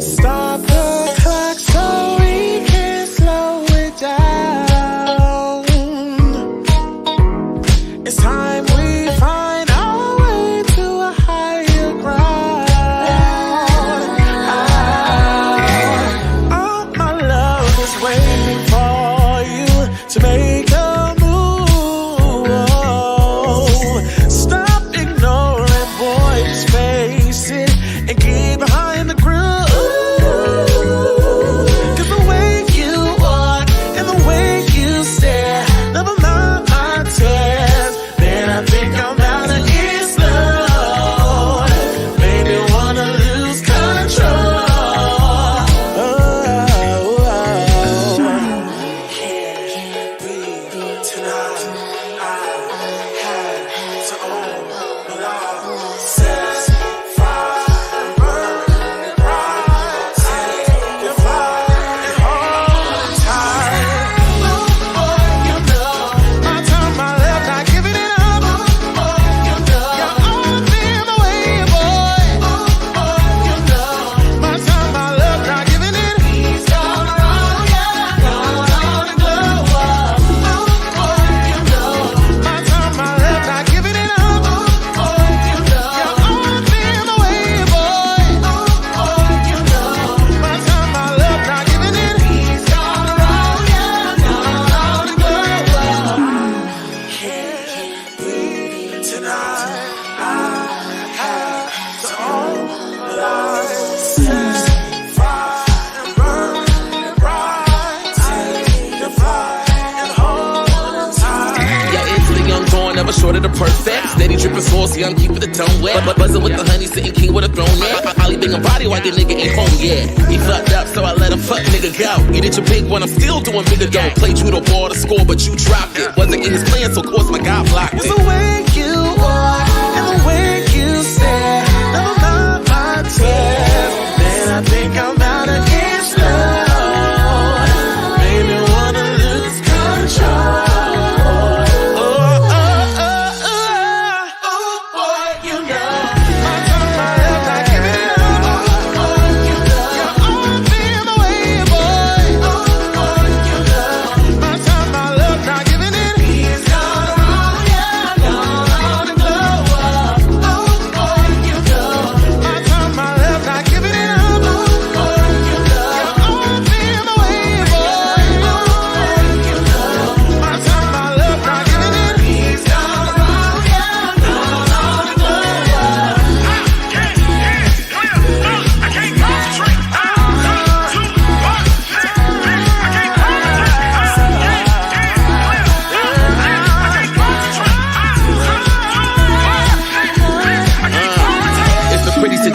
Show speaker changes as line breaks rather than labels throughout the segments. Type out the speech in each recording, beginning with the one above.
Stop the clock so we can slow it down. It's time we find our way to a higher ground. All my love is waiting for you to make a move. Stop ignoring boys' faces and get behind the groove.
Short of the perfect, steady dripping saucy, I'm keeping the tongue wet. But buzzing with the honey, sitting king with a throne, yeah. I leaving a body while your nigga ain't home, yeah. He fucked up, so I let him fuck nigga go. You did your big one, I'm still doing bigger dough. Played you the ball to score, but you dropped it. Wasn't in his plan, so of course my guy blocked it.
It's the way you walk and the way you stare. Never mind my tears. Man, I think I'm about to get slow. Made me wanna lose control.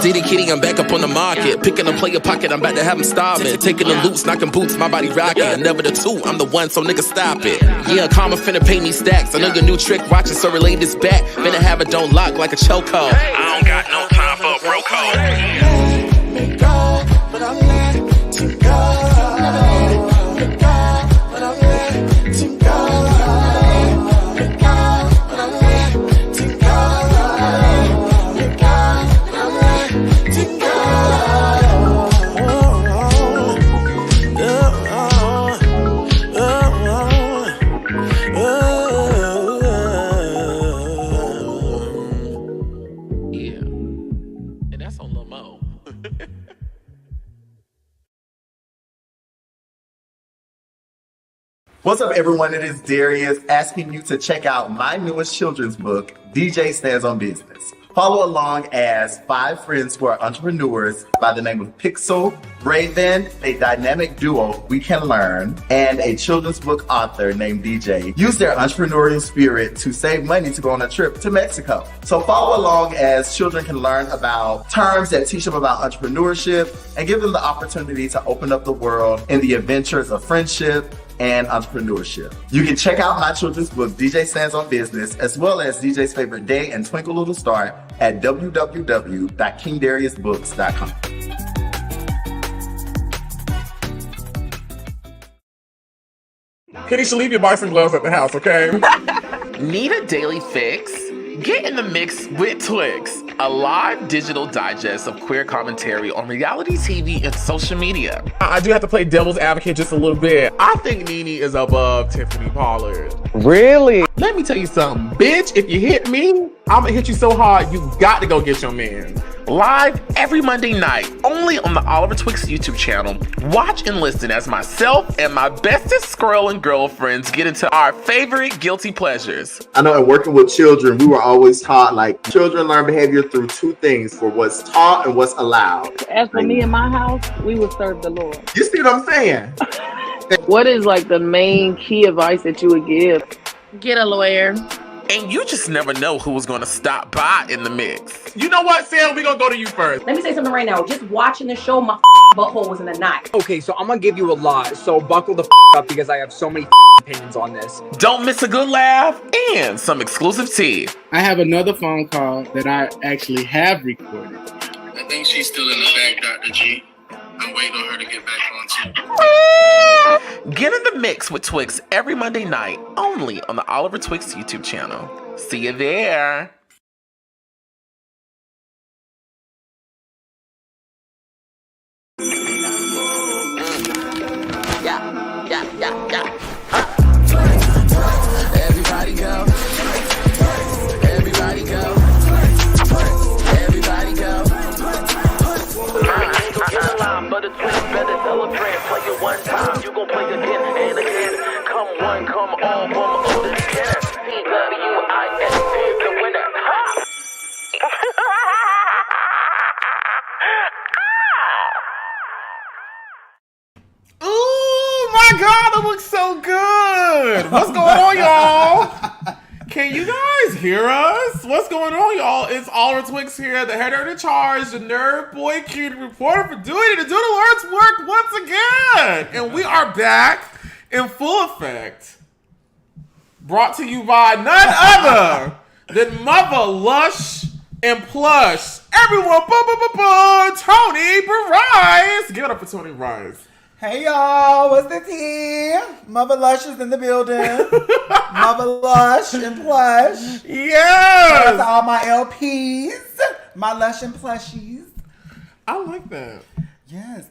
Diddy kitty, I'm back up on the market. Picking a player pocket, I'm about to have him starving. Taking the loops, knocking boots, my body rocking. Never the two, I'm the one, so nigga stop it. Yeah, karma finna pay me stacks. I know your new trick, watching, so relay this back. Finna have it don't lock like a chokehold.
I don't got no time for a bro code.
Let me go, but I'm letting go. Let go, but I'm letting go. Let go, but I'm letting go. Let go.
What's up, everyone? It is Darius asking you to check out my newest children's book, DJ Stands on Business. Follow along as 5 friends who are entrepreneurs by the name of Pixel, Raven, a dynamic duo we can learn, and a children's book author named DJ use their entrepreneurial spirit to save money to go on a trip to Mexico. So follow along as children can learn about terms that teach them about entrepreneurship and give them the opportunity to open up the world in the adventures of friendship and entrepreneurship. You can check out my children's book, DJ Stands on Business, as well as DJ's Favorite Day and Twinkle Little Star at www.kingdariusbooks.com.
Kitty should leave your boyfriend gloves at the house, okay?
Need a daily fix? Get in the mix with Twix. a live digital digest of queer commentary on reality TV and social media.
I do have to play devil's advocate just a little bit. I think Nene is above Tiffany Pollard.
Really?
Let me tell you something, bitch. If you hit me, I'm gonna hit you so hard you got to go get your man.
Live every Monday night, only on the Oliver Twixt YouTube channel. Watch and listen as myself and my bestest squirrel and girlfriends get into our favorite guilty pleasures.
I know in working with children, we were always taught like children learn behavior through two things, for what's taught and what's allowed.
As for me in my house, we would serve the Lord.
You see what I'm saying?
What is like the main key advice that you would give?
Get a lawyer.
And you just never know who was gonna stop by in the mix.
You know what, Sam? We gonna go to you first.
Let me say something right now. Just watching the show, my butthole was in a knot.
Okay, so I'm gonna give you a lot, so buckle the up because I have so many opinions on this.
Don't miss a good laugh and some exclusive tea.
I have another phone call that I actually have recorded.
I think she's still in the back, Dr. G. I'm waiting on her to get back on too.
Get in the mix with Twix every Monday night, only on the Oliver Twixt YouTube channel. See you there. Yeah. Everybody go. Everybody go. Everybody go. But the Twix better celebrate. Play it one time, you gon' play again and again. Come one, come all, from oldest tenor. CWIS is the winner.
Ooh, my God, that looks so good. What's going on, y'all? Can you guys hear us? What's going on, y'all? It's Oliver Twixt here, the head in charge, the nerd boy, cute reporter for doing the Lord's work once again. And we are back in full effect. Brought to you by none other than Mother Lush and Plush. Everyone, Toni Bryce. Give it up for Toni Bryce.
Hey y'all, what's the tea? Mother Lush is in the building. Mother Lush and Plush.
Yes!
Shout out to all my LPs, my Lush and Plushies.
I like that.
Yes.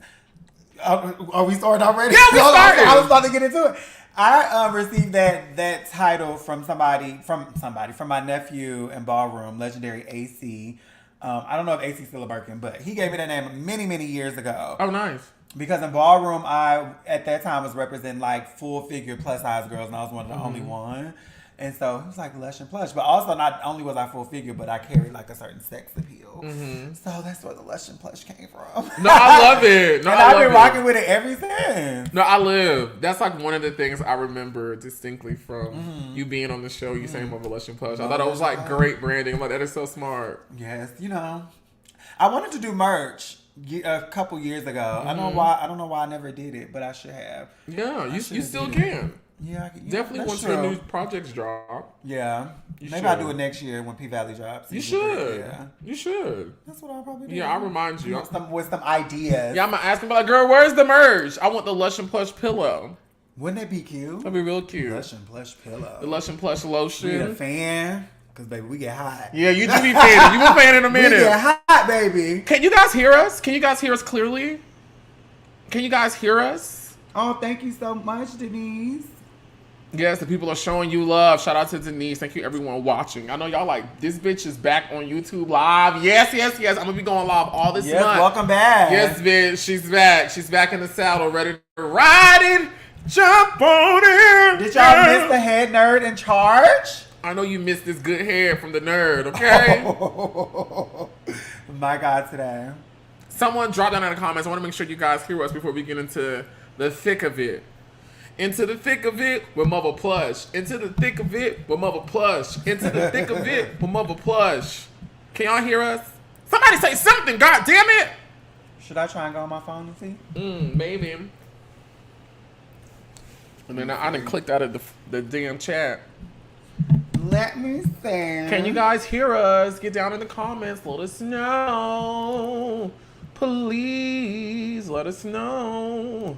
Are we starting already?
Yeah, we started.
I was about to get into it. I received that title from my nephew in Ballroom, legendary AC. I don't know if AC's still a Birkin, but he gave me that name many, many years ago.
Oh, nice.
Because in Ballroom, I, at that time, was representing like full-figure plus-size girls, and I was one of the only one. And so he was like Lush and Plush. But also, not only was I full-figure, but I carried like a certain sex appeal. So that's where the Lush and Plush came from.
No, I love it. No,
and I've been rocking with it ever since.
No, I live. That's like one of the things I remember distinctly from you being on the show. You saying Mother Lush and Plush. I thought it was like great branding. I'm like, that is so smart.
Yes, you know. I wanted to do merch a couple years ago. I don't know why I never did it, but I should have.
Yeah, you still can.
Yeah,
definitely once the new projects drop.
Yeah, maybe I'll do it next year when P Valley drops.
You should.
Yeah,
you should.
That's what I'll probably do.
Yeah, I'll remind you.
With some ideas.
Yeah, I'm gonna ask him like, girl, where's the merch? I want the Lush and Plush pillow.
Wouldn't that be cute?
That'd be real cute.
Lush and Plush pillow.
The Lush and Plush lotion.
You a fan? Cause baby, we get hot.
Yeah, you do be fanning. You been fanning in a minute.
We get hot, baby.
Can you guys hear us? Can you guys hear us clearly? Can you guys hear us?
Oh, thank you so much, Denise.
Yes, the people are showing you love. Shout out to Denise. Thank you, everyone watching. I know y'all like, this bitch is back on YouTube live. Yes. I'm going to be going live all this month.
Welcome back.
Yes, bitch. She's back. She's back in the saddle, ready to ride it. Jump on it.
Did y'all miss the head nerd in charge?
I know you missed this good hair from the nerd, okay?
My God, today.
Someone drop down in the comments. I want to make sure you guys hear us before we get into the thick of it. Into the thick of it with Mother Plush. Into the thick of it with Mother Plush. Into the thick of it with Mother Plush. Can y'all hear us? Somebody say something, god damn it!
Should I try and go on my phone and see?
Maybe. And then I done clicked out of the damn chat.
Let me see.
Can you guys hear us? Get down in the comments. Let us know. Please let us know.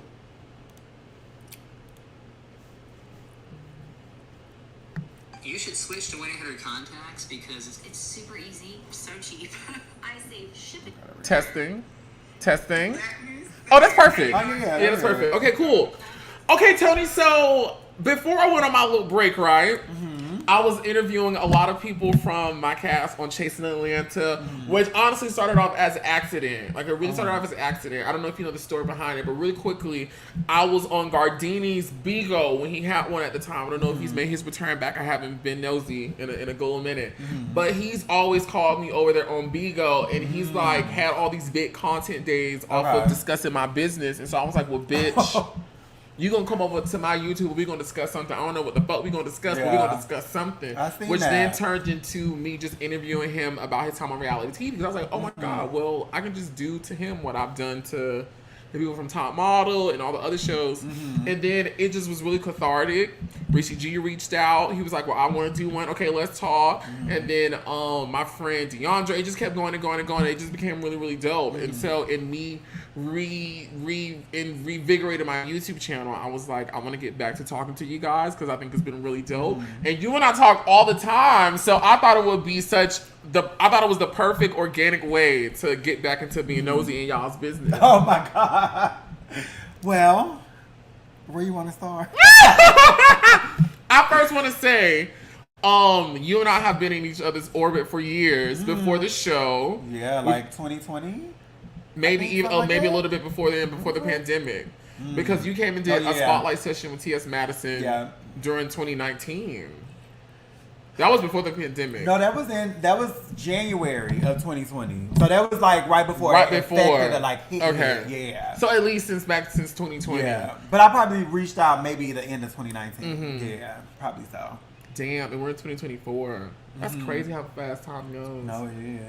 You should switch to 1-800 Contacts because it's super easy, so cheap. I save shipping.
Testing. Oh, that's perfect.
Oh, yeah,
that's perfect. Okay, cool. Okay, Toni, so before I went on my little break, right? I was interviewing a lot of people from my cast on Chasing Atlanta, which honestly started off as an accident. Like, it really started off as an accident. I don't know if you know the story behind it, but really quickly, I was on Gardini's Bigo when he had one at the time. I don't know if he's made his return back. I haven't been nosy in a good minute. But he's always called me over there on Bigo, and he's like had all these big content days off of discussing my business. And so I was like, well, bitch. You gonna come over to my YouTube, we gonna discuss something. I don't know what the fuck we gonna discuss, but we gonna discuss something. Which then turned into me just interviewing him about his time on reality TV. Because I was like, oh my God, well, I can just do to him what I've done to the people from Top Model and all the other shows. And then it just was really cathartic. Rishi G reached out. He was like, well, I want to do one. Okay, let's talk. And then my friend DeAndre, it just kept going and going and going. It just became really, really dope. And so in me revigorated my YouTube channel, I was like, I want to get back to talking to you guys because I think it's been really dope. And you and I talk all the time, so I thought it would be I thought it was the perfect organic way to get back into being nosy in y'all's business.
Oh my God. Well, where you want to start?
I first want to say, you and I have been in each other's orbit for years before the show.
Yeah, like 2020.
Maybe even maybe a little bit before then, before the pandemic, because you came and did a spotlight session with T.S. Madison during 2019. That was before the pandemic.
No, that was January of 2020. So that was like right before. Yeah.
So at least since 2020.
Yeah, but I probably reached out maybe the end of 2019. Yeah, probably so.
Damn, and we're in 2024. That's crazy how fast time goes.
No, it is.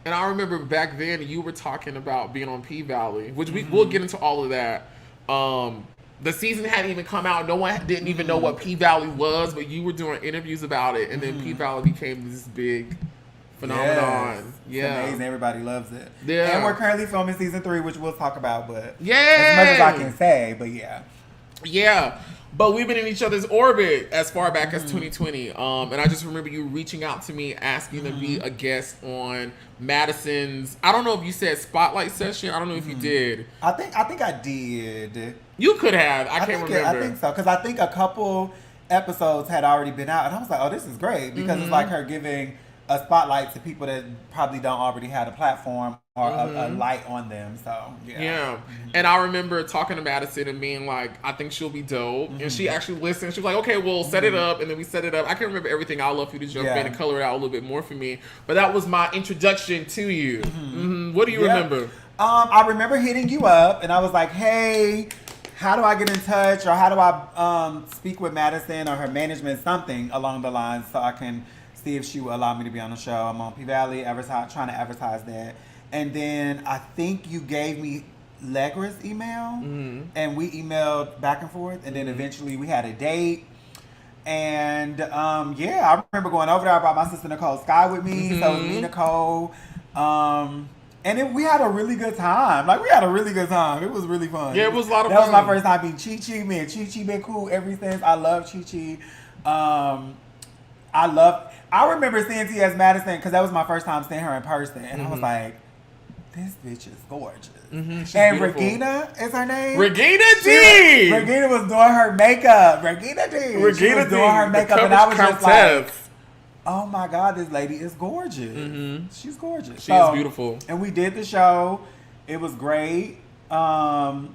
And I remember back then you were talking about being on P-Valley, which we'll get into all of that. The season hadn't even come out. No one didn't even know what P-Valley was, but you were doing interviews about it. And then P-Valley became this big phenomenon.
Yes. It's amazing. Everybody loves it.
Yeah.
And we're currently filming season 3, which we'll talk about, but as much as I can say, but yeah.
Yeah. But we've been in each other's orbit as far back as 2020. And I just remember you reaching out to me asking to be a guest on Madison's, I don't know if you said spotlight session. I don't know if you did.
I think I did.
You could have. I can't remember.
I think so. Because I think a couple episodes had already been out. And I was like, oh, this is great. Because it's like her giving a spotlight to people that probably don't already have a platform or a light on them. So, yeah.
And I remember talking to Madison and being like, I think she'll be dope. And she actually listened. She was like, okay, we'll set it up. And then we set it up. I can't remember everything. I'll love you to jump in and color it out a little bit more for me. But that was my introduction to you. What do you remember?
I remember hitting you up and I was like, hey, how do I get in touch? Or how do I speak with Madison or her management, something along the lines so I can see if she will allow me to be on the show. I'm on P-Valley, trying to advertise that. And then I think you gave me Legra's email, and we emailed back and forth, and then eventually we had a date. And I remember going over there. I brought my sister Nicole Sky with me, so it was me, Nicole. And then we had a really good time. It was really fun.
Yeah, it was a lot of
fun. That was my first time being Chi-Chi. Me and Chi-Chi been cool ever since. I love Chi-Chi. I remember seeing T.S. Madison because that was my first time seeing her in person. And I was like, this bitch is gorgeous. And beautiful. Regina is her name?
Regina D!
Regina was doing her makeup. Regina D! She was doing her makeup and I was just like, oh my God, this lady is gorgeous. She's gorgeous.
She is beautiful.
And we did the show. It was great. And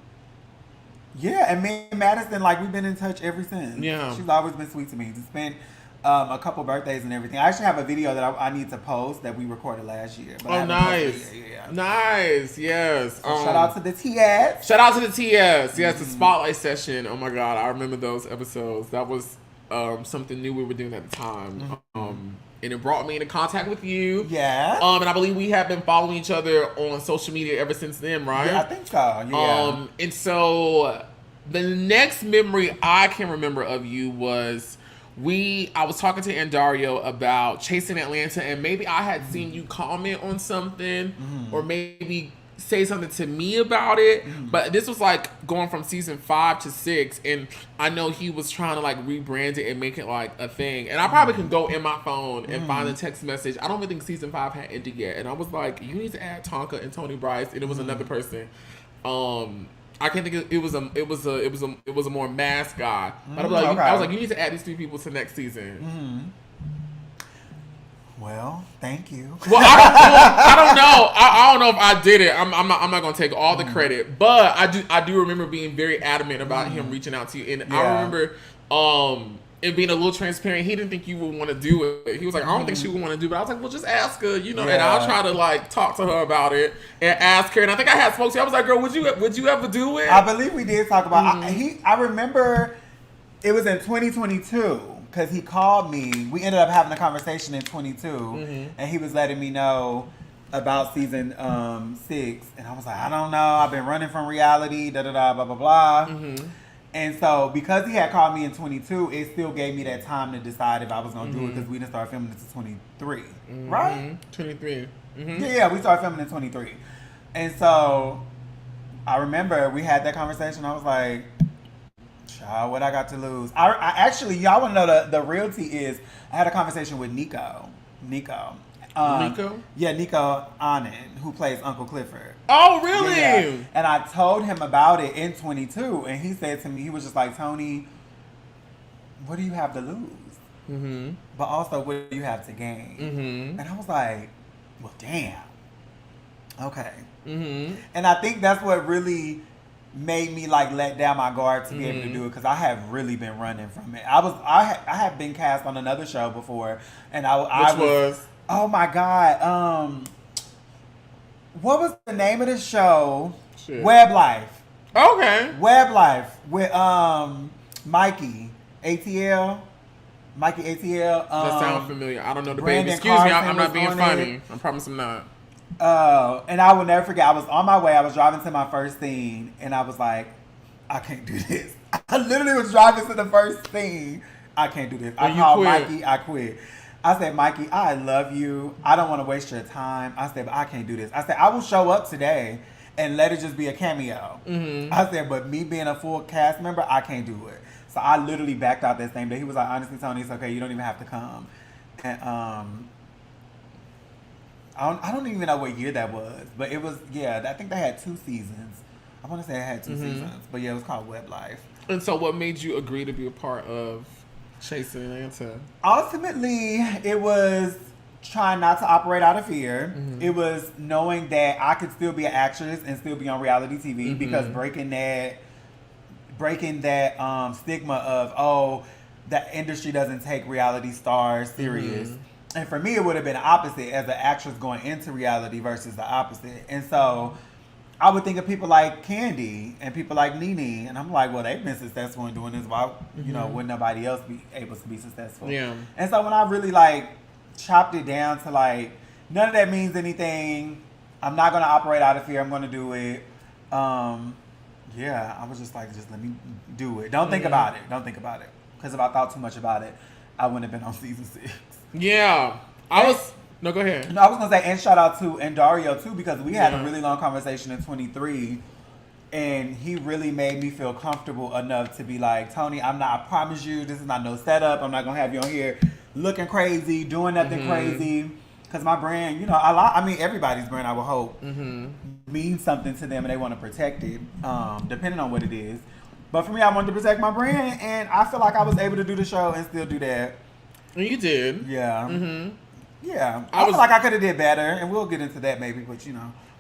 me and Madison, we've been in touch ever since.
Yeah.
She's always been sweet to me. To spend a couple birthdays and everything. I actually have a video that I need to post that we recorded last year. But
nice. Nice, yes.
So shout out to the TS.
Shout out to the TS. Yes, the spotlight session. Oh my God, I remember those episodes. That was something new we were doing at the time. And it brought me into contact with you.
Yeah.
And I believe we have been following each other on social media ever since then, right?
Yeah, I think so. Yeah.
And so the next memory I can remember of you was I was talking to Dario about Chasing Atlanta, and maybe I had seen you comment on something, or maybe say something to me about it, but this was like going from season 5 to 6, and I know he was trying to like rebrand it and make it like a thing. And I probably can go in my phone and find a text message. I don't even think season 5 had ended yet, and I was like, you need to add Tonka and Toni Bryce, and it was another person. I can't think it was a more masked guy. But I was like, you need to add these 3 people to next season.
Well, thank you.
Well, I don't know. I don't know if I did it. I'm not gonna take all the credit, but I do remember being very adamant about him reaching out to you, and I remember it being a little transparent. He didn't think you would want to do it. He was like, I don't think she would want to do it. But I was like, well, just ask her, and I'll try to like talk to her about it and ask her. And I think I had spoke to you. I was like, girl, would you ever do it?
I believe we did talk about. I remember it was in 2022. Because he called me. We ended up having a conversation in 22. And he was letting me know about season 6. And I was like, I don't know. I've been running from reality, blah, blah, blah. And so because he had called me in 22, it still gave me that time to decide if I was going to do it. Because we didn't start filming until 23. Right?
23.
Yeah, we started filming in 23. And so I remember we had that conversation. I was like, child, what I got to lose? I actually, y'all want to know the realty is, I had a conversation with Nico. Nico? Yeah, Nico Anand, who plays Uncle Clifford.
Oh, really?
Yeah. And I told him about it in 22, and he said to me, he was just like, Toni, what do you have to lose? But also, what do you have to gain? And I was like, well, damn. Okay. And I think that's what really made me like let down my guard to be able to do it, because I have really been running from it. I have been cast on another show before, and I was oh my god, what was the name of the show? Shit. Web Life.
Okay.
Web Life with Mikey ATL.
That sounds familiar. I don't know the
Brandon
baby. Excuse me, I'm not
Carson
being
was
funny.
on
I promise I'm not.
And I will never forget, I was on my way, I was driving to my first scene, and I was like, I can't do this. I literally was driving to the first scene. I can't do this. I called Mikey, I quit. I said, Mikey, I love you. I don't want to waste your time. I said, but I can't do this. I said, I will show up today and let it just be a cameo. I said, but me being a full cast member, I can't do it. So I literally backed out that same day. He was like, honestly, Toni, it's okay. You don't even have to come. And I don't even know what year that was, but it was, I think they had 2 seasons. I want to say it had 2 seasons, but yeah, it was called Web Life.
And so what made you agree to be a part of Chasing Atlanta?
Ultimately, it was trying not to operate out of fear. It was knowing that I could still be an actress and still be on reality TV, because breaking that stigma of, the industry doesn't take reality stars serious. And for me, it would have been the opposite, as an actress going into reality versus the opposite. And so I would think of people like Candy and people like Nene, and I'm like, well, they've been successful in doing this. Why, wouldn't nobody else be able to be successful? Yeah. And so when I really like chopped it down to like, none of that means anything. I'm not going to operate out of fear. I'm going to do it. I was just like, just let me do it. Don't think about it. Don't think about it. Because if I thought too much about it, I wouldn't have been on season 6. Yeah. No, go ahead. No, I was going to say, and shout out to Dario too, because we had a really long conversation in 23, and he really made me feel comfortable enough to be like, Toni, I promise you, this is not no setup. I'm not going to have you on here looking crazy, doing nothing crazy. Because my brand, everybody's brand, I would hope, means something to them, and they want to protect it, depending on what it is. But for me, I wanted to protect my brand, and I feel like I was able to do the show and still do that.
You did.
Yeah. Yeah. I feel like I could have did better, and we'll get into that maybe, but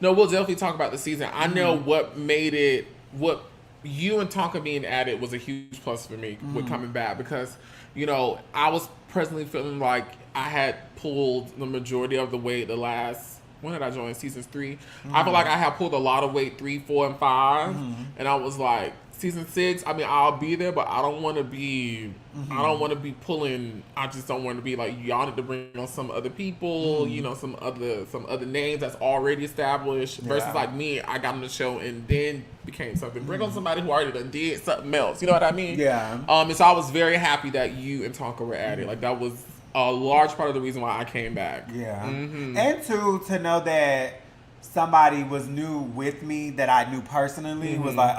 No, we'll definitely talk about the season. I know what made it, what you and Tonka being added was a huge plus for me with coming back, because, I was presently feeling like I had pulled the majority of the weight the last, when did I join? Seasons 3. I feel like I had pulled a lot of weight 3, 4, and 5. And I was like, season 6, I'll be there, but I don't want to be, I don't want to be pulling, I just don't want to be like, y'all need to bring on some other people, some other names that's already established, versus like me, I got on the show and then became something. Bring on somebody who already done did something else, you know what I mean? Yeah. And so I was very happy that you and Tonka were added. Like, that was a large part of the reason why I came back.
Yeah. And to know that somebody was new with me that I knew personally was like,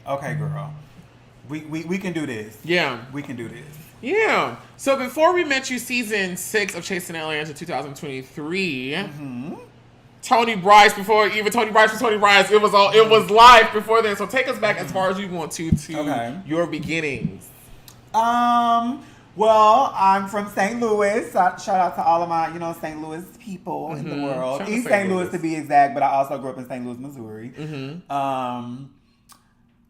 okay, girl, we can do this.
Yeah,
we can do this.
Yeah. So before we met you, season 6 of Chasing Atlanta 2023. Toni Bryce before even Toni Bryce was Toni Bryce. It was life before then. So take us back as far as you want to your beginnings.
Well, I'm from St. Louis. Shout out to all of my, St. Louis people in the world. East St. Louis to be exact, but I also grew up in St. Louis, Missouri.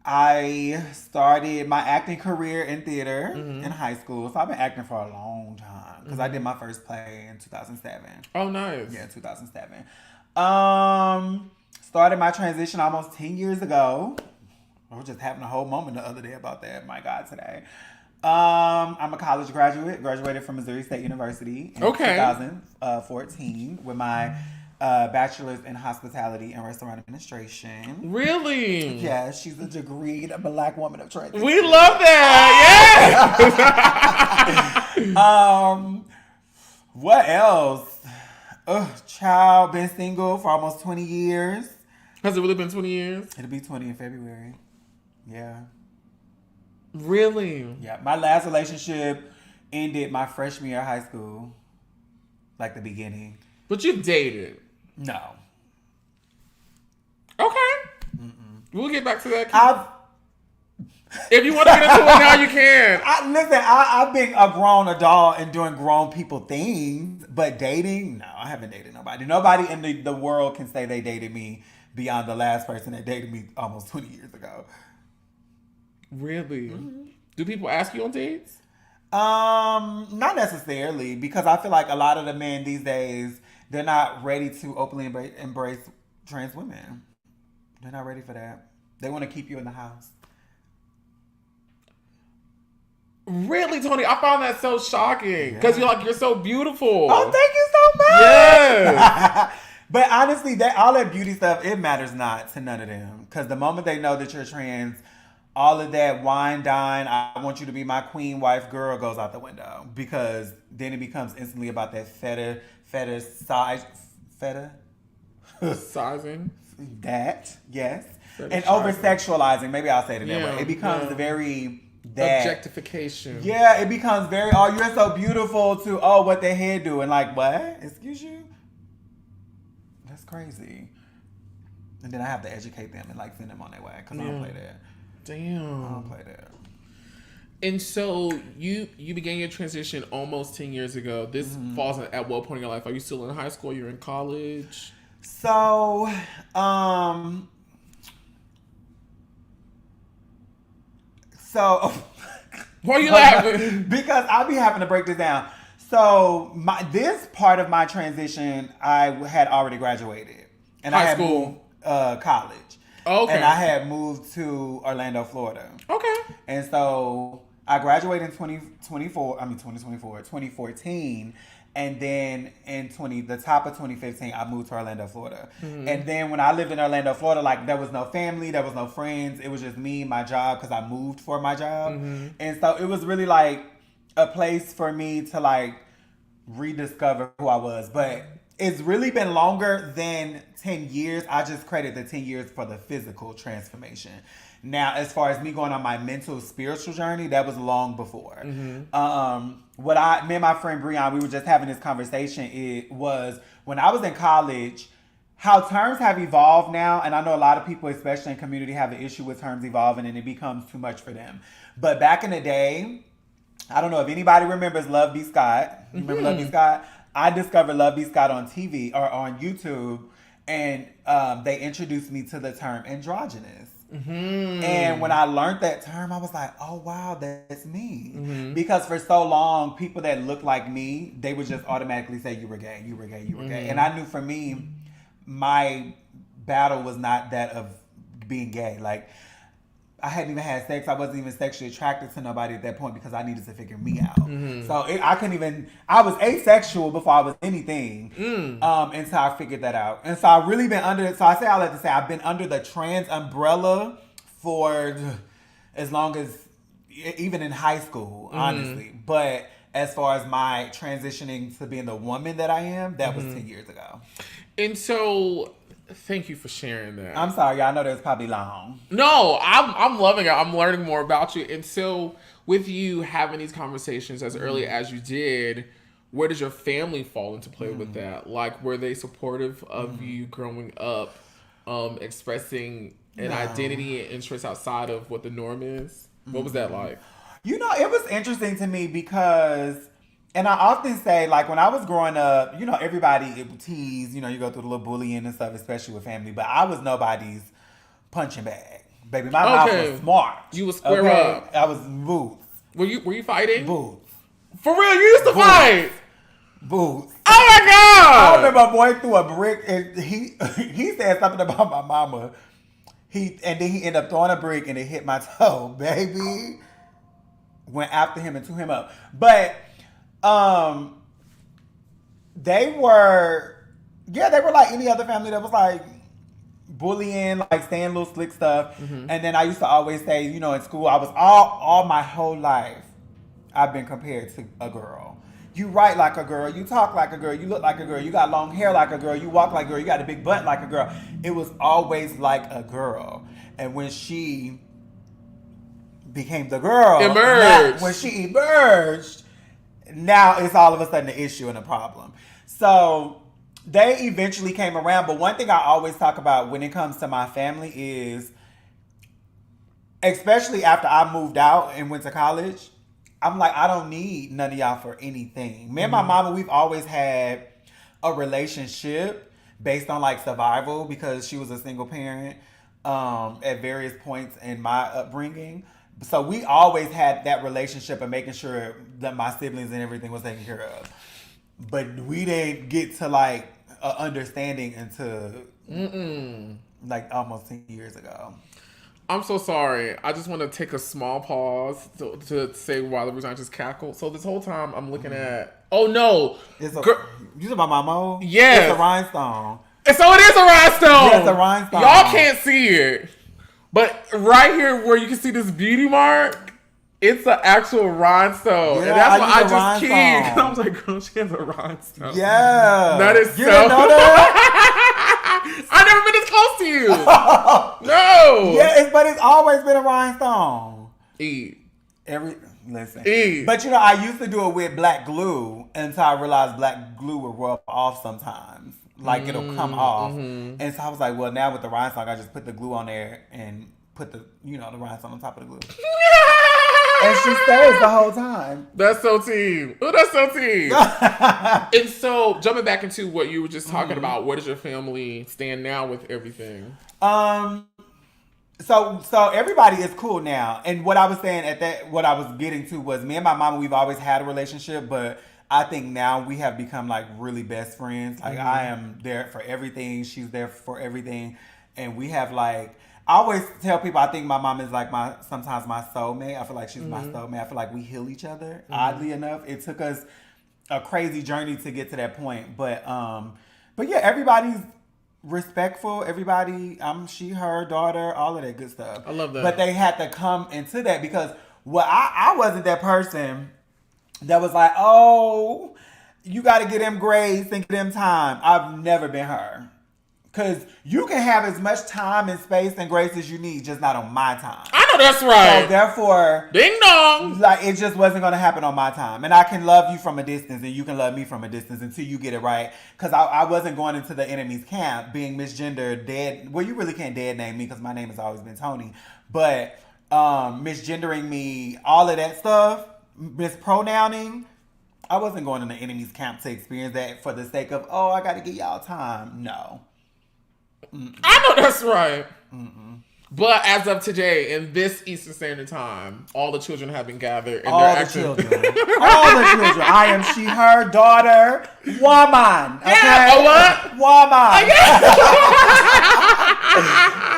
I started my acting career in theater in high school. So I've been acting for a long time because I did my first play in 2007.
Oh, nice.
Yeah, 2007. Started my transition almost 10 years ago. I was just having a whole moment the other day about that. My God, today. I'm a college graduate. Graduated from Missouri State University in 2014 with my bachelor's in hospitality and restaurant administration.
Really?
Yes, she's a degreed Black woman of transition.
We love that.
Yeah. What else? Child, been single for almost 20 years.
Has it really been 20 years?
It'll be 20 in February. Yeah.
Really?
Yeah. My last relationship ended my freshman year of high school. Like the beginning.
But you dated?
No.
Okay. We'll get back to that. If you want to get into it now, you can.
I've been a grown adult and doing grown people things, but dating, no, I haven't dated nobody. Nobody in the world can say they dated me beyond the last person that dated me almost 20 years ago.
Really? Do people ask you on dates?
Not necessarily, because I feel like a lot of the men these days, they're not ready to openly embrace trans women. They're not ready for that. They want to keep you in the house.
Really, Toni? I found that so shocking because you're so beautiful.
Oh, thank you so much.
Yes.
But honestly, all that beauty stuff, it matters not to none of them. Because the moment they know that you're trans, all of that wine, dine, I want you to be my queen, wife, girl goes out the window. Because then it becomes instantly about that feta
sizing.
That, yes.
Fetishizing.
And over-sexualizing. Maybe I'll say it that way. It becomes very...
objectification.
Yeah, it becomes very, you're so beautiful to, what their hair do. And like, what? Excuse you? That's crazy. And then I have to educate them and like send them on their way because I don't play that.
Damn.
I don't play that.
And so you began your transition almost 10 years ago. This falls at what point in your life? Are you still in high school? You're in college?
So,
why are you laughing?
Because I'll be having to break this down. So this part of my transition, I had already graduated, and I had moved college. Okay. And I had moved to Orlando, Florida. Okay. And so I graduated in 2014. And then in the top of 2015, I moved to Orlando, Florida. And then when I lived in Orlando, Florida, like there was no family, there was no friends. It was just me, my job, because I moved for my job. And so it was really like a place for me to like rediscover who I was. But it's really been longer than 10 years. I just credit the 10 years for the physical transformation. Now, as far as me going on my mental, spiritual journey, that was long before. Me and my friend Breon, we were just having this conversation. It was when I was in college, how terms have evolved now. And I know a lot of people, especially in community, have an issue with terms evolving and it becomes too much for them. But back in the day, I don't know if anybody remembers Love B. Scott. You remember Love B. Scott? I discovered Love B. Scott on TV or on YouTube. And they introduced me to the term androgynous. And when I learned that term, I was like, oh, wow, that's me. Because for so long, people that look like me, they would just automatically say, you were gay, you were gay, you were gay. And I knew for me, my battle was not that of being gay. Like, I hadn't even had sex. I wasn't even sexually attracted to nobody at that point because I needed to figure me out. So I was asexual before I was anything until I figured that out. And so I've really been I've been under the trans umbrella for as long as, even in high school, honestly. But as far as my transitioning to being the woman that I am, that was 10 years ago.
And so Thank you for sharing that.
I'm sorry, y'all know that was probably long.
No, I'm loving it. I'm learning more about you. And so, with you having these conversations as early as you did, where does your family fall into play with that? Like, were they supportive of you growing up, expressing an identity and interest outside of what the norm is? What was that like?
You know, it was interesting to me because, and I often say, like, when I was growing up, you know, everybody would tease, you know, you go through the little bullying and stuff, especially with family, but I was nobody's punching bag. Baby, my mouth was smart.
You was square up.
I was boots.
Were you fighting?
Boots.
For real, you used to fight?
Boots.
Oh my God!
I remember a boy threw a brick and he said something about my mama. And then he ended up throwing a brick and it hit my toe. Baby went after him and threw him up. But they were like any other family that was like bullying, like saying little slick stuff. And then I used to always say, you know, in school, I was all my whole life, I've been compared to a girl. You write like a girl, you talk like a girl, you look like a girl, you got long hair like a girl, you walk like a girl, you got a big butt like a girl. It was always like a girl. And when she became the girl, when she emerged, now it's all of a sudden an issue and a problem. So they eventually came around. But one thing I always talk about when it comes to my family is, especially after I moved out and went to college, I'm like, I don't need none of y'all for anything. Me and my mama, we've always had a relationship based on like survival because she was a single parent at various points in my upbringing. So we always had that relationship of making sure that my siblings and everything was taken care of. But we didn't get to like understanding until like almost 10 years ago.
I'm so sorry. I just want to take a small pause to say why the reason I just cackled. So this whole time I'm looking at... Oh, no.
You talking about my mom?
Yes.
It's a rhinestone.
And so it is a rhinestone.
Yeah, it's a rhinestone.
Y'all can't see it. But right here where you can see this beauty mark, it's an actual rhinestone.
Yeah,
and that's why I just
rhinestone.
keyed. I was like, girl, she has a rhinestone.
Yeah.
That is
you
so...
didn't know that?
I've never been this close to you. No.
Yeah, but it's always been a rhinestone. Listen. But you know, I used to do it with black glue until I realized black glue would rub off sometimes. Like it'll come off. And so I was like, well, now with the rhinestone, I just put the glue on there and put the rhinestone on top of the glue. And she stays the whole time.
That's so team. Oh, that's so team. And so, jumping back into what you were just talking about, where does your family stand now with everything?
So everybody is cool now. And what I was saying what I was getting to was me and my mama, we've always had a relationship, but I think now we have become like really best friends. Like I am there for everything. She's there for everything. And we have like, I always tell people I think my mom is like sometimes my soulmate. I feel like she's my soulmate. I feel like we heal each other. Oddly enough, it took us a crazy journey to get to that point. But yeah, everybody's respectful. Everybody, she, her, daughter, all of that good stuff.
I love that.
But they had to come into that because I wasn't that person that was like, oh, you got to get them grades and get them time. I've never been her. Because you can have as much time and space and grace as you need, just not on my time.
I know that's right.
So therefore,
ding dong,
like it just wasn't going to happen on my time. And I can love you from a distance and you can love me from a distance until you get it right. Because I wasn't going into the enemy's camp being misgendered, dead. Well, you really can't dead name me because my name has always been Toni. But misgendering me, all of that stuff, mispronouncing, I wasn't going in the enemy's camp to experience that for the sake of, oh, I got to get y'all time. No.
I know that's right. But as of today, in this Eastern Standard Time, all the children have been gathered. And
all the children. All the children. I am she, her, daughter, woman. Okay?
Yeah, what?
Woman.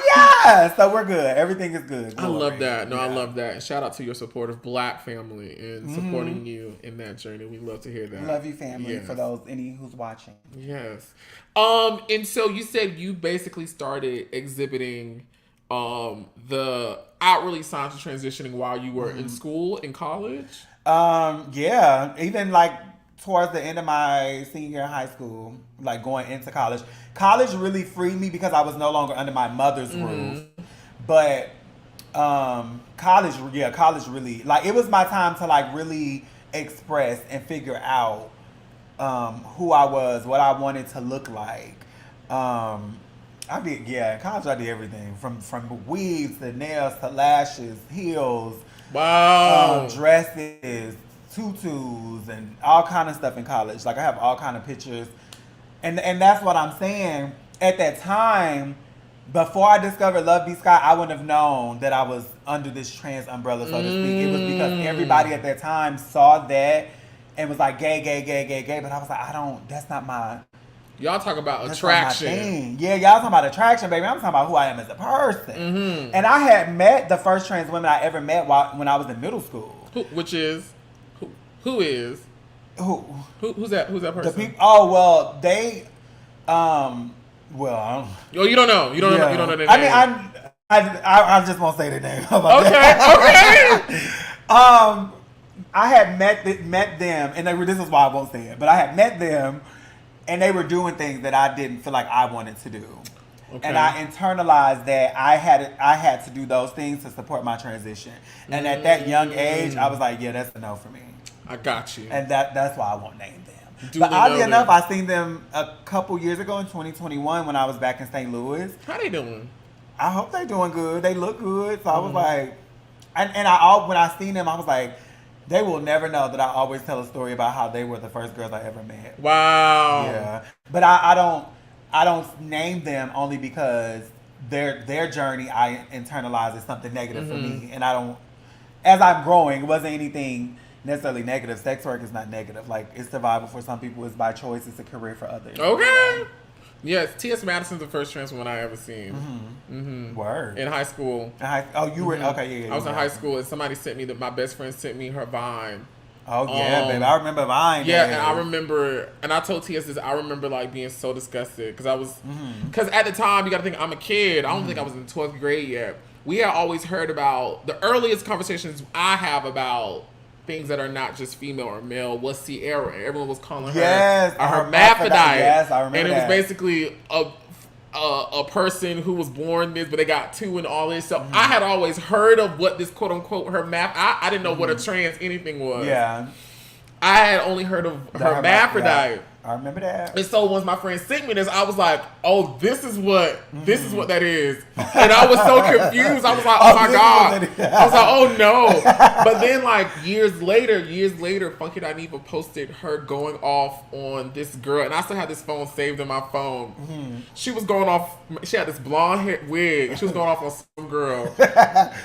Yeah. So we're good. Everything is good.
I love that. No, I love that. And shout out to your supportive Black family and supporting you in that journey. We love to hear that.
Love you, family, for those who's watching.
Yes. And so you said you basically started exhibiting the outwardly signs of transitioning while you were in school, in college?
Yeah. Even like towards the end of my senior year in high school, like going into college. College really freed me because I was no longer under my mother's roof. But college really, like, it was my time to like really express and figure out who I was, what I wanted to look like. In college I did everything from weaves to nails to lashes, heels, dresses, tutus, and all kind of stuff in college. Like, I have all kind of pictures, and that's what I'm saying. At that time, before I discovered Love Be Sky, I wouldn't have known that I was under this trans umbrella, so to speak. It was because everybody at that time saw that and was like, gay, gay, gay, gay, gay. But I was like, that's not my...
Y'all talk about attraction.
Yeah, y'all talking about attraction, baby. I'm talking about who I am as a person. And I had met the first trans women I ever met when I was in middle school.
Who's that person?
The people. They. I don't.
You don't know. You don't know their name.
I mean, I just won't say their name.
Okay.
I had met them, and this is why I won't say it. But I had met them, and they were doing things that I didn't feel like I wanted to do. Okay. And I internalized that I had to do those things to support my transition. And at that young age, I was like, yeah, that's a no for me.
I got you.
And that's why I won't name them. But oddly enough, I seen them a couple years ago in 2021 when I was back in St. Louis.
How they doing?
I hope they doing good. They look good. So I was like, when I seen them, I was like, they will never know that I always tell a story about how they were the first girls I ever met.
Wow.
Yeah. But I don't name them only because their journey I internalize as something negative for me. And I don't, as I'm growing, it wasn't anything necessarily negative. Sex work is not negative. Like, it's survival for some people. It's by choice. It's a career for others.
Okay. Yes, T.S. Madison's the first trans woman I ever seen.
Word.
In high school.
You were okay. Yeah.
I was in high school, and somebody sent me my best friend sent me her Vine.
Oh yeah, baby, I remember Vine.
Yeah, and I remember, and I told T.S. this. I remember like being so disgusted because I was, because at the time you got to think I'm a kid. I don't think I was in 12th grade yet. We had always heard about the earliest conversations I have about things that are not just female or male was Sierra. Everyone was calling her a hermaphrodite.
Yes, I remember.
And it was basically a person who was born this, but they got two and all this. So I had always heard of what this quote unquote I didn't know what a trans anything was.
Yeah.
I had only heard of hermaphrodite.
I remember that.
And so once my friend sent me this, I was like, "Oh, this is what that is." And I was so confused. I was like, "Oh my god!" I was like, "Oh no!" But then, like years later, Funky Dineva posted her going off on this girl, and I still had this phone saved in my phone. She was going off. She had this blonde hair wig. And she was going off on some girl.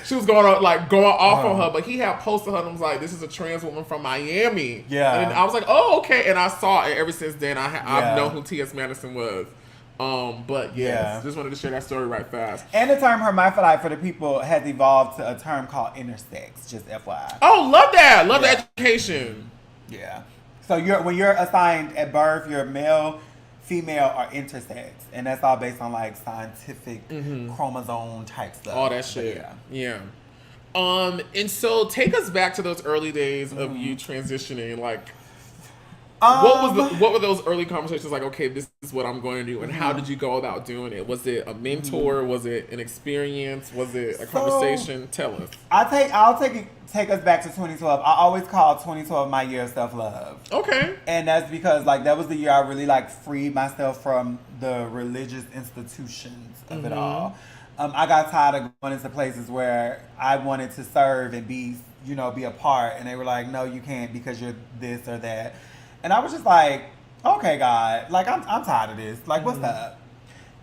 She was going off on her, but he had posted her and was like, "This is a trans woman from Miami."
Yeah,
and I was like, "Oh, okay." And I saw it ever since then. I've known who T.S. Madison was. But yes, just wanted to share that story right fast.
And the term hermaphrodite for the people has evolved to a term called intersex, just FYI.
Oh, love that. Love the education.
Yeah. So when you're assigned at birth, you're male, female, or intersex. And that's all based on like scientific chromosome type stuff.
All that shit. Yeah. And so take us back to those early days of you transitioning, like what were those early conversations like? Okay, this is what I'm going to do, and how did you go about doing it? Was it a mentor? Was it an experience? Was it a conversation? Tell us.
I'll take us back to 2012. I always call 2012 my year of self-love.
Okay.
And that's because like that was the year I really like freed myself from the religious institutions of it all. I got tired of going into places where I wanted to serve and be a part, and they were like, "No, you can't because you're this or that." And I was just like, okay, God, like I'm tired of this. Like, what's up?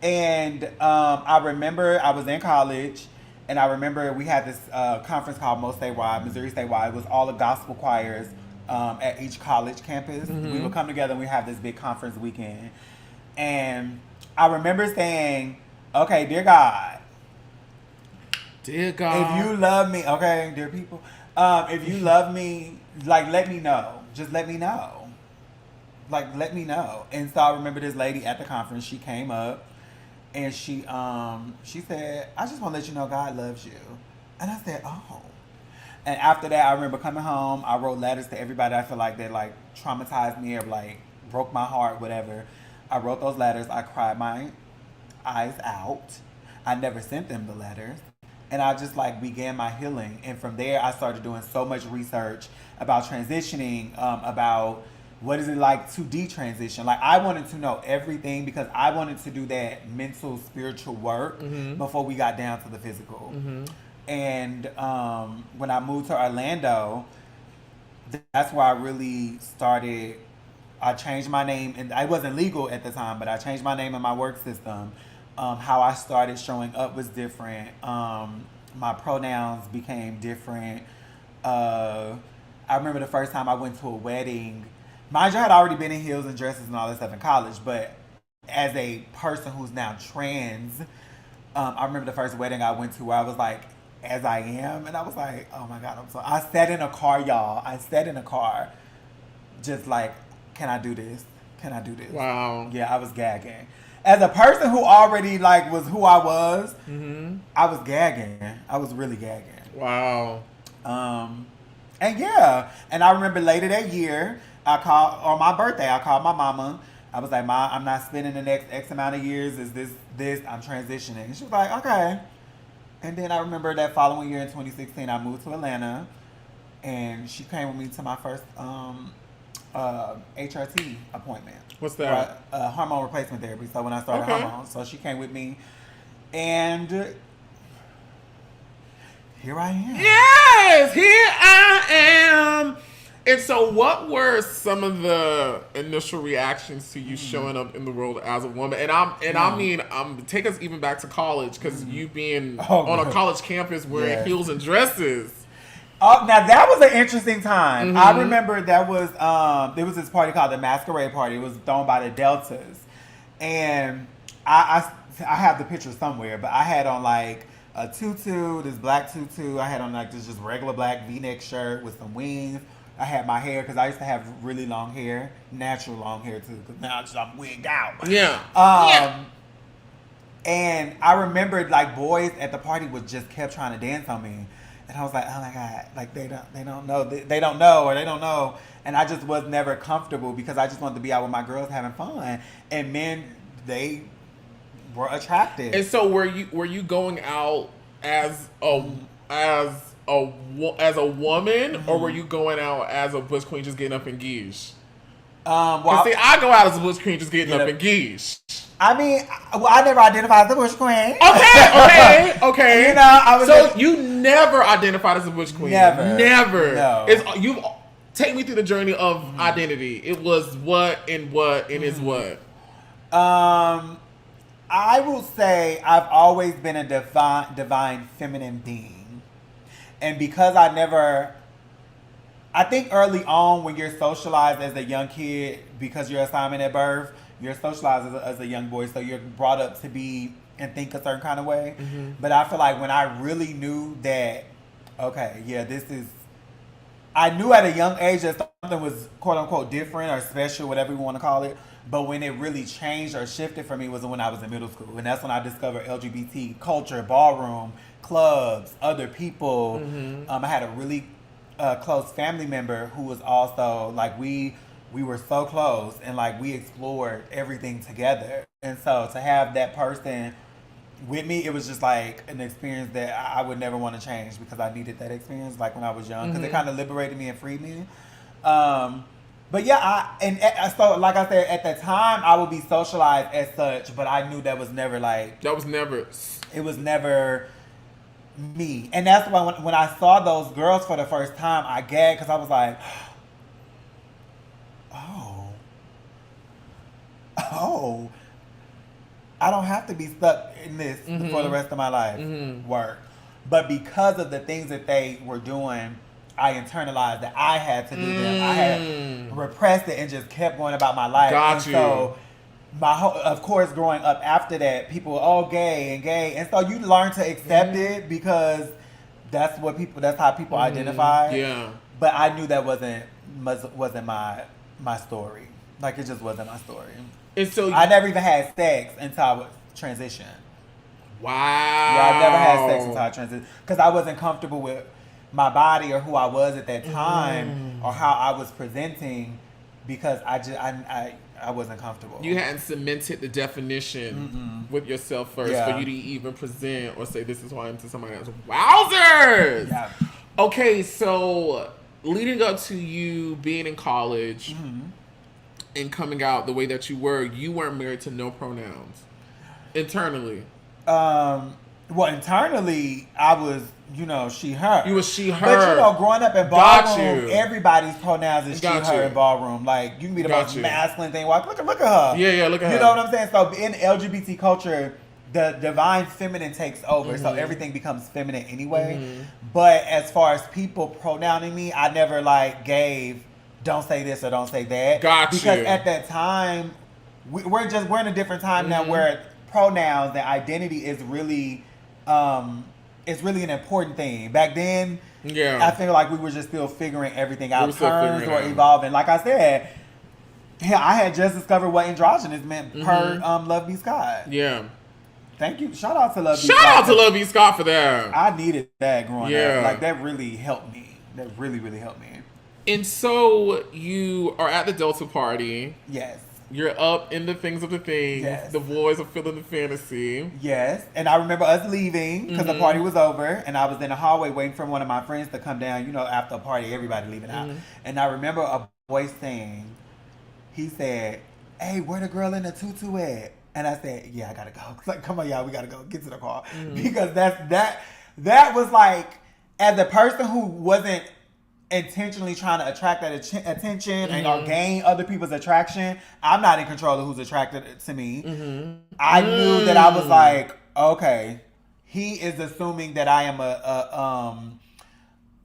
And I remember I was in college, and I remember we had this conference called Missouri Statewide. It was all the gospel choirs at each college campus. We would come together and we have this big conference weekend. And I remember saying, okay, dear God,
if
you love me, okay, dear people, if you love me, like, let me know. Just let me know. Like, let me know. And so I remember this lady at the conference, she came up and she said, "I just want to let you know God loves you." And I said, "Oh." And after that, I remember coming home. I wrote letters to everybody I feel like that like traumatized me or like broke my heart, whatever. I wrote those letters. I cried my eyes out. I never sent them the letters. And I just like began my healing. And from there, I started doing so much research about transitioning, about what is it like to detransition. Like I wanted to know everything because I wanted to do that mental, spiritual work before we got down to the physical. And when I moved to Orlando, that's where I really started. I changed my name, and I wasn't legal at the time, but I changed my name in my work system. How I started showing up was different. My pronouns became different. I remember the first time I went to a wedding. Mind you, I had already been in heels and dresses and all that stuff in college, but as a person who's now trans, I remember the first wedding I went to where I was like, as I am, and I was like, oh my God, I sat in a car, y'all. I sat in a car, just like, can I do this? Can I do this?
Wow.
Yeah, I was gagging. As a person who already like was who I was, I was gagging. I was really gagging.
Wow.
And yeah, and I remember later that year, I called on my birthday. I called my mama. I was like, "Ma, I'm not spending the next X amount of years. Is this? I'm transitioning." And she was like, "Okay." And then I remember that following year in 2016, I moved to Atlanta, and she came with me to my first HRT appointment.
What's that?
Hormone replacement therapy. So when I started hormones, so she came with me, and here I am.
Yes, here I am. And so, what were some of the initial reactions to you showing up in the world as a woman? And I mean, take us even back to college, because you being on a college campus wearing heels and dresses.
Oh, now that was an interesting time. I remember there was this party called the Masquerade Party. It was thrown by the Deltas, and I have the picture somewhere, but I had on like a tutu, this black tutu. I had on like this just regular black V-neck shirt with some wings. I had my hair, because I used to have really long hair, natural long hair too, because now I'm wigged out.
Yeah.
And I remembered like boys at the party just kept trying to dance on me. And I was like, oh my God, like they don't know. And I just was never comfortable because I just wanted to be out with my girls having fun. And men, they were attracted.
And so were you going out as a woman, or were you going out as a bush queen just getting up in geesh? I go out as a bush queen just getting up in geesh.
I mean, I never identified as a bush queen.
Okay.
You know, I was
so you never identified as a bush queen. Never.
No.
You take me through the journey of identity. It was what and is what.
I will say I've always been a divine feminine being, and because I think early on when you're socialized as a young kid, because you're assignment at birth, you're socialized as a young boy, so you're brought up to be and think a certain kind of way. But I feel like when I really knew that, okay, yeah, I knew at a young age that something was quote unquote different or special, whatever you want to call it. But when it really changed or shifted for me was when I was in middle school. And that's when I discovered LGBT culture, ballroom, clubs, other people. I had a really close family member who was also like, we were so close, and like we explored everything together. And so to have that person with me, it was just like an experience that I would never want to change, because I needed that experience like when I was young, because it kind of liberated me and freed me. But yeah, so like I said, at the time I would be socialized as such, but I knew that was never like... It was never me. And that's why when I saw those girls for the first time, I gagged, because I was like, oh, I don't have to be stuck in this for the rest of my life. Work. But because of the things that they were doing, I internalized that I had to do them. I had repressed it and just kept going about my life. So of course, growing up after that, people were gay, and so you learn to accept it, because that's how people identify.
Yeah.
But I knew that wasn't my story. Like, it just wasn't my story.
And so
I never even had sex until I was transitioned.
Wow.
Yeah, I never had sex until I transitioned, because I wasn't comfortable with my body or who I was at that time or how I was presenting because I wasn't comfortable.
You hadn't cemented the definition with yourself first for you to even present or say this is who I am to somebody else. Wowzers!
Yeah.
Okay, so leading up to you being in college and coming out the way that you weren't married to no pronouns internally.
Well, internally, I was, she, her.
You was she, her.
But, growing up in Ballroom, everybody's pronouns is she, her in Ballroom. Like, you can be the most masculine thing. Like, look at her.
Yeah, look at her.
You know what I'm saying? So, in LGBT culture, the divine feminine takes over. So, everything becomes feminine anyway. But as far as people pronouncing me, I never, gave, don't say this or don't say that. Because at that time, we're in a different time now where pronouns and identity is really... it's really an important thing. Back then, I feel like we were just still figuring everything out. Terms were evolving. Like I said, I had just discovered what androgynous meant per Love B. Scott.
Yeah.
Thank you. Shout out to Love B.
Scott. Shout out to Love B. Scott for that.
I needed that growing up. Like, that really helped me. That really, really helped me.
And so you are at the Delta party.
Yes.
You're up in the things of the things.
Yes.
The boys are feeling the fantasy.
Yes. And I remember us leaving because the party was over. And I was in the hallway waiting for one of my friends to come down. After a party, everybody leaving out. And I remember a voice saying, he said, "Hey, where the girl in the tutu at?" And I said, "Yeah, I gotta go." Like, come on, y'all, we gotta go. Get to the car. Because that was like, as a person who wasn't intentionally trying to attract that attention and or gain other people's attraction, I'm not in control of who's attracted to me. I knew that I was like, okay, he is assuming that I am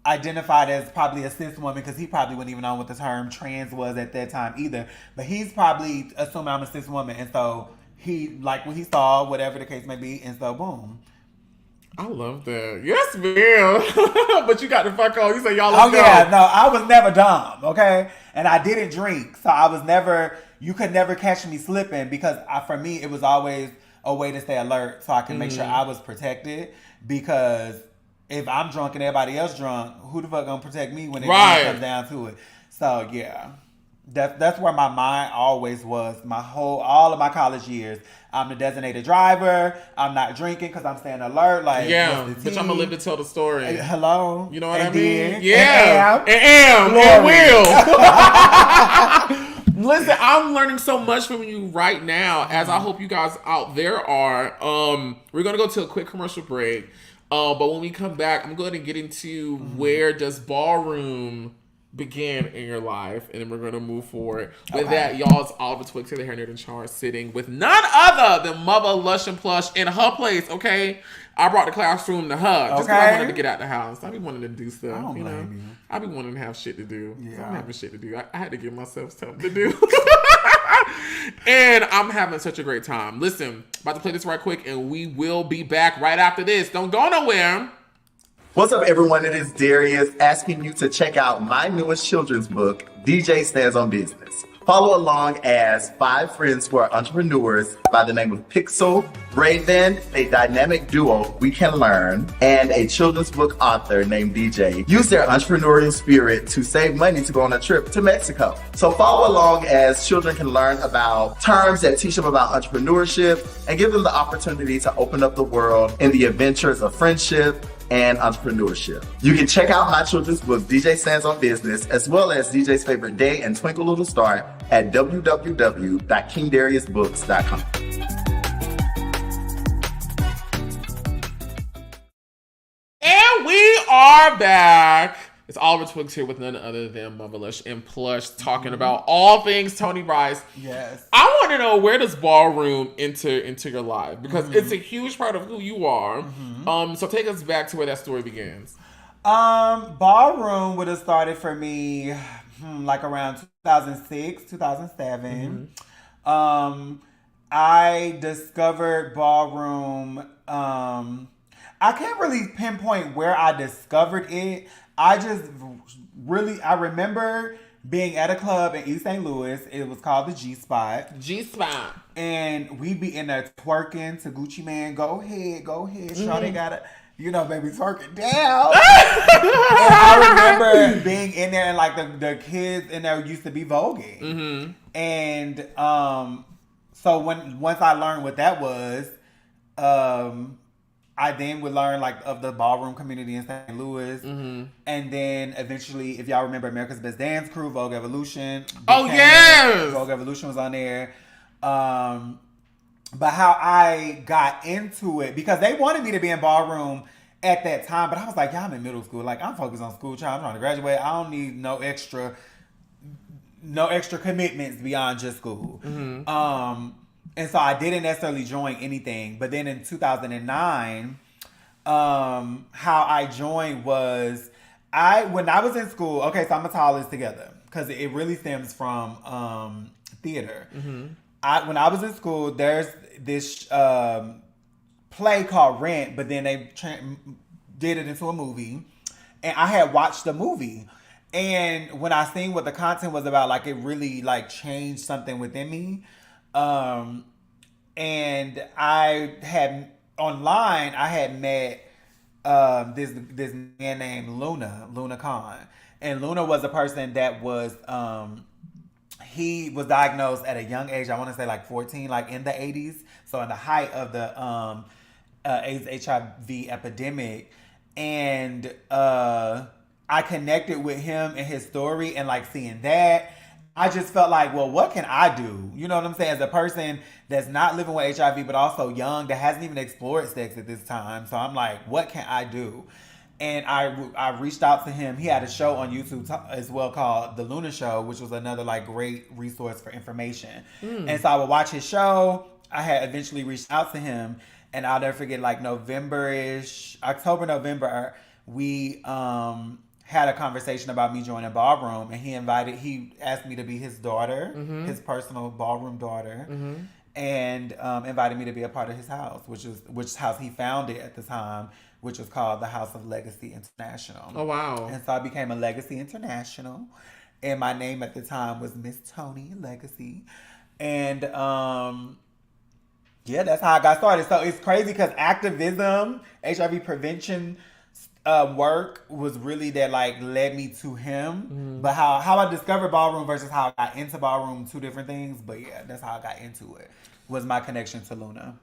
identified as probably a cis woman, because he probably wouldn't even know what the term trans was at that time either. But he's probably assuming I'm a cis woman, and so he like what he saw, whatever the case may be, and so boom.
I love that. Yes, ma'am. But you got the fuck on. You say y'all.
Oh yeah, no, I was never dumb, okay, and I didn't drink, so I was never. You could never catch me slipping because for me it was always a way to stay alert, so I can make sure I was protected. Because if I'm drunk and everybody else drunk, who the fuck gonna protect me when it comes down to it? So yeah. That's where my mind always was. All of my college years, I'm the designated driver. I'm not drinking because I'm staying alert. Like,
bitch, I'm gonna live to tell the story.
Hello,
you know what I mean?
Did.
Yeah, and will. Listen, I'm learning so much from you right now, as I hope you guys out there are. We're gonna go to a quick commercial break, but when we come back, I'm going to get into where does Ballroom begin in your life, and then we're going to move forward with that. Y'all, it's Oliver Twixt here, the hair nerd in charge, sitting with none other than Mother Lush and Plush in her place, okay? I brought the classroom to her just because I wanted to get out the house. I be wanting to do stuff,
I don't blame you.
I be wanting to have shit to do. Yeah. So I'm having shit to do. I had to give myself something to do. And I'm having such a great time. Listen, about to play this right quick, and we will be back right after this. Don't go nowhere.
What's up, everyone? It is Darius asking you to check out my newest children's book, DJ Stands on Business. Follow along as 5 friends who are entrepreneurs by the name of Pixel, Raven, a dynamic duo we can learn, and a children's book author named DJ use their entrepreneurial spirit to save money to go on a trip to Mexico. So follow along as children can learn about terms that teach them about entrepreneurship and give them the opportunity to open up the world in the adventures of friendship and entrepreneurship. You can check out my children's book, DJ Stands on Business, as well as DJ's Favorite Day and Twinkle Little Star at www.kingdariusbooks.com.
And we are back. It's Oliver Twixt here with none other than Mother Lush and Plush, talking about all things Toni Bryce.
Yes.
I want to know, where does Ballroom enter into your life? Because it's a huge part of who you are. So take us back to where that story begins.
Ballroom would have started for me like around 2006, 2007. I discovered Ballroom. I can't really pinpoint where I discovered it. I remember being at a club in East St. Louis. It was called the G Spot.
G Spot.
And we be in there twerking to Gucci Mane. Go ahead. Shawty gotta, baby, twerk it down. And I remember being in there and like the kids in there used to be voguing.
Mm-hmm.
And so once I learned what that was, I then would learn like of the ballroom community in St. Louis.
Mm-hmm.
And then eventually, if y'all remember America's Best Dance Crew, Vogue Evolution.
Oh, yes!
Vogue Evolution was on there. But how I got into it, because they wanted me to be in ballroom at that time, but I was like, yeah, I'm in middle school. Like, I'm focused on school, child. I'm trying to graduate. I don't need no extra commitments beyond just school.
Mm-hmm.
And so I didn't necessarily join anything. But then in 2009, how I joined was, when I was in school, okay, so I'm going to tie all this together because it really stems from theater.
Mm-hmm.
When I was in school, there's this play called Rent, but then they did it into a movie. And I had watched the movie. And when I seen what the content was about, like it really like changed something within me. And I had met this man named Luna Khan. And Luna was a person that was he was diagnosed at a young age, I want to say like 14, like in the 80s. So in the height of the AIDS HIV epidemic. And I connected with him and his story, and like seeing that, I just felt like, well, what can I do? You know what I'm saying? As a person that's not living with HIV, but also young, that hasn't even explored sex at this time. So I'm like, what can I do? And I reached out to him. He had a show on YouTube as well called The Luna Show, which was another like great resource for information. And so I would watch his show. I had eventually reached out to him, and I'll never forget, like October, November, we had a conversation about me joining Ballroom, and he asked me to be his daughter, his personal ballroom daughter, and invited me to be a part of his house, which house he founded at the time, which was called the House of Legacy International.
Oh, wow.
And so I became a Legacy International, and my name at the time was Miss Toni Legacy. And yeah, that's how I got started. So it's crazy because activism, HIV prevention work was really that like led me to him. But how I discovered Ballroom versus how I got into Ballroom, two different things. But yeah, that's how I got into it, was my connection to Luna.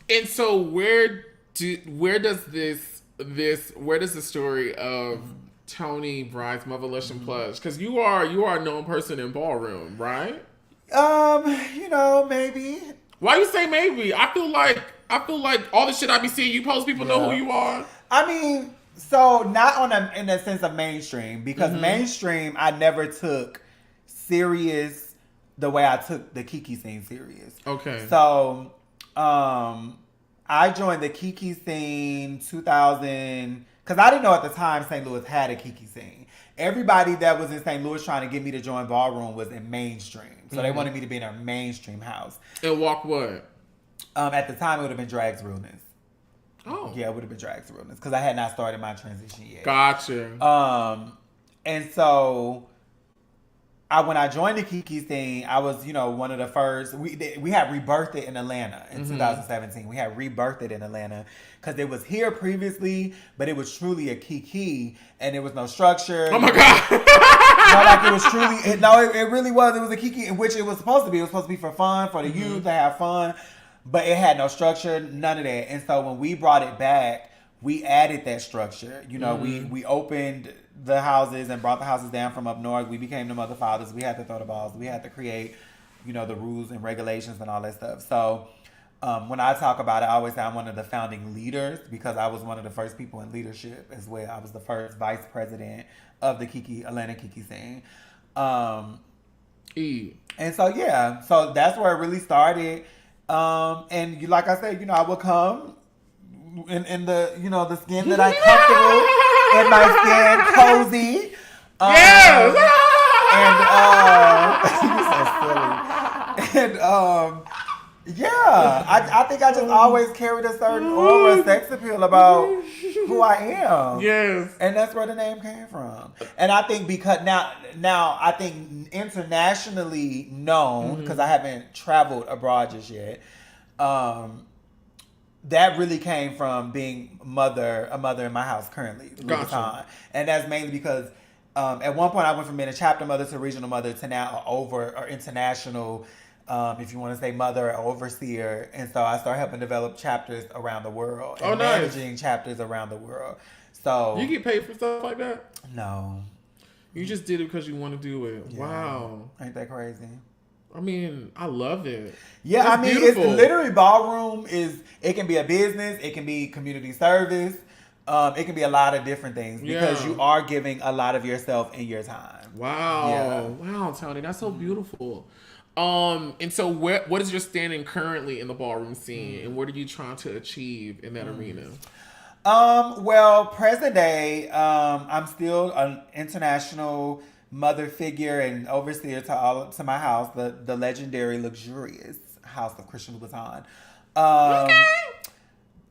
And so where does the story of Toni, Bryce, Mother Lush, and Plush, because you are a known person in Ballroom, right?
Maybe.
Why you say maybe? I feel like all the shit I be seeing you post, people know who you are.
I mean, so not in a sense of mainstream, because mainstream I never took serious the way I took the Kiki scene serious.
Okay.
So I joined the Kiki scene 2000 because I didn't know at the time St. Louis had a Kiki scene. Everybody that was in St. Louis trying to get me to join Ballroom was in mainstream. So they wanted me to be in a mainstream house.
And walk what?
At the time, it would have been Drag's Realness.
Oh.
Yeah, it would have been Drag's Realness because I had not started my transition yet.
Gotcha.
And so when I joined the Kiki scene, I was, one of the first. We had Rebirthed It in Atlanta in 2017. We had Rebirthed It in Atlanta because it was here previously, but it was truly a Kiki, and there was no structure.
Oh my God.
It was truly. It really was. It was a Kiki, in which it was supposed to be. It was supposed to be for fun, for the youth to have fun, but it had no structure, none of that. And so when we brought it back, we added that structure. We opened the houses and brought the houses down from up north. We became the mother fathers. We had to throw the balls. We had to create, the rules and regulations and all that stuff. So when I talk about it, I always say I'm one of the founding leaders because I was one of the first people in leadership as well. I was the first vice president of the Atlanta Kiki scene. And so, so that's where it really started. And like I said, I would come in the, the skin that I'm comfortable, in my skin, cozy.
Yes!
And, you're so silly. Yeah, I think I just always carried a certain aura, sex appeal about who I am.
Yes,
and that's where the name came from. And I think because now I think internationally known, because I haven't traveled abroad just yet. That really came from being a mother in my house currently.
Gotcha.
And that's mainly because at one point I went from being a chapter mother to regional mother to now international. If you want to say mother or overseer. And so I started helping develop chapters around the world and managing chapters around the world. So
you get paid for stuff like that?
No.
You just did it because you want to do it.
Yeah.
Wow.
Ain't that crazy?
I mean, I love it.
Yeah,
It's
I mean,
beautiful.
it's literally Ballroom it can be a business, it can be community service, it can be a lot of different things because you are giving a lot of yourself in your time.
Wow.
Yeah.
Wow, Toni, that's so beautiful. And so what is your standing currently in the ballroom scene, and what are you trying to achieve in that arena?
Well, present day, I'm still an international mother figure and overseer to my house, the legendary, luxurious House of Christian Louboutin.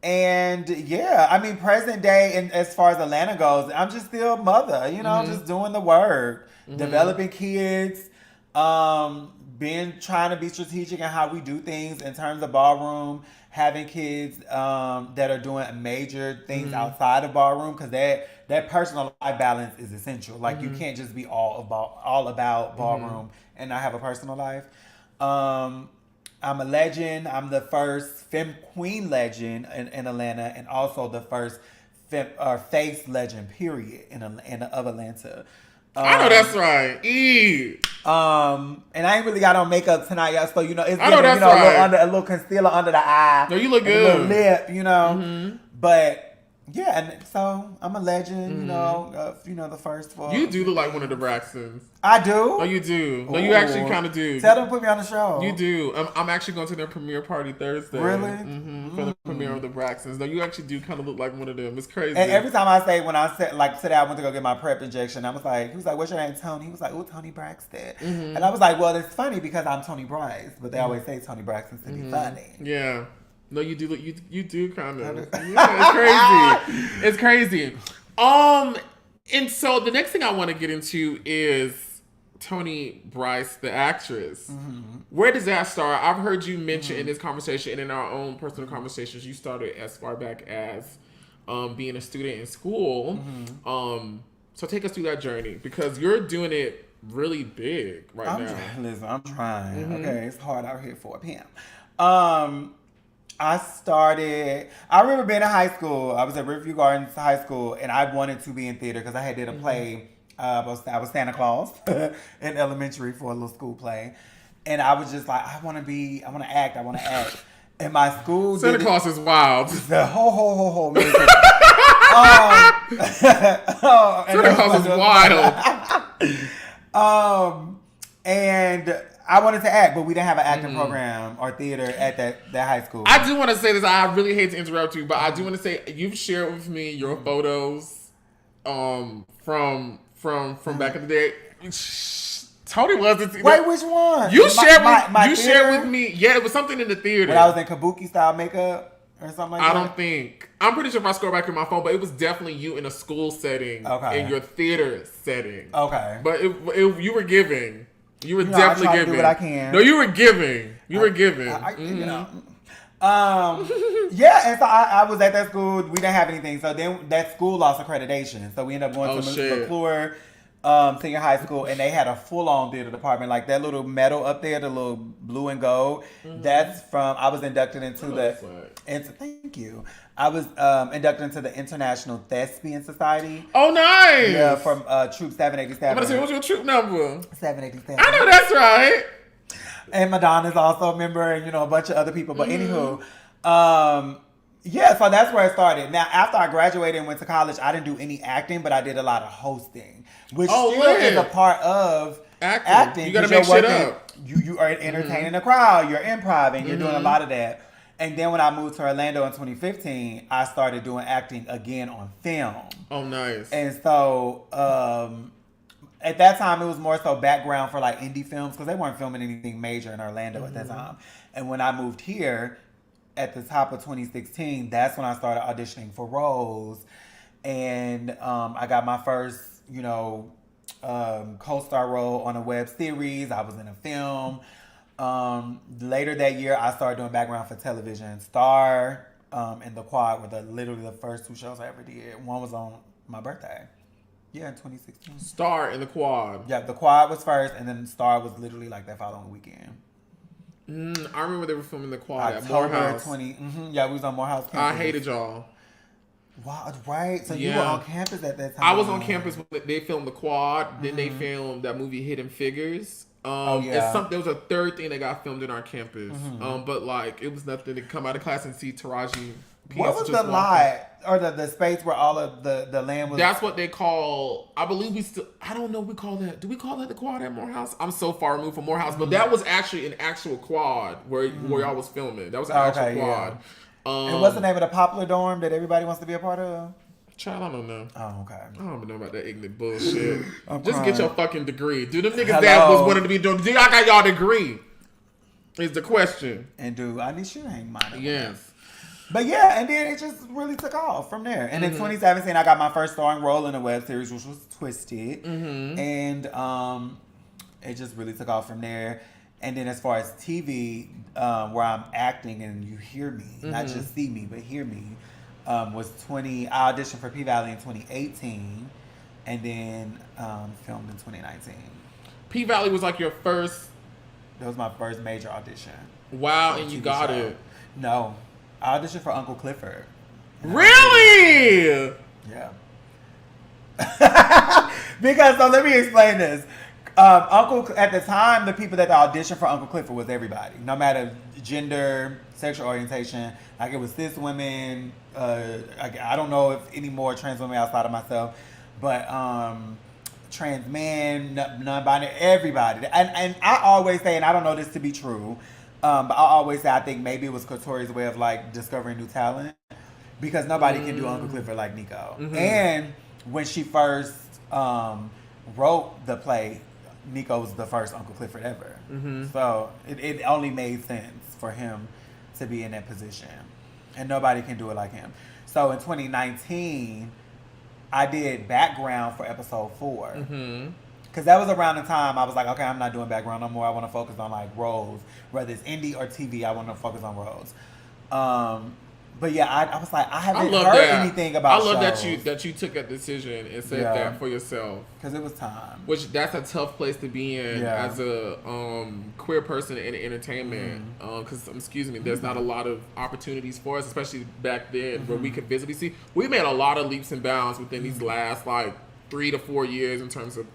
And yeah, I mean, present day, and as far as Atlanta goes, I'm just still mother, just doing the work, developing kids, trying to be strategic in how we do things in terms of ballroom, having kids that are doing major things outside of ballroom, because that personal life balance is essential. Like you can't just be all about ballroom and not have a personal life. I'm a legend. I'm the first femme queen legend in Atlanta, and also the first face legend period of Atlanta.
I know that's right.
And I ain't really got on makeup tonight, y'all. So it's
I know that's right.
a little concealer under the eye.
No, you look good.
A little lip, But yeah, and so I'm a legend. The first one.
You do look like one of the Braxtons.
I do.
No, you do. No, you actually kind of do.
Tell them to put me on the show.
You do. I'm actually going to their premiere party Thursday.
Really?
For the premiere of the Braxtons. No, you actually do kind of look like one of them. It's crazy.
And every time I say, today I went to go get my prep injection, he was like, what's your name, Toni? He was like, oh, Toni Braxton. And I was like, well, it's funny because I'm Toni Bryce, but they always say Toni Braxton to be funny.
Yeah. No, you do look. You do kind of. Yeah, it's crazy. It's crazy. And so the next thing I want to get into is Toni Bryce, the actress. Where does that start? I've heard you mention in this conversation and in our own personal conversations, you started as far back as being a student in school. So take us through that journey, because you're doing it really big now.
Listen, I'm trying. Okay, it's hard out here for a PM. I remember being in high school. I was at Riverview Gardens High School, and I wanted to be in theater because I had did a play. I was Santa Claus in elementary for a little school play. And I was just like, I want to act. And my school
Santa Claus is wild.
The ho, man.
Santa Claus is
wild. And I wanted to act, but we didn't have an acting program or theater at that high school.
I do want to say this. I really hate to interrupt you, but I do want to say you've shared with me your photos from back in the day. Toni wasn't.
Wait, which one?
You shared with me. Yeah, it was something in the theater.
When I was in kabuki style makeup or something like that?
I don't think. I'm pretty sure if I scroll back in my phone, but it was definitely you in a school setting.
Okay.
In your theater setting.
Okay.
But you were giving. You were definitely
I try
giving.
to do what I can.
No, you were giving. You were giving.
Yeah, and so I was at that school. We didn't have anything. So then that school lost accreditation. So we ended up going to McClure Senior High School, and they had a full-on theater department. Like that little medal up there, the little blue and gold. That's from, I was inducted into thank you. I was inducted into the International Thespian Society.
Oh, nice.
Yeah, from Troop 787.
I'm going to say, what's your troop number?
787.
I know that's right.
And Madonna's also a member, and a bunch of other people. But anywho, yeah, so that's where it started. Now, after I graduated and went to college, I didn't do any acting, but I did a lot of hosting, which still is a part of acting.
You got to make shit up.
You are entertaining the crowd. You're improv, you're doing a lot of that. And then when I moved to Orlando in 2015, I started doing acting again on film.
Oh, nice.
And so at that time, it was more so background for like indie films because they weren't filming anything major in Orlando at that time. And when I moved here at the top of 2016, that's when I started auditioning for roles. And I got my first, co-star role on a web series. I was in a film. Later that year, I started doing background for television. Star and The Quad were literally the first 2 shows I ever did. One was on my birthday. Yeah, in 2016.
Star and The Quad.
Yeah, The Quad was first, and then Star was literally like that following weekend.
I remember they were filming The Quad
October
at Morehouse.
Yeah, we was on Morehouse campus.
I hated y'all.
Wow, right? So you were on campus at that time.
I was on campus when they filmed The Quad. Then they filmed that movie Hidden Figures. There was a third thing that got filmed in our campus. But like it was nothing to come out of class and see Taraji.
What was the lot or the space where all of the land was?
That's what they call. I believe we still. I don't know. We call that. Do we call that the Quad at Morehouse? I'm so far removed from Morehouse, but that was actually an actual quad where y'all was filming. That was an actual quad.
And what's the name of the Poplar Dorm that everybody wants to be a part of?
Child, I don't know.
Oh, okay.
I don't even know about that ignorant bullshit. Just get your fucking degree. Do them niggas that was wanting to be doing? Do y'all got y'all degree? Is the question.
And do I need you to hang mine?
Yes.
But yeah, and then it just really took off from there. And in 2017, I got my first starring role in a web series, which was Twisted. And it just really took off from there. And then as far as TV, where I'm acting and you hear me, not just see me, but hear me, was I auditioned for P-Valley in 2018 and then filmed in 2019.
P-Valley was like your first?
That was my first major audition.
Wow, and you got it?
No. I auditioned for Uncle Clifford.
Really?
Yeah. Because, so let me explain this. At the time, the people that auditioned for Uncle Clifford was everybody, no matter gender, sexual orientation. Like it was cis women. I don't know if any more trans women outside of myself, but trans men, non-binary, everybody. And I always say, and I don't know this to be true, but I always say I think maybe it was Katori's way of like discovering new talent because nobody can do Uncle Clifford like Nico. And when she first wrote the play, Nico was the first Uncle Clifford ever. So it only made sense for him to be in that position. And nobody can do it like him. So in 2019, I did background for episode 4. Because that was around the time I was like, okay, I'm not doing background no more. I want to focus on like roles. Whether it's indie or TV, I want to focus on roles. But yeah, I was like, I haven't heard anything about shows.
I love that you took that decision and said that for yourself.
Because it was time.
Which that's a tough place to be in as a queer person in entertainment. Because there's not a lot of opportunities for us, especially back then where we could visibly see. We made a lot of leaps and bounds within these last like 3 to 4 years in terms of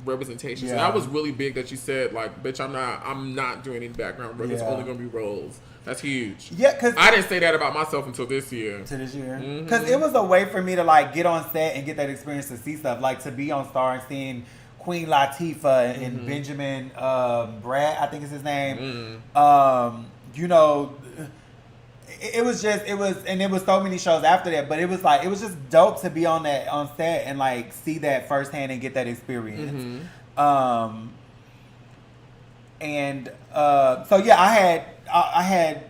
representation. So that was really big that you said like, bitch, I'm not doing any background work. It's only gonna be roles. That's huge.
Yeah, because
I didn't say that about myself until this year.
Because it was a way for me to like get on set and get that experience to see stuff, like to be on Star and seeing Queen Latifah and Benjamin Brad, I think is his name. It was so many shows after that, but it was just dope to be on set and like see that firsthand and get that experience. So yeah, I had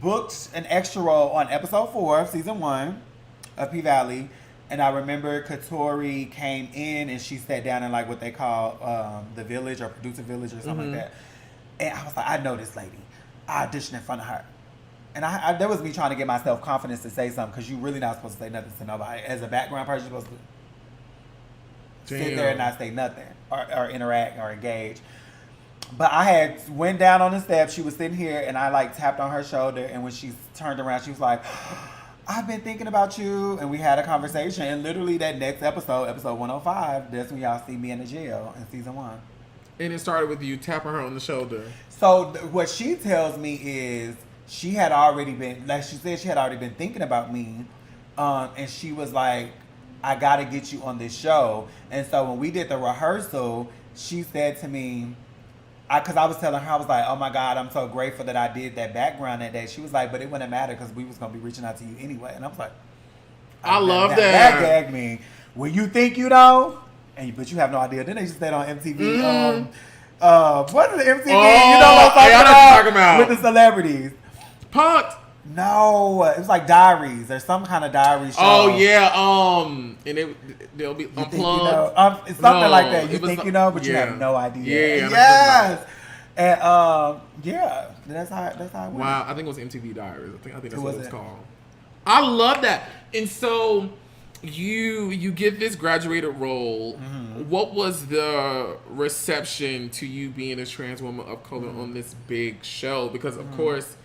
booked an extra role on episode 4 of season 1 of P-Valley, and I remember Katori came in and she sat down in like what they call the village or producer village or something like that, and I was like, I know this lady. I auditioned in front of her. And that was me trying to get myself confidence to say something, because you're really not supposed to say nothing to nobody. As a background person, you're supposed to sit there and not say nothing or interact or engage. But I had went down on the steps. She was sitting here, and I like tapped on her shoulder. And when she turned around, she was like, I've been thinking about you. And we had a conversation. And literally that next episode 105, that's when y'all see me in the jail in season 1.
And it started with you tapping her on the shoulder.
So what she tells me is, she had already been, like she said, she had already been thinking about me. And she was like, I got to get you on this show. And so when we did the rehearsal, she said to me, because I was telling her, I was like, oh my God, I'm so grateful that I did that background that day. She was like, but it wouldn't matter because we was going to be reaching out to you anyway. And I was like,
I love that.
That gagged me. When you think you know, but you have no idea. Then they just stayed on MTV. What is the MTV?
Oh,
you know what I'm
talking about?
With the celebrities.
Punk'd.
No, it was like Diaries or some kind of diary show.
Oh yeah, and they'll be unplugged.
You know, it's something like that. You think you know, but you have no idea.
Yeah.
Yes. And yeah, that's how it went.
Wow, I think it was MTV Diaries. I think that's what it was called. I love that. And so you get this graduated role. Mm-hmm. What was the reception to you being a trans woman of color on this big show? Because of course,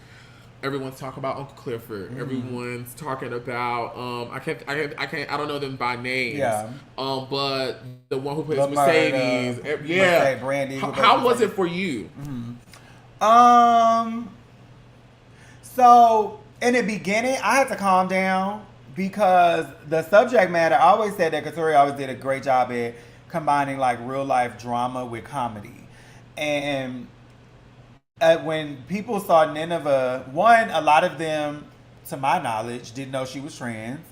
everyone's talking about Uncle Clifford. Mm-hmm. Everyone's talking about I don't know them by names. Yeah. But the one who plays Mercedes.
Brandy.
How was it for you?
Mm-hmm. So in the beginning, I had to calm down because the subject matter. I always said that Katori always did a great job at combining like real life drama with comedy, and when people saw Nineveh, a lot of them, to my knowledge, didn't know she was trans.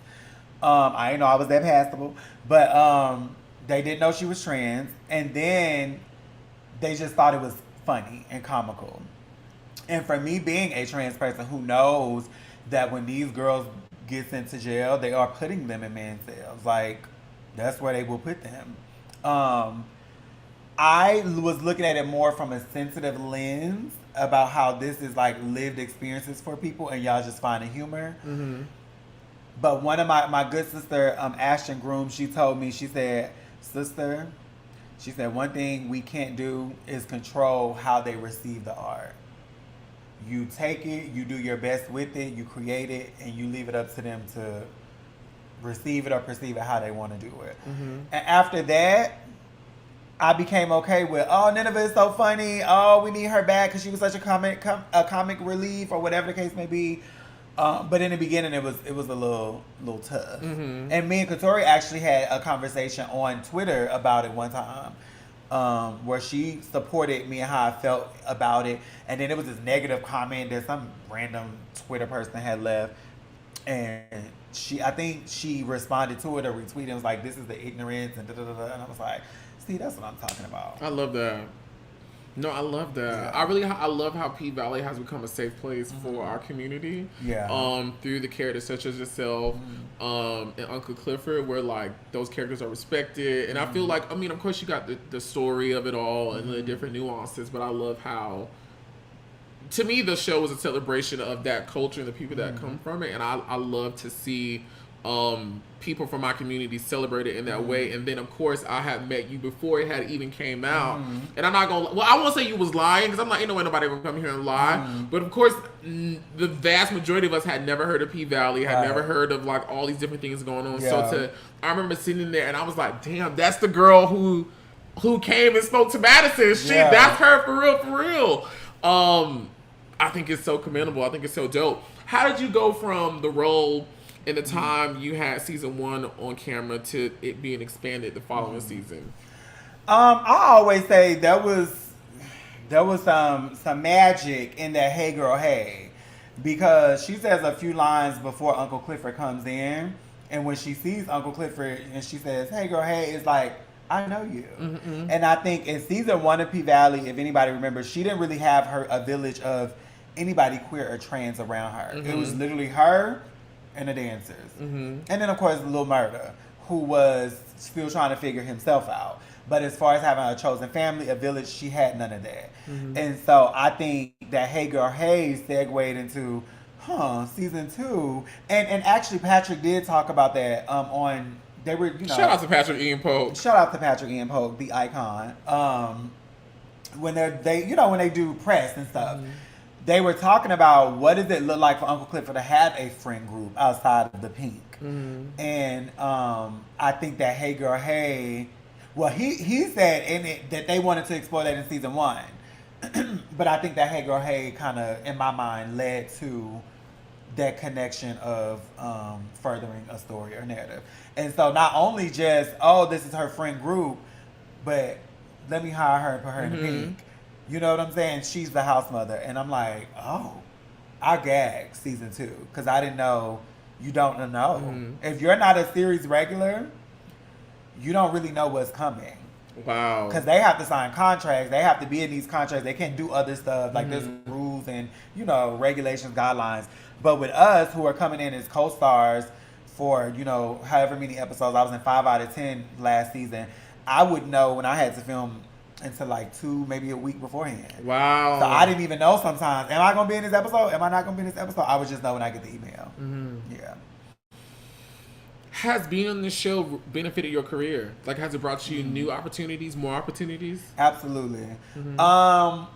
I didn't know I was that passable, but they didn't know she was trans, and then they just thought it was funny and comical. And for me, being a trans person who knows that when these girls get sent to jail, they are putting them in men's cells. Like, that's where they will put them. I was looking at it more from a sensitive lens about how this is like lived experiences for people and y'all just finding humor. Mm-hmm. But one of my good sister, Ashton Groom, she told me, she said, sister, she said, one thing we can't do is control how they receive the art. You take it, you do your best with it, you create it, and you leave it up to them to receive it or perceive it how they want to do it. Mm-hmm. And after that, I became okay with, Nineveh is so funny. Oh, we need her back because she was such a comic relief or whatever the case may be. But in the beginning, it was a little tough. Mm-hmm. And me and Katori actually had a conversation on Twitter about it one time, where she supported me and how I felt about it. And then it was this negative comment that some random Twitter person had left, and I think she responded to it or retweeted and was like, "This is the ignorance," and da da da. And I was like, see, that's what I'm talking about.
I love that. No, I love that. Yeah. I love how P Valley has become a safe place for our community. Yeah. Through the characters such as yourself, and Uncle Clifford, where like those characters are respected. And I feel like, of course you got the story of it all and the different nuances, but I love how, to me, the show was a celebration of that culture and the people that come from it. And I love to see people from my community celebrate it in that way. And then of course I had met you before it had even came out, and I'm not gonna, I won't say you was lying because I'm like, ain't no way nobody gonna come here and lie, but of course the vast majority of us had never heard of P Valley, had never heard of like all these different things going on. So I remember sitting there and I was like, damn, that's the girl who came and spoke to Madison. That's her for real. I think it's so commendable. I think it's so dope. How did you go from the role in the time you had season 1 on camera to it being expanded the following season?
I always say there was some magic in that "Hey Girl, Hey," because she says a few lines before Uncle Clifford comes in, and when she sees Uncle Clifford and she says "Hey Girl, Hey," it's like, I know you. Mm-hmm. And I think in season 1 of P Valley, if anybody remembers, she didn't really have a village of anybody queer or trans around her. Mm-hmm. It was literally her and the dancers. Mm-hmm. And then, of course, Lil Murda, who was still trying to figure himself out. But as far as having a chosen family, a village, she had none of that. Mm-hmm. And so I think that "Hey Girl, Hey" segued into, season 2. And actually, Patrick did talk about that they were,
shout out to Patrick Ian Polk.
Shout out to Patrick Ian Polk, the icon. When they do press and stuff, they were talking about what does it look like for Uncle Clifford to have a friend group outside of the Pink. Mm-hmm. And I think that "Hey Girl, Hey," well, he said in it that they wanted to explore that in season 1. But I think that "Hey Girl, Hey" kind of, in my mind, led to that connection of furthering a story or narrative. And so not only just, this is her friend group, but let me hire her and put her in the Pink. You know what I'm saying? She's the house mother. And I'm like, I gagged season 2 because I didn't know. You don't know. Mm-hmm. If you're not a series regular, you don't really know what's coming.
Wow.
Because they have to sign contracts. They have to be in these contracts. They can't do other stuff. Like there's rules and, you know, regulations, guidelines. But with us who are coming in as co-stars for, you know, however many episodes, I was in 5 out of 10 last season. I would know when I had to film until like 2, maybe a week beforehand.
Wow.
So I didn't even know sometimes. Am I going to be in this episode? Am I not going to be in this episode? I would just know when I get the email. Yeah.
Has being on this show benefited your career? Like, has it brought you new opportunities, more opportunities?
Absolutely. So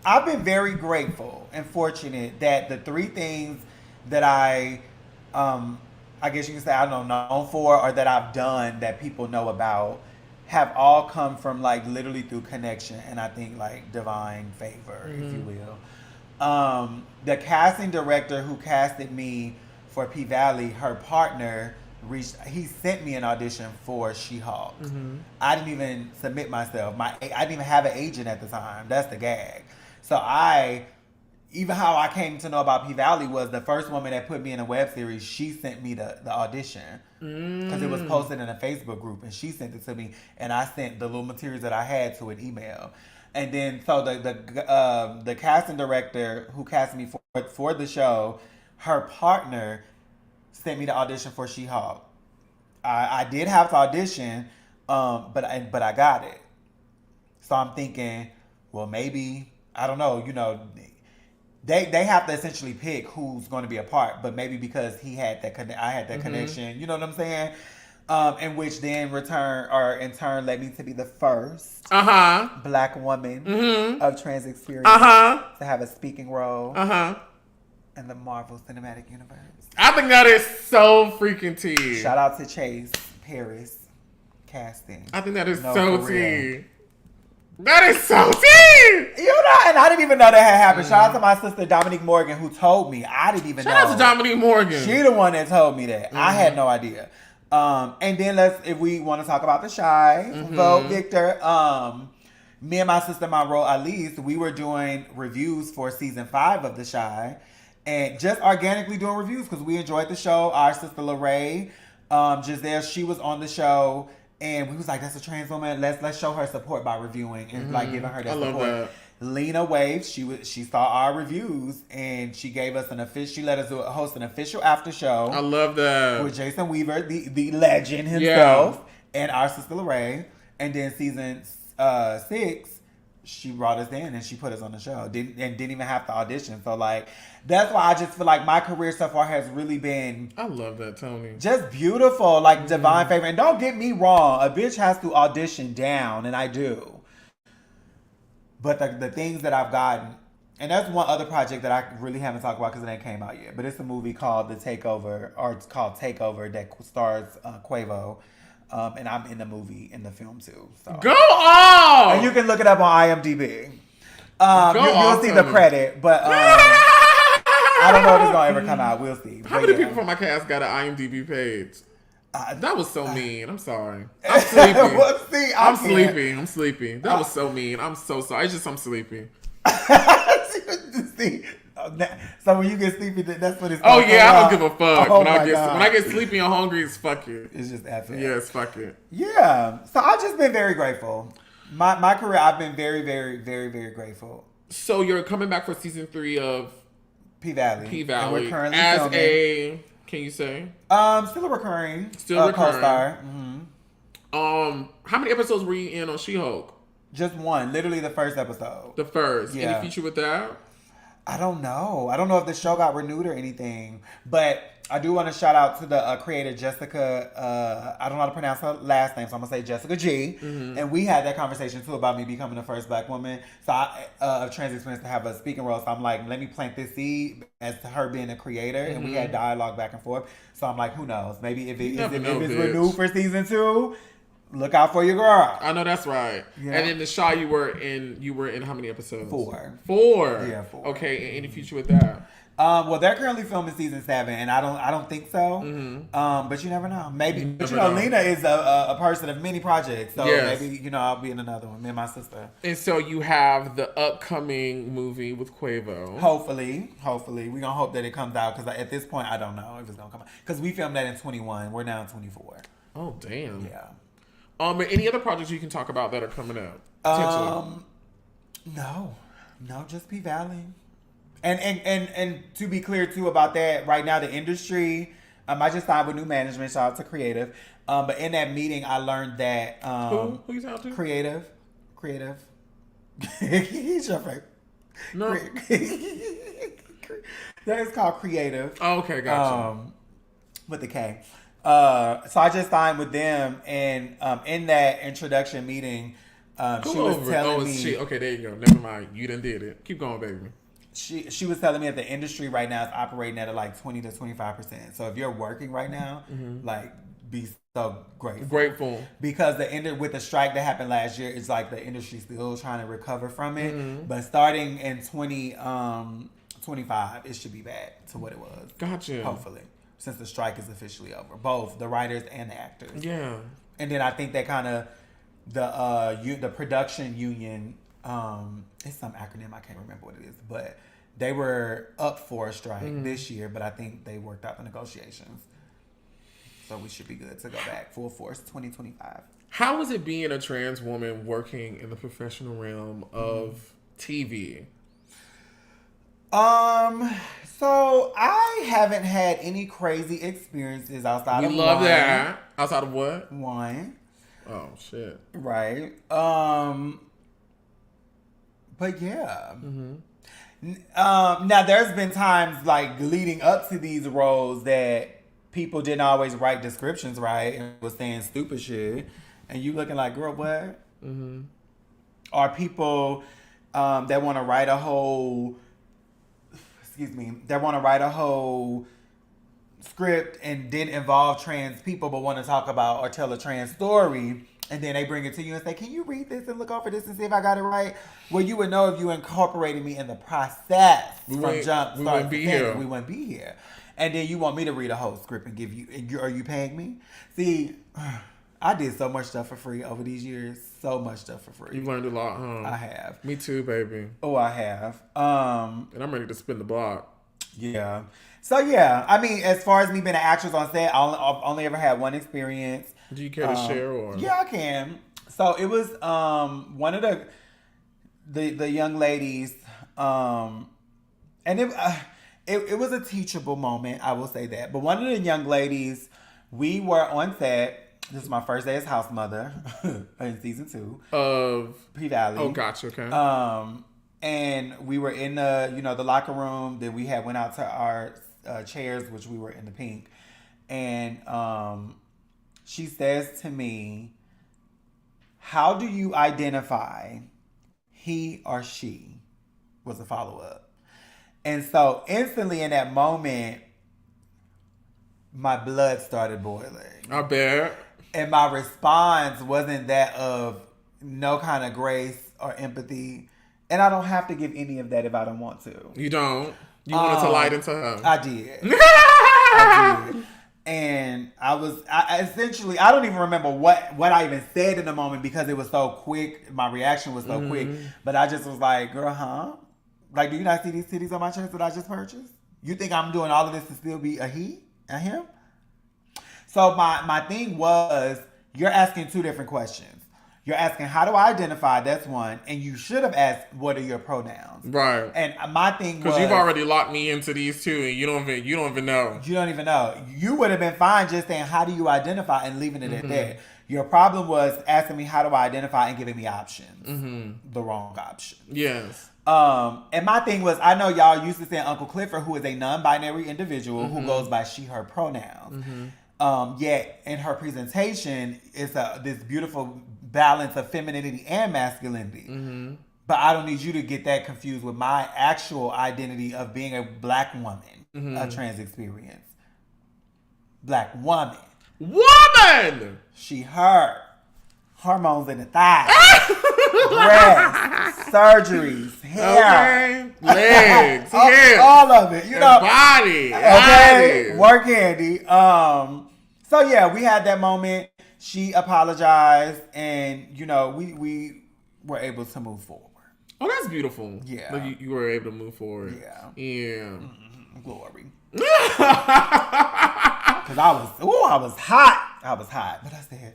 I've been very grateful and fortunate that the 3 things that I guess you can say I'm known for or that I've done that people know about have all come from like literally through connection and I think like divine favor, if you will. The casting director who casted me for P-Valley, her partner he sent me an audition for She-Hulk. I didn't even submit myself. I didn't even have an agent at the time. That's the gag. So even how I came to know about P-Valley was the first woman that put me in a web series, she sent me the audition. Because it was posted in a Facebook group and she sent it to me and I sent the little materials that I had to an email. And then, so the casting director who cast me for the show, her partner sent me the audition for She-Hulk. I did have to audition, but I got it. So I'm thinking, well, maybe, I don't know, you know, they have to essentially pick who's going to be a part, but maybe because I had that connection, you know what I'm saying? In which then in turn led me to be the first Black woman of trans experience to have a speaking role in the Marvel Cinematic Universe.
I think that is so freaking tea.
Shout out to Chase Paris casting.
I think that is so tea. That is so tea.
You know, and I didn't even know that had happened. Shout out to my sister Dominique Morgan who told me. I didn't even know.
Shout out to Dominique Morgan.
She the one that told me that. I had no idea. And then if we want to talk about the Shy, vote Victor. Me and my sister Monroe Elise, we were doing reviews for season 5 of the Shy, and just organically doing reviews because we enjoyed the show. Our sister Lorraine, Giselle, she was on the show, and we was like, "That's a trans woman. Let's show her support by reviewing and like giving her that support." Love that. Lena Waves, she saw our reviews and she gave us she let us host an official after show.
I love that.
With Jason Weaver, the legend himself, and our sister Lorraine. And then season 6, she brought us in and she put us on the show. Didn't even have to audition. So like that's why I just feel like my career so far has really been,
I love that, Toni, just
beautiful, like divine favor. And don't get me wrong, a bitch has to audition down, and I do. But the things that I've gotten, and that's one other project that I really haven't talked about because it ain't came out yet. But it's a movie called The Takeover, or it's called Takeover, that stars Quavo. And I'm in the film too. So.
Go on!
And you can look it up on IMDb. You'll see the credit, but I don't know if it's going to ever come out. We'll see.
How many people from my cast got an IMDb page? That was so mean. I'm sorry. I'm sleepy. I'm sleepy. That was so mean. I'm so sorry. It's just I'm sleepy.
See, so when you get sleepy, that's what it's.
Oh yeah, I don't give a fuck. When I get sleepy and hungry, it's fuck it.
It's just effing.
Yeah, it's fuck it.
Yeah. So I've just been very grateful. My career, I've been very, very, very, very grateful.
So you're coming back for season 3 of
P-Valley.
And
we're currently
as
filming.
Can you say?
Still a recurring. Co-star.
How many episodes were you in on She-Hulk?
Just one. Literally the first episode.
The first.
Yeah.
Any feature with that?
I don't know. I don't know if the show got renewed or anything. But I do want to shout out to the creator, Jessica. I don't know how to pronounce her last name, so I'm going to say Jessica G. And we had that conversation, too, about me becoming the first Black woman of trans experience to have a speaking role. So I'm like, let me plant this seed as to her being a creator. And we had dialogue back and forth. So I'm like, who knows? Maybe if it's renewed for season 2, Look out for your girl.
I know that's right.
Yeah.
And then the Shaw you were in how many episodes?
4.
4.
Yeah, 4.
Okay, and any future with that?
Well, they're currently filming season 7, and I don't think so. But you never know. Maybe, but you know, Lena is a person of many projects, so maybe I'll be in another one. Me and my sister.
And so you have the upcoming movie with Quavo.
Hopefully, we gonna hope that it comes out because at this point I don't know if it's gonna come out because we filmed that in 21. We're now in 24.
Oh damn.
Yeah.
Any other projects you can talk about that are coming up?
No, just P Valley. And to be clear too about that, right now the industry, I just signed with new management. Shout out to Creative. But in that meeting, I learned that
who you talking to?
Creative. He's your favorite.
No,
that is called Creative.
Oh, okay, gotcha.
With the K. So I just signed with them, and in that introduction meeting, she was telling me.
Okay, there you go. Never mind. You done did it. Keep going, baby.
She was telling me that the industry right now is operating at like 20 to 25%. So if you're working right now, like be so grateful because with the strike that happened last year, it's like the industry still trying to recover from it. But starting in 2025, it should be back to what it was.
Gotcha.
Hopefully, since the strike is officially over, both the writers and the actors.
Yeah.
And then I think that kind of the production union. It's some acronym, I can't remember what it is, but they were up for a strike this year, but I think they worked out the negotiations. So we should be good to go back full force 2025.
How is it being a trans woman working in the professional realm of TV?
So I haven't had any crazy experiences outside of one.
You love that. Outside of what?
One.
Oh, shit.
Right. But yeah. Now there's been times like leading up to these roles that people didn't always write descriptions right and was saying stupid shit, and you looking like, girl, what? Or people that want to write a whole, script and didn't involve trans people, but want to talk about or tell a trans story. And then they bring it to you and say, can you read this and look over this and see if I got it right? Well, you would know if you incorporated me in the process from jump. We wouldn't be here. We wouldn't be here. And then you want me to read a whole script and give you, are you paying me? See, I did so much stuff for free over these years. So much stuff for free.
You've learned a lot, huh?
I have.
Me too, baby.
Oh, I have.
And I'm ready to spin the block.
Yeah. So, yeah. I mean, as far as me being an actress on set, I've only ever had one experience.
Do you care to share? Or
yeah, I can. So it was one of the young ladies, and it was a teachable moment. I will say that. But one of the young ladies, we were on set. This is my first day as house mother in season 2
of
P Valley.
Oh, gotcha. Okay.
And we were in the locker room. Then we went out to our chairs, which we were in the pink, and she says to me, how do you identify he or she? Was a follow-up. And so instantly in that moment, my blood started boiling.
I bet.
And my response wasn't that of no kind of grace or empathy. And I don't have to give any of that if I don't want to.
You don't? You wanted to light into her.
I did. I did. And I essentially, I don't even remember what I even said in the moment because it was so quick. My reaction was so quick. But I just was like, girl, huh? Like, do you not see these titties on my chest that I just purchased? You think I'm doing all of this to still be a he? A him? So my thing was, you're asking two different questions. You're asking, how do I identify? That's one. And you should have asked, what are your pronouns?
Right.
And my thing was...
Because you've already locked me into these two, and you don't even know.
You don't even know. You would have been fine just saying, how do you identify, and leaving it at that. Your problem was asking me, how do I identify, and giving me options. The wrong option.
Yes.
And my thing was, I know y'all used to saying Uncle Clifford, who is a non-binary individual who goes by she, her pronouns. Yet in her presentation, it's this beautiful balance of femininity and masculinity. But I don't need you to get that confused with my actual identity of being a black woman, a trans experience. Black woman.
Woman!
She, her. hormones in the thighs, breasts, surgeries, hair,
legs,
all of it. You know,
body.
Okay, work handy. So yeah, we had that moment. She apologized, and you know, we were able to move forward.
Oh, that's beautiful.
Yeah,
like you were able to move forward.
Yeah.
Mm-hmm.
Glory. Because I was hot. But I said,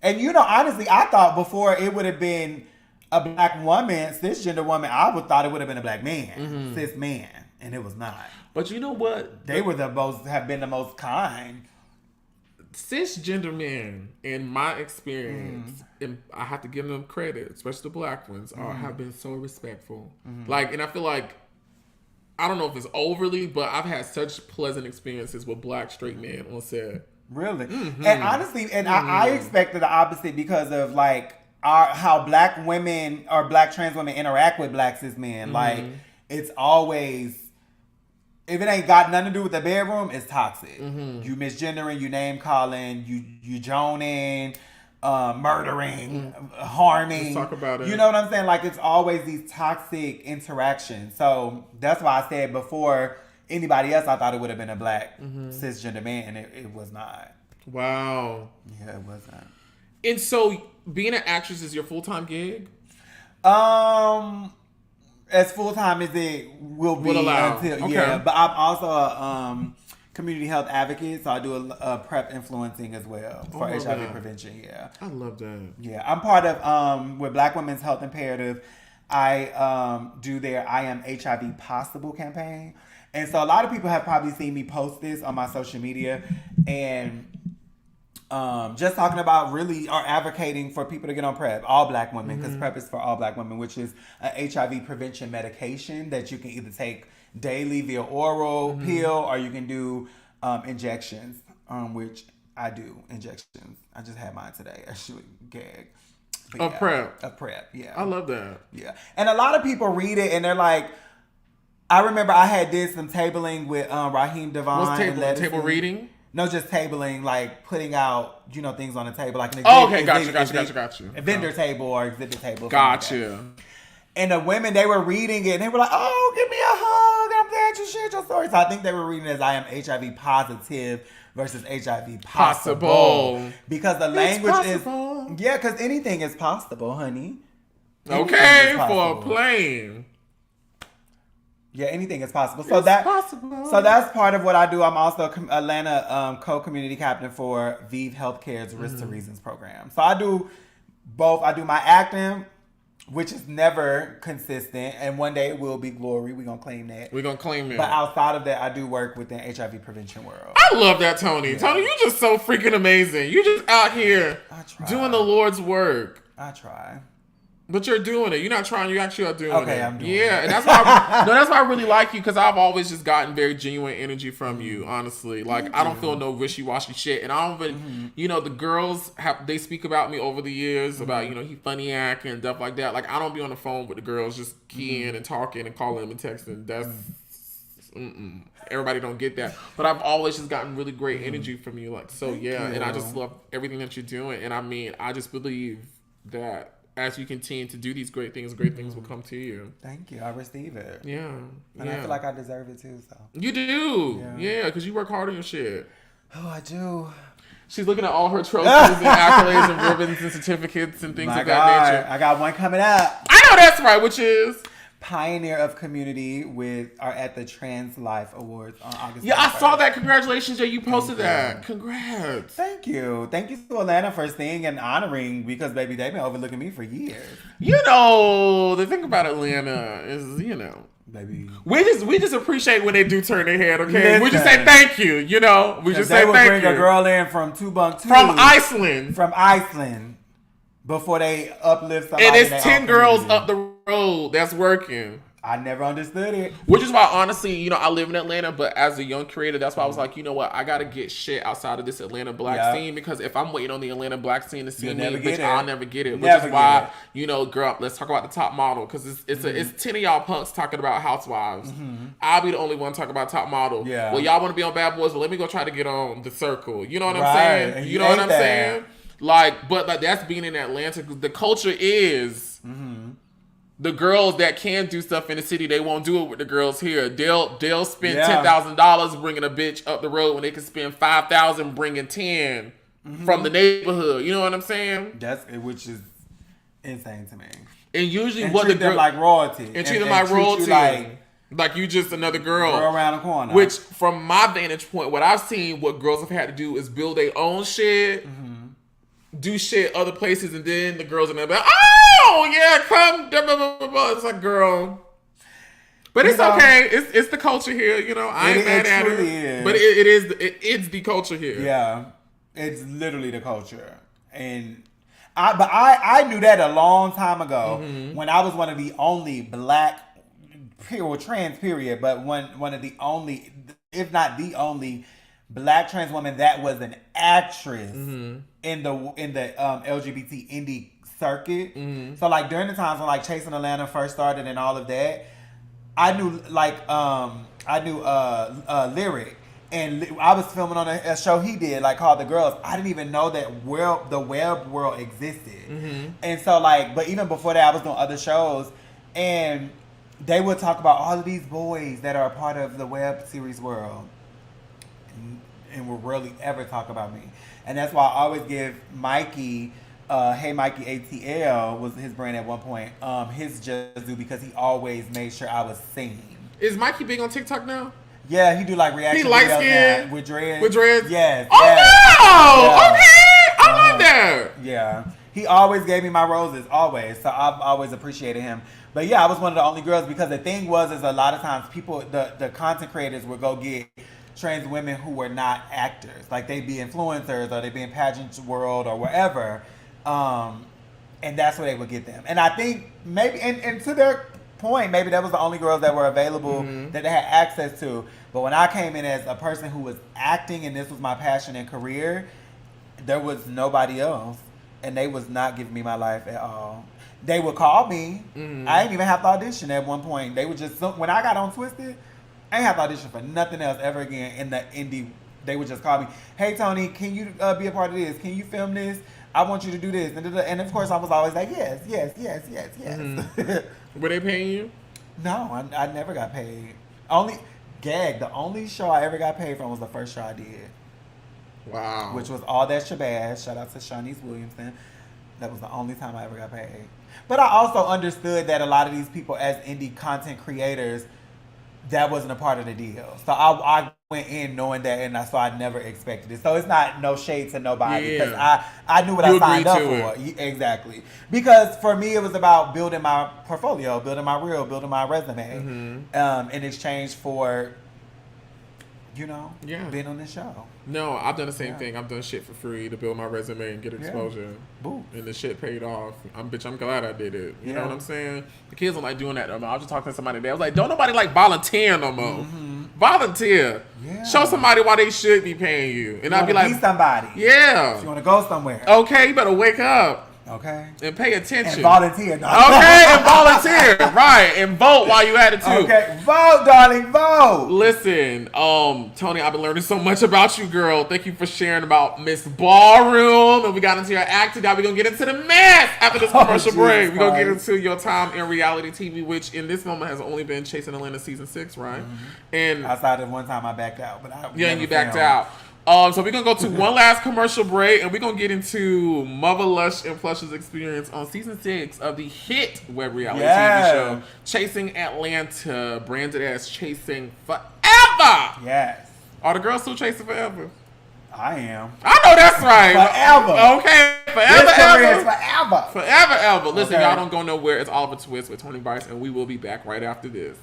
and you know, honestly, I thought before it would have been a black woman, cisgender woman, I would thought it would have been a black man, cis man, and it was not.
But you know what?
They were have been the most kind.
Cisgender men, in my experience, and I have to give them credit, especially the black ones, have been so respectful. Like, and I feel like, I don't know if it's overly, but I've had such pleasant experiences with black straight men on set.
Really? And honestly, I expected the opposite because of like how black women or black trans women interact with black cis men. Like, it's always, if it ain't got nothing to do with the bedroom, it's toxic. You misgendering, you name calling, you joning, murdering, harming.
Let's talk about it.
You know what I'm saying? Like, it's always these toxic interactions. So that's why I said before anybody else, I thought it would have been a black cisgender man, and it was not.
Wow.
Yeah, it wasn't.
And so being an actress is your full-time gig?
As full-time as it will be until, yeah. But I'm also a community health advocate, so I do a PrEP influencing as well for HIV prevention, yeah.
I love that.
Yeah, I'm part of, with Black Women's Health Imperative, I do their I Am HIV Possible campaign. And so a lot of people have probably seen me post this on my social media, and just talking about really or advocating for people to get on PrEP, all black women, because PrEP is for all black women, which is an HIV prevention medication that you can either take daily via oral pill, or you can do injections, which I do injections. I just had mine today, actually, gag.
PrEP.
A PrEP, yeah.
I love that.
Yeah. And a lot of people read it and they're like, I remember I had did some tabling with Raheem Devon.
What's table? Table reading?
No, just tabling, like putting out, you know, things on the table, like an
got you.
A vendor table or exhibit table.
Gotcha.
And the women, they were reading it and they were like, "Oh, give me a hug! I'm glad you shared your story." So I think they were reading it as I am HIV positive versus HIV possible. Because the language is, yeah, because anything is possible, honey.
Okay, for a plane.
Yeah, anything is possible. So that's part of what I do. I'm also Atlanta co-community captain for ViVE Healthcare's Risk to Reasons program. So I do both. I do my acting, which is never consistent, and one day it will be glory. We're gonna claim that. But outside of that, I do work within HIV prevention world.
I love that, Toni. Yeah. Toni, you just so freaking amazing. You just out here doing the Lord's work.
I try.
But you're doing it. You're not trying. You actually are doing it.
Okay, I'm doing it.
Yeah, and that's why. That's why I really like you, because I've always just gotten very genuine energy from you. Honestly, like I don't feel no wishy-washy shit, and I don't even. You know, the girls they speak about me over the years about he funny acting and stuff like that. Like I don't be on the phone with the girls just keying and talking and calling them and texting. That's everybody don't get that, but I've always just gotten really great energy from you. Like so, yeah, and I just love everything that you're doing, and I mean, I just believe that. As you continue to do these great things will come to you.
Thank you. I receive it.
Yeah.
And I feel like I deserve it too. So
you do. Yeah, because you work hard on your shit.
Oh, I do.
She's looking at all her trophies and accolades and ribbons and certificates and things of that nature.
I got one coming up.
I know that's right, which is
Pioneer of Community at the Trans Life Awards on August 31st.
I saw that. Congratulations, Jay. You posted that. Congrats.
Thank you. Thank you to Atlanta for seeing and honoring, because baby, they've been overlooking me for years.
The thing about Atlanta is,
baby,
we just appreciate when they do turn their head, okay? Listen, we just say thank you, We just say thank you. They would bring
a girl in from Tubuntu.
From Iceland.
Before they uplift somebody.
And it's 10 girls up the road that's working.
I never understood it.
Which is why, honestly, I live in Atlanta, but as a young creator, that's why I was like, you know what? I got to get shit outside of this Atlanta black scene, because if I'm waiting on the Atlanta black scene to see me, bitch, I'll never get it. Which is why, girl, let's talk about the top model, because it's 10 of y'all punks talking about housewives. I'll be the only one talking about top model. Yeah. Well, y'all want to be on Bad Boys, but let me go try to get on The Circle. You know what I'm saying? You know what I'm saying? But that's being in Atlanta. The culture is the girls that can do stuff in the city, they won't do it with the girls here. They'll spend $10,000 bringing a bitch up the road when they can spend $5,000 bringing 10 from the neighborhood. You know what I'm saying?
Which is insane to me.
And usually
and
what
treat
the girl
them like royalty.
And treat them like royalty. Like you just another girl
around the corner.
Which, from my vantage point, what I've seen, what girls have had to do is build their own shit, do shit other places, and then the girls are like, oh yeah, come, blah, blah, blah, blah. It's like, girl, but it's okay. It's the culture here, you know. I ain't mad at it,
is.
but it's the culture here.
Yeah, it's literally the culture, and I knew that a long time ago when I was one of the only black. Trans period, but one of the only, if not the only, black trans woman that was an actress in the LGBT indie circuit. So like during the times when like Chasing Atlanta first started and all of that, I knew Lyric, and I was filming on a show he did like called The Girls. I didn't even know that the web world existed, and so like, but even before that, I was doing other shows and. They would talk about all of these boys that are a part of the web series world and will rarely ever talk about me. And that's why I always give Mikey, Hey Mikey ATL was his brand at one point, his just do because he always made sure I was seen.
Is Mikey big on TikTok now?
Yeah, he do like reaction
videos light
skin with dreads.
With dreads?
Yes.
Oh,
yes.
wow! Yeah. Okay! I love that.
Yeah. He always gave me my roses, always. So I've always appreciated him. But yeah, I was one of the only girls because the thing was a lot of times people, the content creators would go get trans women who were not actors. Like they'd be influencers or they'd be in pageant world or wherever. And that's where they would get them. And I think maybe, and to their point, maybe that was the only girls that were available that they had access to. But when I came in as a person who was acting and this was my passion and career, there was nobody else. And they was not giving me my life at all. They would call me. I didn't even have to audition at one point. They would just, when I got on Twisted, I didn't have to audition for nothing else ever again in the indie. They would just call me, hey Toni, can you be a part of this? Can you film this? I want you to do this. And of course I was always like, yes.
Were they paying you?
No, I never got paid. The only show I ever got paid from was the first show I did.
Wow.
Which was All That Shabazz. Shout out to Shawnice Williamson. That was the only time I ever got paid. But I also understood that a lot of these people as indie content creators, that wasn't a part of the deal. So I went in knowing that, and so I never expected it. So it's not no shade to nobody because I knew what I signed up for. Exactly. Because for me, it was about building my portfolio, building my reel, building my resume, in exchange for, being on this show.
No, I've done the same thing. I've done shit for free to build my resume and get exposure.
Boo.
And the shit paid off. I'm glad I did it. You know what I'm saying? The kids don't like doing that no more. I was just talking to somebody today. I was like, don't nobody like volunteer no more. Volunteer. Yeah. Show somebody why they should be paying you. And I'd be like,
be somebody.
Yeah.
If you want to go somewhere.
Okay, you better wake up.
Okay.
And pay attention.
And volunteer. No.
Okay, and volunteer. Right. And vote while you at it too.
Okay. Vote, darling. Vote.
Listen, Toni, I've been learning so much about you, girl. Thank you for sharing about Miss Ballroom. And we got into your acting. Now we're going to get into the mess after this commercial break. We're going to get into your time in reality TV, which in this moment has only been Chasing Atlanta season 6, right? And
outside of one time I backed out. But
and you backed out. So we're going to go to one last commercial break, and we're going to get into Mother Lush and Plush's experience on season 6 of the hit web reality TV show, Chasing Atlanta, branded as Chasing Forever.
Yes.
Are the girls still chasing forever?
I am.
I know that's right.
Forever.
Okay. Forever.
Forever.
Forever, ever. Listen, y'all don't go nowhere. It's Oliver Twixt with Toni, Bryce, and we will be back right after this.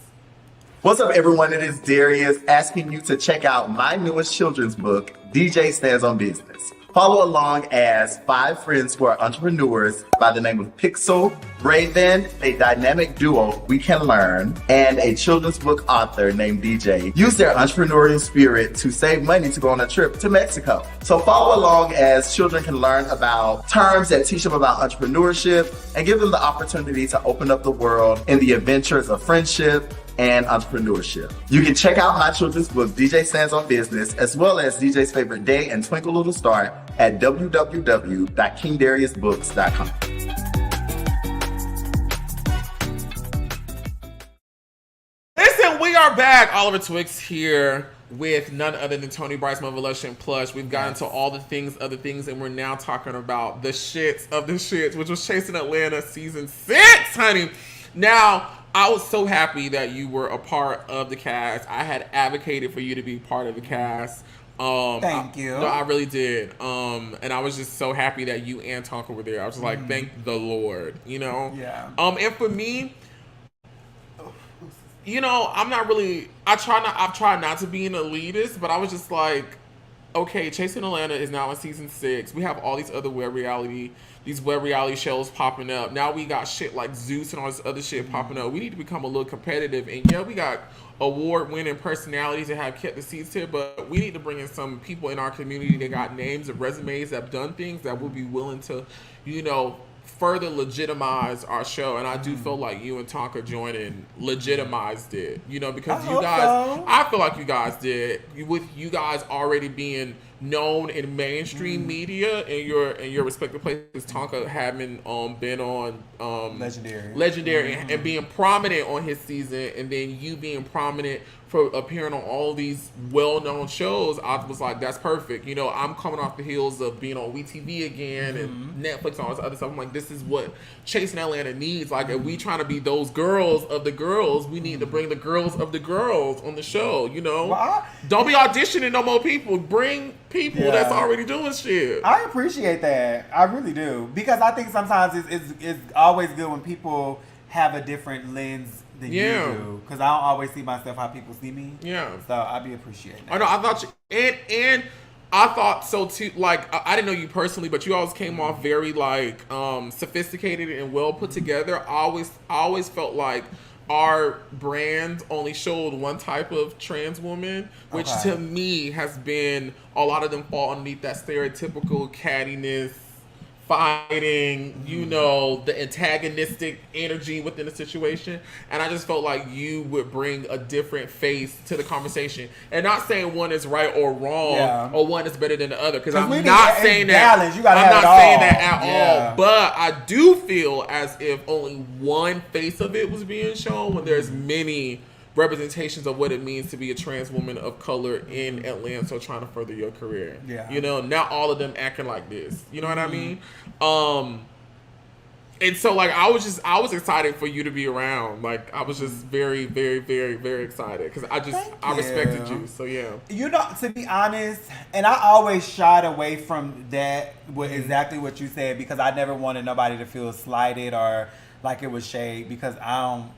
What's up, everyone? It is Darius asking you to check out my newest children's book, DJ Stands on Business. Follow along as 5 friends who are entrepreneurs by the name of Pixel, Raven, a dynamic duo we can learn, and a children's book author named DJ use their entrepreneurial spirit to save money to go on a trip to Mexico. So follow along as children can learn about terms that teach them about entrepreneurship and give them the opportunity to open up the world in the adventures of friendship, and entrepreneurship. You can check out my children's book, DJ Stands on Business, as well as DJ's Favorite Day and Twinkle Little Star at www.kingdariusbooks.com.
Listen, we are back. Oliver Twixt here with none other than Toni, Bryce, Lush, and Plush. We've gotten to all the things, other things, and we're now talking about the shits of the shits, which was Chasing Atlanta season 6, honey. Now, I was so happy that you were a part of the cast. I had advocated for you to be part of the cast.
Thank you.
No, I really did. And I was just so happy that you and Tonka were there. I was just like, thank the Lord, you know?
Yeah.
And for me, you know, I'm not really, I've tried not to be an elitist, but I was just like, okay, Chasing Atlanta is now in season 6. We have all these other web reality shows popping up. Now we got shit like Zeus and all this other shit popping up. We need to become a little competitive. And yeah, we got award-winning personalities that have kept the seats here, but we need to bring in some people in our community that got names and resumes that have done things that will be willing to, you know, further legitimize our show. And I do feel like you and Tonka joining legitimized it, you know, because you guys, I feel like you guys did, with you guys already being known in mainstream media in your respective places. Tonka having been on Legendary and being prominent on his season, and then you being prominent for appearing on all these well-known shows. I was like, that's perfect. You know, I'm coming off the heels of being on WeTV again and Netflix and all this other stuff. I'm like, this is what Chasing Atlanta needs. Like, if we trying to be those girls of the girls, we need to bring the girls of the girls on the show, you know?
Well,
don't be auditioning no more people. Bring people that's already doing shit.
I appreciate that. I really do. Because I think sometimes it's always good when people have a different lens than you do. Because I don't always see myself how people see me. Yeah. So I be appreciating that.
I know. I thought you, and I thought so too. Like, I didn't know you personally, but you always came off very like sophisticated and well put together. I always felt like our brand only showed one type of trans woman, which to me has been, a lot of them fall underneath that stereotypical cattiness, fighting, you know, the antagonistic energy within the situation. And I just felt like you would bring a different face to the conversation. And not saying one is right or wrong or one is better than the other, because I'm not saying that. I'm not saying that at all. But I do feel as if only one face of it was being shown when there's many representations of what it means to be a trans woman of color in Atlanta, so trying to further your career. Yeah. You know, not all of them acting like this. You know what I mean? And so like I was excited for you to be around. Like I was just very, very, very, very excited because I respected you. So yeah.
You know, to be honest, and I always shied away from that with exactly what you said, because I never wanted nobody to feel slighted or like it was shade, because I'm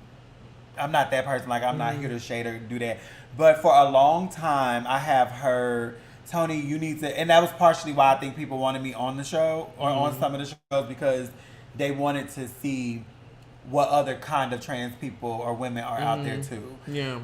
not that person. Like, I'm not here to shade or do that. But for a long time, I have heard, Toni, you need to, and that was partially why I think people wanted me on the show or on some of the shows, because they wanted to see what other kind of trans people or women are out there too. Yeah.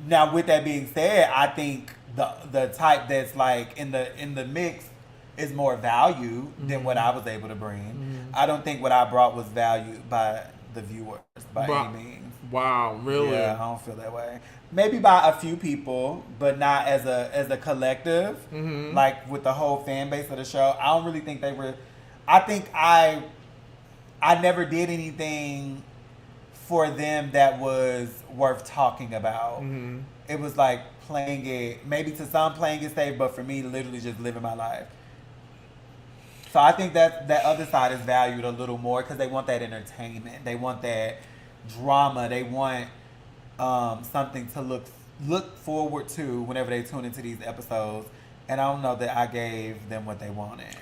Now, with that being said, I think the type that's like in the mix is more value than what I was able to bring. I don't think what I brought was valued by the viewers by any means.
Wow, really?
Yeah, I don't feel that way. Maybe by a few people, but not as a collective. Like with the whole fan base of the show, I don't really think they were. I think I never did anything for them that was worth talking about. It was like playing it, maybe to some playing it safe, but for me, literally just living my life. So I think that other side is valued a little more because they want that entertainment. They want that drama. They want something to look forward to whenever they tune into these episodes. And I don't know that I gave them what they wanted.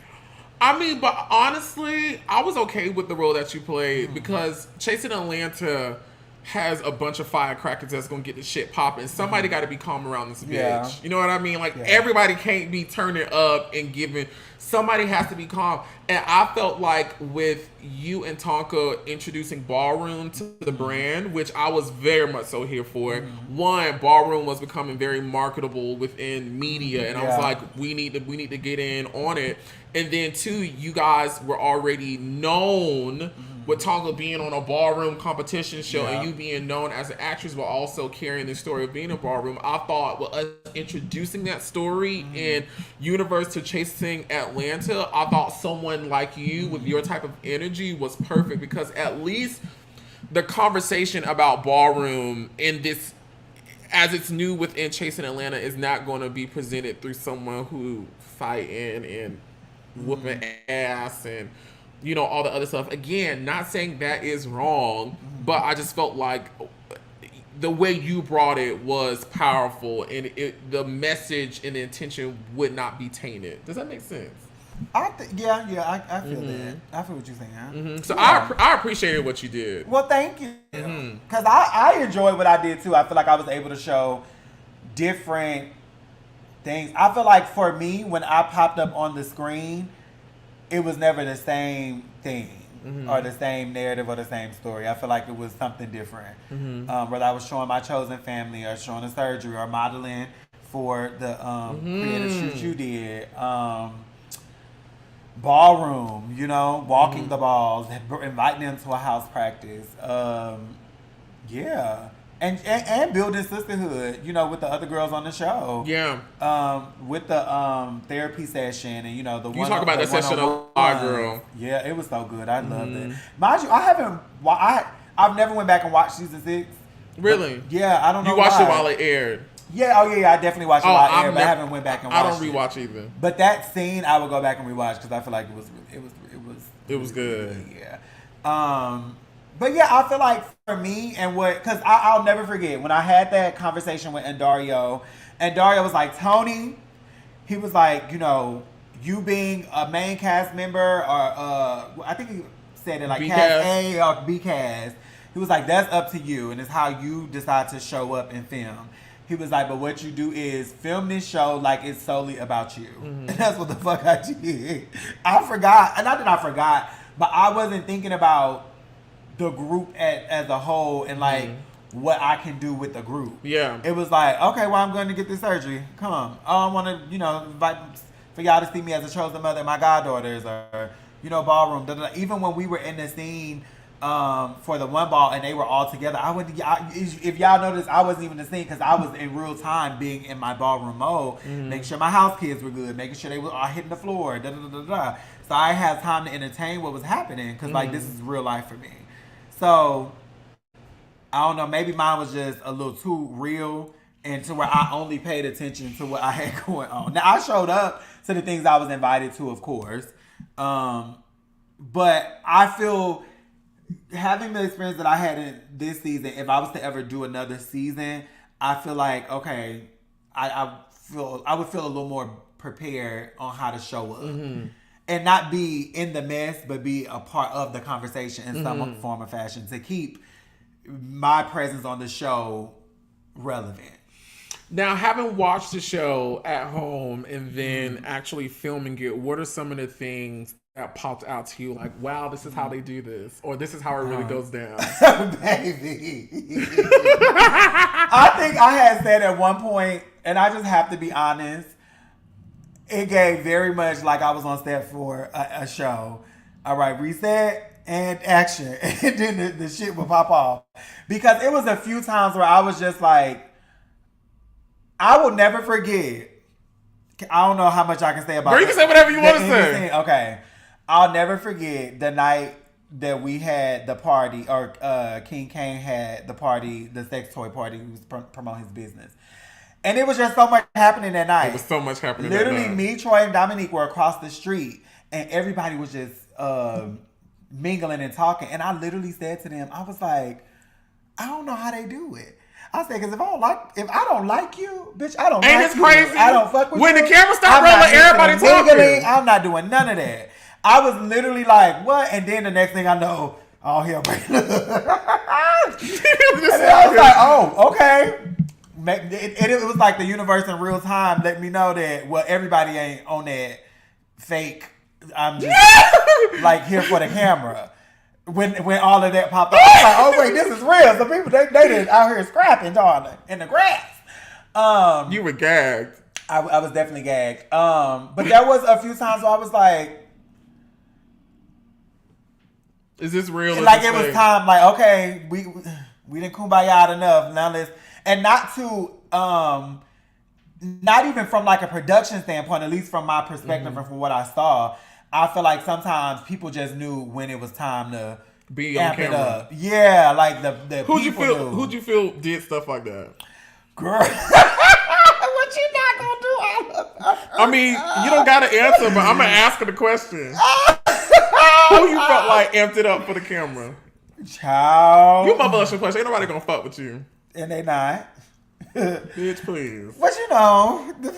I mean, but honestly, I was okay with the role that you played because Chasing Atlanta has a bunch of firecrackers that's gonna get the shit popping. Somebody got to be calm around this bitch. You know what I mean? Like everybody can't be turning up and giving. Somebody has to be calm. And I felt like with you and Tonka introducing Ballroom to the brand, which I was very much so here for. One, Ballroom was becoming very marketable within media, and I was like, we need to get in on it. And then two, you guys were already known with talk of being on a ballroom competition show and you being known as an actress, but also carrying the story of being a ballroom. I thought with us introducing that story in Universe to Chasing Atlanta, I thought someone like you with your type of energy was perfect, because at least the conversation about ballroom in this, as it's new within Chasing Atlanta, is not going to be presented through someone who fighting and whooping ass and, you know, all the other stuff. Again, not saying that is wrong, but I just felt like the way you brought it was powerful, and the message and the intention would not be tainted. Does that make sense?
I feel that. I feel what you're saying.
So I appreciated what you did.
Well, thank you. Because I enjoyed what I did too. I feel like I was able to show different things. I feel like for me, when I popped up on the screen, it was never the same thing or the same narrative or the same story. I feel like it was something different. Whether I was showing my chosen family or showing a surgery or modeling for the creative shoot you did. Ballroom, you know, walking the balls, inviting them to a house practice. And building sisterhood, you know, with the other girls on the show.
Yeah.
With the therapy session and, you know, the
you talk about that session a lot, girl.
Yeah, it was so good. I loved it. Mind you, I've never went back and watched season 6.
Really?
But, yeah, I don't know.
You watched it while it aired.
Yeah, I definitely watched it while it aired, but I haven't went back and watched it.
I don't rewatch either.
But that scene, I would go back and rewatch because I feel like it was
good.
Yeah. But yeah, I feel like for me because I'll never forget when I had that conversation with Dario, and Dario was like, Toni, he was like, you know, you being a main cast member or I think he said it like cast A or B cast. He was like, that's up to you, and it's how you decide to show up and film. He was like, but what you do is film this show like it's solely about you. And that's what the fuck I did. I forgot, and not that I forgot, but I wasn't thinking about the group as a whole and like what I can do with the group. Yeah. It was like, okay, well, I'm going to get this surgery. Come. I want to, you know, invite for y'all to see me as a chosen mother of my goddaughters or, you know, ballroom. Even when we were in the scene for the one ball and they were all together, if y'all noticed, I wasn't even in the scene because I was in real time being in my ballroom mode, making sure my house kids were good, making sure they were all hitting the floor, So I had time to entertain what was happening because like this is real life for me. So I don't know, maybe mine was just a little too real and to where I only paid attention to what I had going on. Now I showed up to the things I was invited to, of course. But I feel having the experience that I had in this season, if I was to ever do another season, I feel like, okay, I would feel a little more prepared on how to show up. And not be in the mess, but be a part of the conversation in some form or fashion to keep my presence on the show relevant.
Now, having watched the show at home and then actually filming it, what are some of the things that popped out to you? Like, wow, this is how they do this. Or this is how it really goes down.
Baby. I think I had said at one point, and I just have to be honest, it gave very much like I was on set for a show. All right, reset and action. And then the shit would pop off. Because it was a few times where I was just like, I will never forget. I don't know how much I can say about it.
Girl, you can say whatever you want to say.
Okay. I'll never forget the night that we had the party, or King Kane had the party, the sex toy party. He was promoting his business. And it was just so much happening that night.
It was so much happening
Literally,
that night.
me, Troy, and Dominique were across the street, and everybody was just mingling and talking. And I literally said to them, I was like, I don't know how they do it. I said, because if I don't like you, bitch, I don't like you.
Ain't it crazy?
I don't fuck with you.
When the camera stopped rolling, everybody talking.
I'm not doing none of that. I was literally like, what? And then the next thing I know, oh, hell, break. And then I was like, oh, okay. It was like the universe in real time let me know that, well, everybody ain't on that fake, I'm just like here for the camera. When all of that popped up, I was like, oh wait, this is real. Some people they did out here scrapping, darling, in the grass.
You were gagged.
I was definitely gagged. But there was a few times where I was like,
Is this real?
Like it was time. Like okay, we didn't kumbaya enough. Now let's and not to not even from like a production standpoint, at least from my perspective and from what I saw, I feel like sometimes people just knew when it was time to
be on camera.
It up. Yeah, like the
who'd you feel did stuff like that?
Girl, what you not gonna do?
I mean, you don't gotta answer, but I'm gonna ask her the question. Who you felt like amped it up for the camera?
Child,
you my blushing question. Ain't nobody gonna fuck with you,
and they not.
Bitch, please.
But you know, no,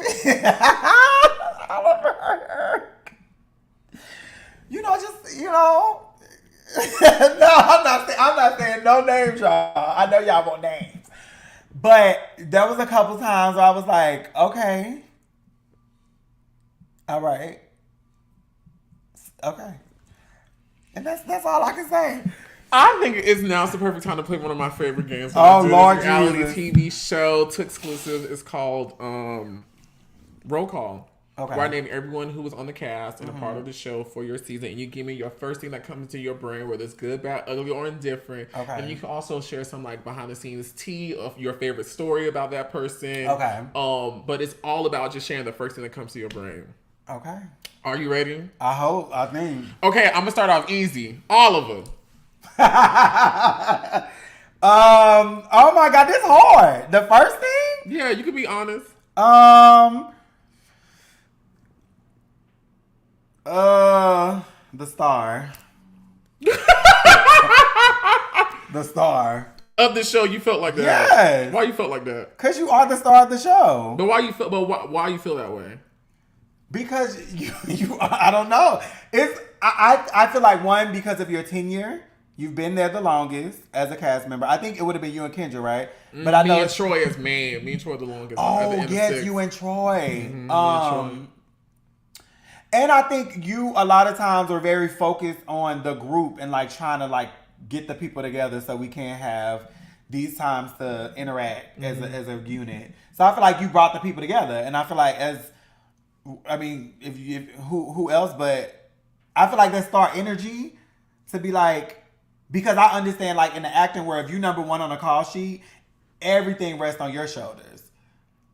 I'm not saying no names, y'all. I know y'all want names, but there was a couple times where I was like, okay, all right, okay, and that's all I can say.
I think it's now's the perfect time to play one of my favorite games.
Oh, Lord
reality
Jesus.
TV show, to exclusive. It's called Roll Call.
Okay.
Where I name everyone who was on the cast and a part of the show for your season, and you give me your first thing that comes to your brain, whether it's good, bad, ugly, or indifferent.
Okay.
And you can also share some like behind the scenes tea of your favorite story about that person.
Okay.
But it's all about just sharing the first thing that comes to your brain.
Okay.
Are you ready?
I think.
Okay, I'm gonna start off easy. Oliver.
Oh my God, this hard. The first thing?
Yeah, you can be honest.
The star. The star.
Of the show, you felt like that.
Yes.
Why you felt like that?
Because you are the star of the show.
But why you feel? But why you feel that way?
Because you I don't know. I feel like one, because of your tenure. You've been there the longest as a cast member. I think it would have been you and Kendra, right? But I know
me and Troy as man. Me and Troy the longest.
Oh, yes, you and Troy. And I think you a lot of times are very focused on the group and like trying to like get the people together so we can have these times to interact as a unit. So I feel like you brought the people together, and I feel like who else? But I feel like that star energy to be like. Because I understand, like, in the acting world, if you number one on a call sheet, everything rests on your shoulders.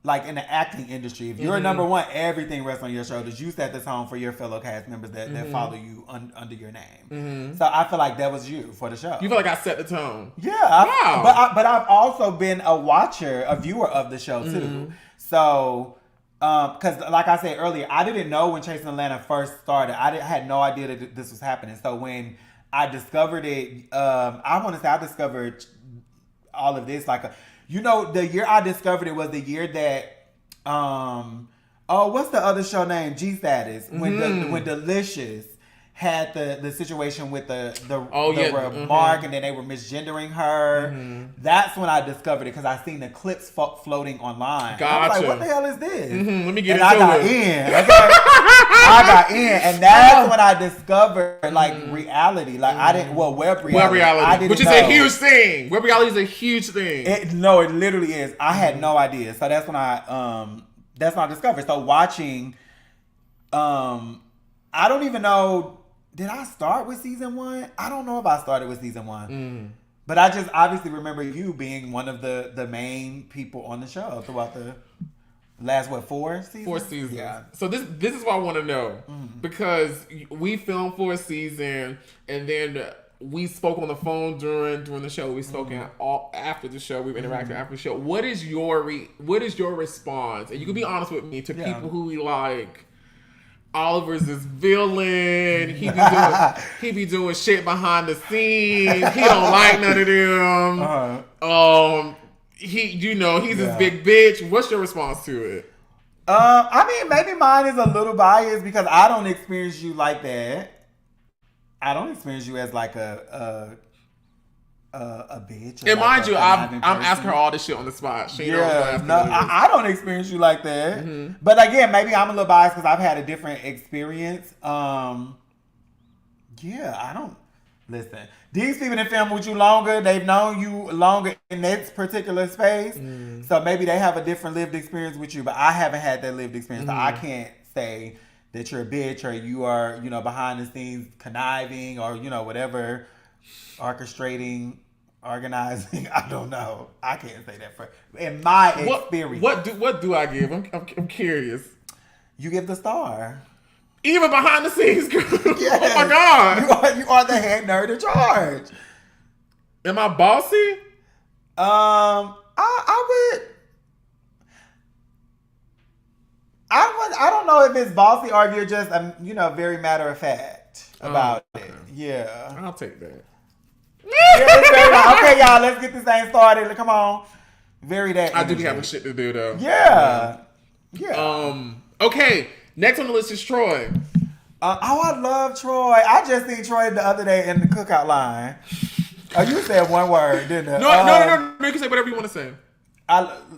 Like, in the acting industry, if you're number one, everything rests on your shoulders. You set the tone for your fellow cast members that follow you under your name. So I feel like that was you for the show.
You feel like I set the tone?
Yeah.
Wow.
But I've also been a watcher, a viewer of the show, too. So... because like I said earlier, I didn't know when Chasing Atlanta first started. I had no idea that this was happening. So when I discovered it, I want to say I discovered all of this the year I discovered it was the year that what's the other show name? G Status, when Delicious had the situation with the remark and then they were misgendering her. That's when I discovered it because I seen the clips floating online.
Gotcha.
I was like, what the hell is this?
Let me get
and I got in. Okay? I got in, and that's when I discovered like reality. Like I didn't web reality.
Web reality,
I didn't
which is
know.
a huge thing. Web reality is a huge thing.
It literally is. I had no idea. So that's when I discovered. So watching, I don't even know. Did I start with season 1? I don't know if I started with season 1. But I just obviously remember you being one of the main people on the show throughout the last, 4 seasons?
4 seasons.
Yeah.
So this is what I want to know. Because we filmed for a season, and then we spoke on the phone during the show. We spoke after the show. We've interacted after the show. What is your response? And you can be honest with me to people who like... Oliver's this villain. He be doing shit behind the scenes. He don't like none of them. He's this big bitch. What's your response to it?
I mean, maybe mine is a little biased because I don't experience you like that. I don't experience you as like a bitch.
And mind you, I'm asking her all this shit on the spot.
I don't experience you like that. But again, maybe I'm a little biased because I've had a different experience. I don't listen. These people that film with you longer, they've known you longer in this particular space. So maybe they have a different lived experience with you, but I haven't had that lived experience. So I can't say that you're a bitch or you are, behind the scenes conniving or, whatever orchestrating, organizing. I don't know. I can't say that for in my experience.
What do I give? I'm curious.
You give the star.
Even behind the scenes, girl.
Yes.
Oh my God.
You are the head nerd in charge.
Am I bossy?
I don't know if it's bossy or if you're just very matter of fact about it. Yeah.
I'll take that.
Okay, y'all, let's get this thing started. Come on. Very that.
I do be having shit to do though.
Yeah. Yeah.
Okay. Next on the list is Troy.
I love Troy. I just seen Troy the other day in the cookout line. Oh, you said one word, didn't you?
No. You can say whatever you want to say.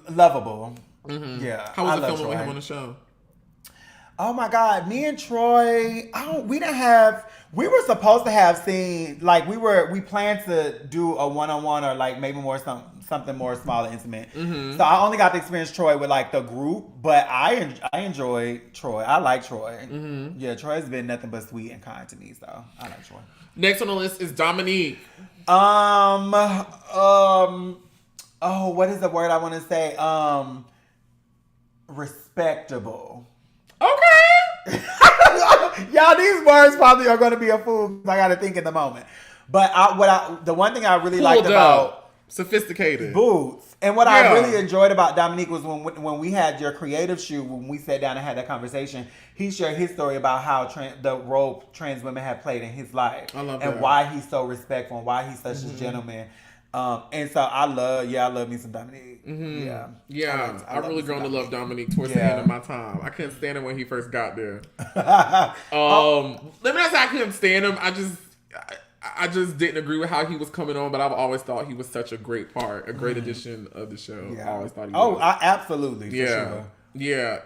Lovable.
Mm-hmm.
Yeah.
How was it filming with him on the show?
Oh my God, me and Troy, we were supposed to have seen, like we planned to do a one-on-one or like maybe more something more small and intimate. Mm-hmm. So I only got to experience Troy with like the group, but I enjoyed Troy. I like Troy. Mm-hmm. Yeah, Troy's been nothing but sweet and kind to me, so I like Troy.
Next on the list is Dominique.
What is the word I want to say? Respectable.
Okay.
Y'all, these words probably are going to be a fool. I got to think in the moment. But the one thing I really liked about
sophisticated
boots, and what I really enjoyed about Dominique was when we had your creative shoot, when we sat down and had that conversation, he shared his story about how the role trans women have played in his life.
I love
and
that.
Why he's so respectful and why he's such a gentleman. And so I love me some Dominique.
Mm-hmm. Yeah. I've really grown to love Dominique towards the end of my time. I couldn't stand him when he first got there. Let me not say I couldn't stand him. I just didn't agree with how he was coming on, but I've always thought he was such a great part, a great addition of the show. Yeah. I always thought he was.
Absolutely. For sure.
Yeah.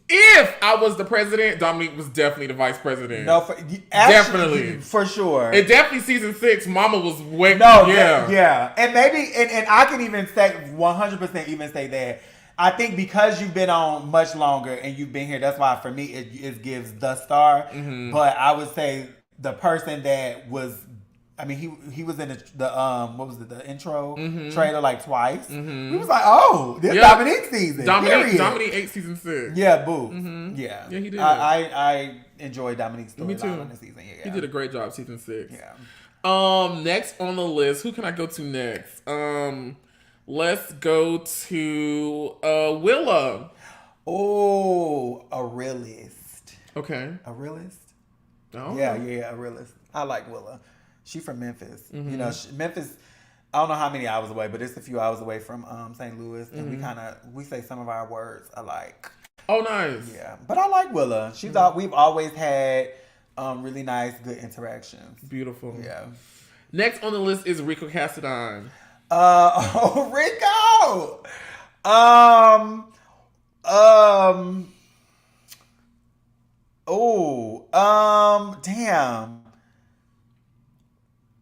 If I was the president, Dominique was definitely the vice president.
No,
definitely.
For sure.
And definitely season 6, Mama was way...
Yeah. And maybe, and I can even say, 100% even say that. I think because you've been on much longer and you've been here, that's why for me it gives the star. Mm-hmm. But I would say the person that was... I mean, he was in the what was it, the intro trailer like twice. Mm-hmm. We was like, oh, this Dominique season.
Dominique ate season 6.
Yeah, boo.
Mm-hmm.
Yeah,
he did.
I enjoyed Dominique's storyline on the season. Yeah,
he did a great job season 6.
Yeah.
Next on the list, who can I go to next? Let's go to Willa.
Oh, a realist.
Okay.
A realist.
Oh.
Yeah, a realist. I like Willa. She from Memphis. Mm-hmm. You know, Memphis, I don't know how many hours away, but it's a few hours away from St. Louis. And we say some of our words alike.
Oh, nice.
Yeah. But I like Willa. We've always had really nice, good interactions.
Beautiful.
Yeah.
Next on the list is Rico Cassadine.
Rico! Damn.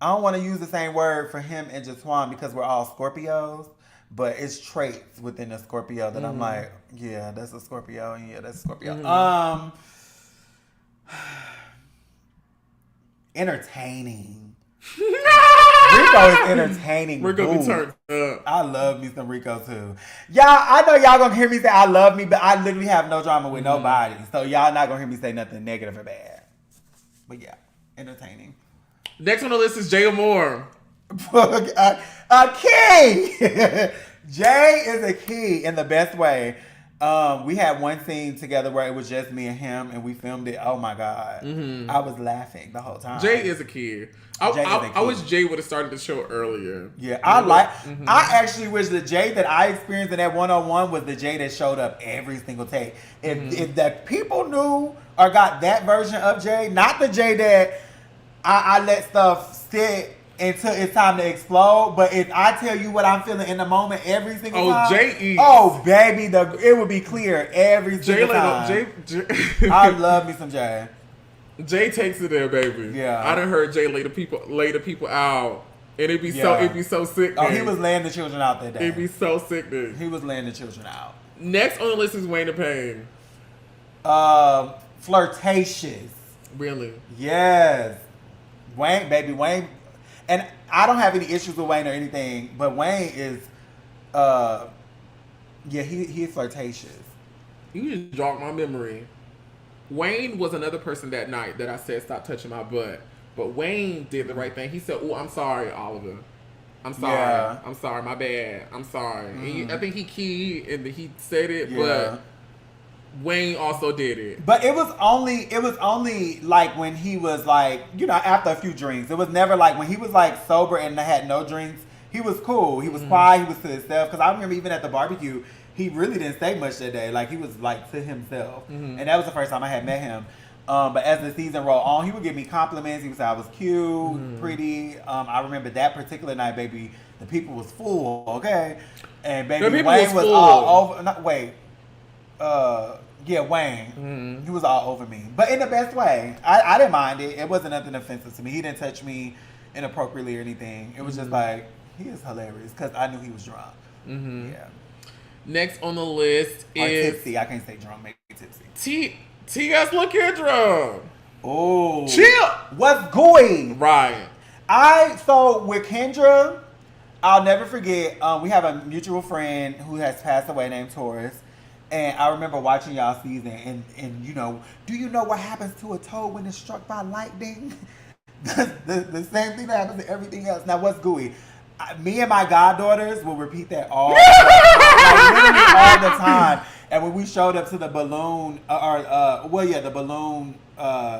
I don't want to use the same word for him and Jatwan because we're all Scorpios, but it's traits within a Scorpio that I'm like, yeah, that's a Scorpio, and yeah, that's a Scorpio. Entertaining. Rico is entertaining.
Rico be turned up.
I love me some Rico too. Y'all, I know y'all gonna hear me say I love me, but I literally have no drama with nobody. So y'all not gonna hear me say nothing negative or bad. But yeah, entertaining.
Next on the list is Jay Moore.
A king. Jay is a king in the best way. We had one scene together where it was just me and him, and we filmed it. Oh my God. I was laughing the whole time.
Jay is a kid. I wish Jay would have started the show earlier.
Yeah, I actually wish the Jay that I experienced in that one-on-one was the Jay that showed up every single take. If the people knew or got that version of Jay, not the Jay that I let stuff sit until it's time to explode. But if I tell you what I'm feeling in the moment every single time.
Jay eats.
Oh, baby, it would be clear every single time. I love me some Jay.
Jay takes it there, baby.
Yeah.
I done heard Jay lay the people out. And it'd be so sickening.
Oh, he was laying the children out that day.
It'd be so sickening.
He was laying the children out.
Next on the list is Wayne the Pain.
Flirtatious.
Really?
Yes. Wayne, baby, Wayne, and I don't have any issues with Wayne or anything, but Wayne is, he is flirtatious.
You just jogged my memory. Wayne was another person that night that I said stop touching my butt, but Wayne did the right thing. He said, "Oh, I'm sorry, Oliver. I'm sorry.
Yeah.
I'm sorry. My bad. I'm sorry." And I think he keyed and he said it, but Wayne also did it.
But it was only like when he was like, after a few drinks. It was never like when he was like sober and had no drinks. He was cool. He was quiet. He was to himself. Because I remember even at the barbecue, he really didn't say much that day. Like he was like to himself. And that was the first time I had met him. But as the season rolled on, he would give me compliments. He would say I was cute, pretty. I remember that particular night, baby, the people was full, okay? And baby, Wayne was all over. Wayne. He was all over me. But in the best way. I didn't mind it. It wasn't nothing offensive to me. He didn't touch me inappropriately or anything. It was just like, he is hilarious because I knew he was drunk. Yeah.
Next on the list is...
tipsy. I can't say drunk, maybe tipsy.
T.S. look here drunk.
Oh.
Chill.
What's going?
Right.
So with Kendra, I'll never forget, we have a mutual friend who has passed away named Taurus. And I remember watching y'all season and do you know what happens to a toe when it's struck by lightning? the same thing that happens to everything else. Now what's gooey? Me and my goddaughters will repeat that all the time. And when we showed up to the balloon,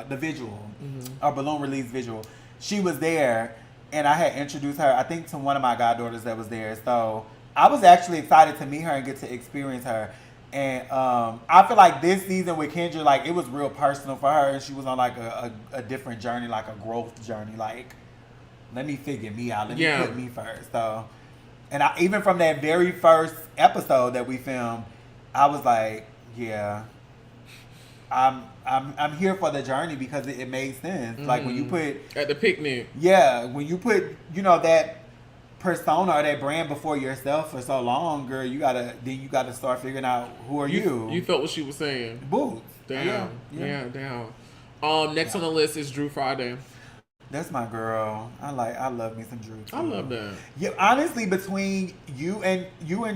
the visual, our balloon release visual, she was there, and I had introduced her, I think, to one of my goddaughters that was there. So I was actually excited to meet her and get to experience her. And I feel like this season with Kendra, like, it was real personal for her, and she was on like a different journey, like a growth journey, like, let me figure me out. Let me put me first. So, and even from that very first episode that we filmed, I was like, yeah, I'm here for the journey because it made sense. Like when you put
at the picnic,
when you put that persona or that brand before yourself for so long, girl, you gotta start figuring out who are you.
You felt what she was saying.
Boots.
Damn. Yeah, damn. Next on the list is Drew Friday.
That's my girl. I love me some Drew too.
I love that.
Yeah, honestly, between you and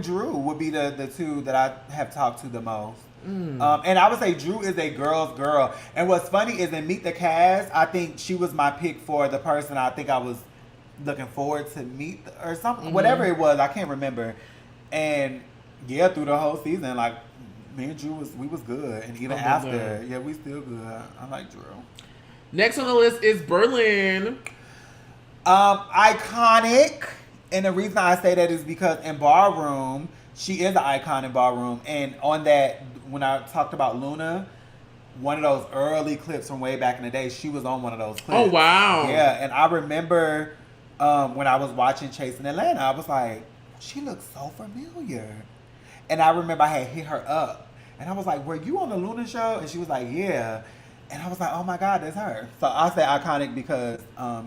Drew would be the two that I have talked to the most. And I would say Drew is a girl's girl. And what's funny is in Meet the Cast, I think she was my pick for the person I think I was looking forward to meet or something, whatever it was, I can't remember. And yeah, through the whole season, like me and Drew we was good, and even after, we still good. I like Drew.
Next on the list is Berlin.
Iconic, and the reason I say that is because in Ballroom, she is an icon in Ballroom, and on that, when I talked about Luna, one of those early clips from way back in the day, she was on one of those clips.
Oh wow!
Yeah, and I remember when I was watching Chasing Atlanta, I was like, she looks so familiar, and I remember I had hit her up, and I was like, "Were you on the Luna show?" And she was like, "Yeah." And I was like, oh my God, that's her. So I say iconic because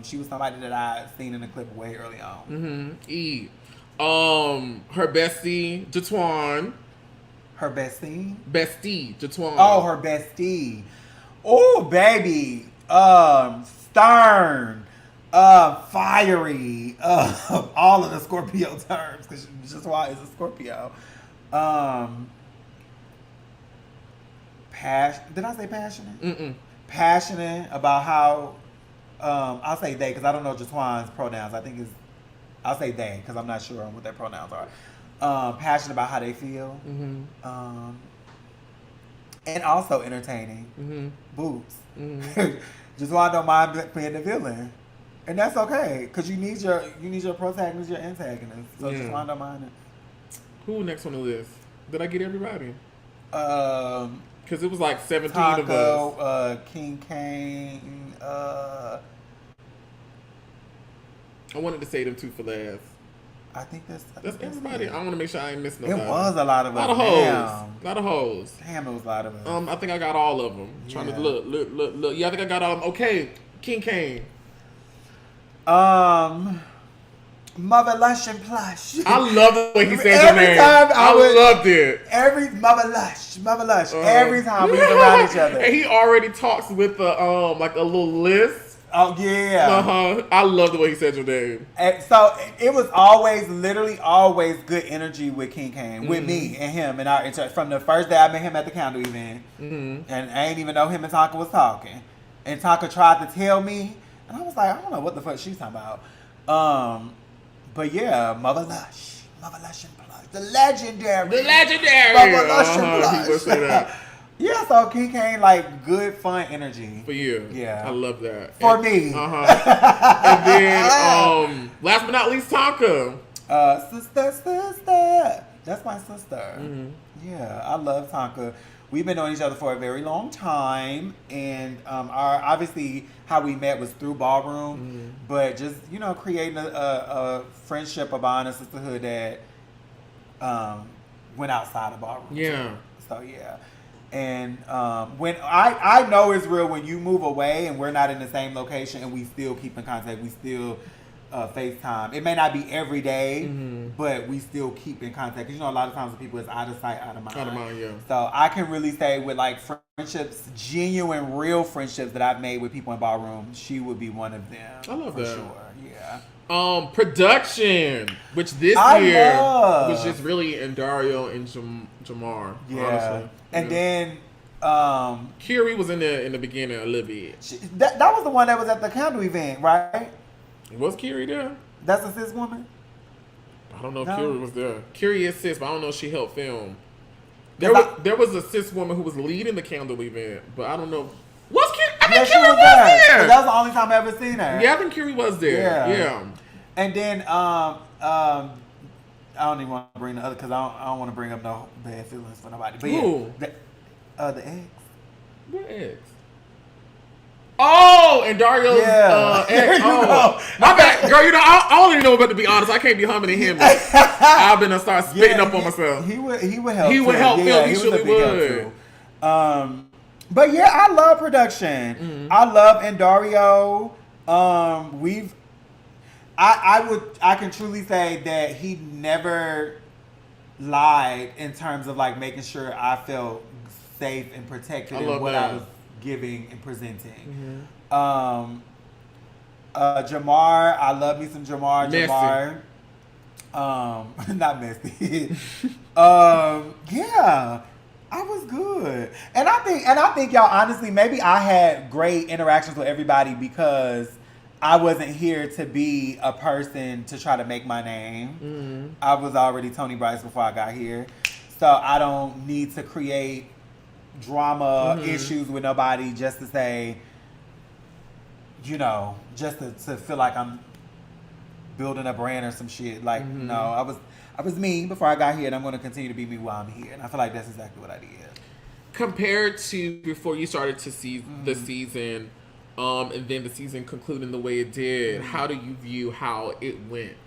she was somebody that I seen in the clip way early on.
Her bestie, Jatwan.
Her bestie?
Bestie, Jatwan.
Oh, her bestie. Oh, baby. Stern. Fiery. All of the Scorpio terms. Because Jatwan is a Scorpio. Did I say passionate? Passionate about how I'll say they because I don't know Jatwan's pronouns. I'll say they because I'm not sure on what their pronouns are. Passionate about how they feel, and also entertaining. Boobs. Jatwan don't mind being the villain, and that's okay because you need your protagonist, your antagonist. So Jatwan don't mind it.
Who next on the list? Did I get everybody? Because it was like 17
Taco,
of us.
King Kane.
I wanted to say them two for last.
I think that's
everybody. I want to make sure I ain't missing nobody.
It was a lot of us.
A lot of hoes.
Damn, it was a lot of us.
I think I got all of them. Trying to look. Yeah, I think I got all of them. Okay, King Kane.
Mother Lush and Plush.
I love the way he said the name. I loved it.
Every Mother Lush. Every time we was around each other.
And he already talks with like a little list
Oh yeah.
I love the way he said your name.
And so it was always, literally always good energy with King Kane, with me and him, and our from the first day I met him at the candle event, and I didn't even know him and Tonka was talking, and Tonka tried to tell me, and I was like, I don't know what the fuck she's talking about. But yeah, Mother Lush and Plush, the legendary, Mother Lush and Plush.
He would say that.
Yeah, so King Kane, like, good, fun energy.
For you.
Yeah.
I love that.
For me.
And then, last but not least, Tonka.
Sister. That's my sister. Yeah, I love Tonka. We've been knowing each other for a very long time. And obviously, how we met was through Ballroom. But just, creating a friendship, a bond, a sisterhood that went outside of Ballroom.
Yeah.
Too. So, yeah. And when I know it's real when you move away and we're not in the same location and we still keep in contact, we still FaceTime. It may not be every day, but we still keep in contact. Because a lot of times with people, it's out of sight, out of mind.
Out of mind, yeah.
So I can really say with like friendships, genuine, real friendships that I've made with people in Ballroom, she would be one of them.
I love
for
that.
Sure, yeah.
Production, which this year was just really in Dario and Jamar.
Yeah.
Honestly.
And then
Kiri was in the beginning a little bit.
That was the one that was at the candle event, right?
Was Kiri there?
That's a cis woman?
I don't know if Kiri was there. Kiri is cis, but I don't know if she helped film. There was a cis woman who was leading the candle event, but I don't know. Was Kiri? I think Kiri was there.
That was the only time I ever seen her.
Yeah, I think Kiri was there. Yeah.
And then I don't even want to bring the other because I don't want to bring up no bad feelings for nobody. But the ex.
What ex? Oh, and Dario's ex. My bad, girl. I don't even know about to be honest. I can't be humming and hemming. I've been to start spitting up on myself.
He would help.
He would help. Yeah, he surely would.
But yeah, I love production. I love Dario. I can truly say that he never lied in terms of like making sure I felt safe and protected in what I was giving and presenting. Jamar, I love me some Jamar.
Messy.
Not messy. Yeah, I was good, and I think y'all honestly, maybe I had great interactions with everybody because I wasn't here to be a person to try to make my name. I was already Toni Bryce before I got here, so I don't need to create drama issues with nobody just to say, just to feel like I'm building a brand or some shit. Like, no, I was me before I got here, and I'm going to continue to be me while I'm here. And I feel like that's exactly what I did.
Compared to before you started to see the season, and then the season concluding the way it did, how do you view how it went?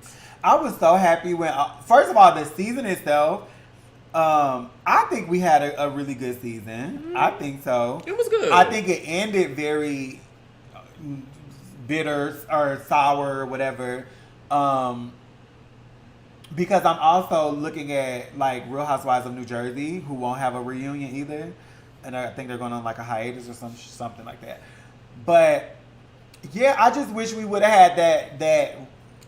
I was so happy when, first of all, the season itself, I think we had a really good season. I think so.
It was good.
I think it ended very bitter or sour or whatever. Because I'm also looking at like Real Housewives of New Jersey, who won't have a reunion either, and I think they're going on like a hiatus or something like that. But yeah, I just wish we would have had that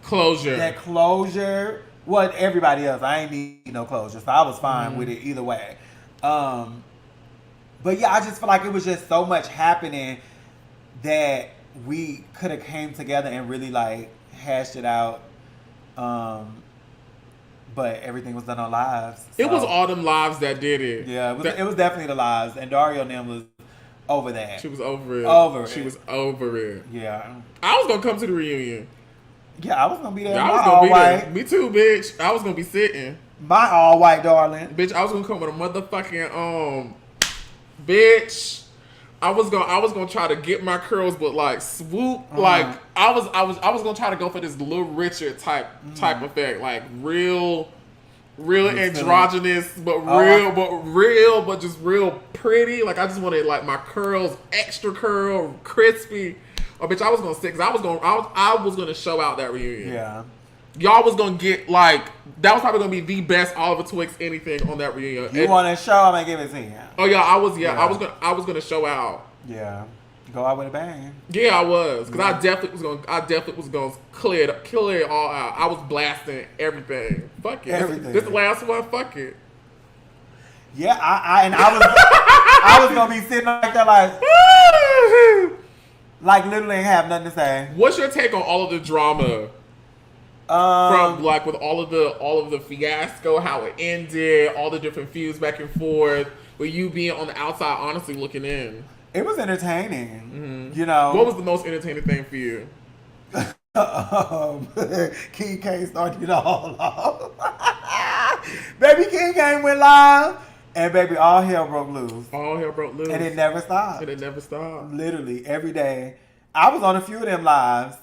closure. That closure. Well, everybody else, I ain't need no closure, so I was fine with it either way. But yeah, I just feel like it was just so much happening that we could have came together and really like hashed it out. But everything was done on lives. So.
It was all them lives that did it.
Yeah, it was definitely the lives. And Dario and them was over that.
She was over it. She was over it.
Yeah.
I was going to come to the reunion.
Yeah, I was going to be there.
I was going to be there. Me too, bitch. I was going to be sitting.
My all white darling.
Bitch, I was going to come with a motherfucking, bitch. I was gonna try to get my curls, but like swoop, like I was gonna try to go for this Little Richard type effect, like real androgynous, but just real pretty. Like I just wanted like my curls extra curl, crispy. Oh, bitch, I was gonna sit because I was gonna show out that reunion.
Yeah.
Y'all was gonna get like that was probably gonna be the best Oliver Twixt anything on that reunion.
You want to show? I'm gonna give it to you.
Oh yeah, I was gonna show out.
Yeah. Go out with a bang.
Yeah, I was, because I definitely was gonna clear it all out. I was blasting everything. Fuck it.
Everything.
This the last one. Fuck it.
Yeah, I was gonna be sitting like that, like literally ain't have nothing to say.
What's your take on all of the drama? From like with all of the fiasco, how it ended, all the different feuds back and forth, with you being on the outside, honestly looking in.
It was entertaining, you know.
What was the most entertaining thing for you?
King K started it all off. Baby King K went live, and baby, all hell broke loose.
All hell broke loose.
And it never stopped.
And it never stopped.
Literally, every day. I was on a few of them lives.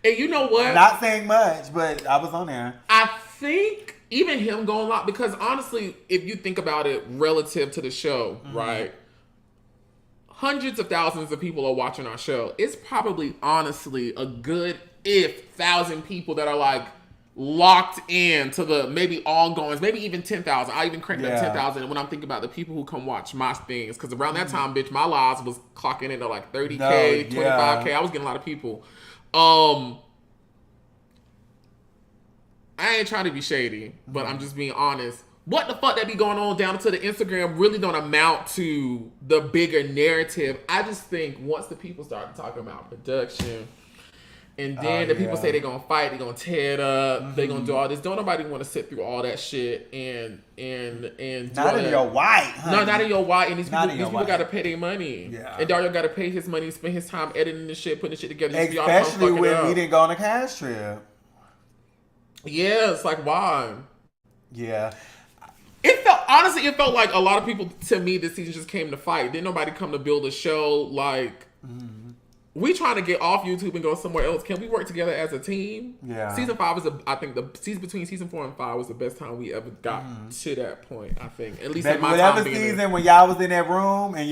And you know what?
Not saying much, but I was on there.
I think even him going live, because honestly, if you think about it relative to the show, right? Hundreds of thousands of people are watching our show. It's probably honestly a good 1,000 people that are like locked in to the maybe all goings, maybe even 10,000. I even cranked up 10,000 when I'm thinking about the people who come watch my things. Because around that time, bitch, my lives was clocking into like 30K, 25K. I was getting a lot of people. I ain't trying to be shady, but I'm just being honest. What the fuck that be going on down to the Instagram really don't amount to the bigger narrative. I just think once the people start talking about production, and then the people say they're gonna fight, they're gonna tear it up, they're gonna do all this. Don't nobody want to sit through all that shit and
not in your white, honey.
No, not in your white. And these people gotta pay their money. Yeah. And Darius gotta pay his money, spend his time editing the shit, putting the shit together.
Especially when we didn't go on a cash trip.
Yeah, it's like why?
Yeah.
It felt like a lot of people, to me, this season just came to fight. Didn't nobody come to build a show. Like, we trying to get off YouTube and go somewhere else. Can we work together as a team? Yeah. Season 5 is, I think, the season between season 4 and 5 was the best time we ever got to that point, I think. At least in my time.
Whatever season when y'all was in that room and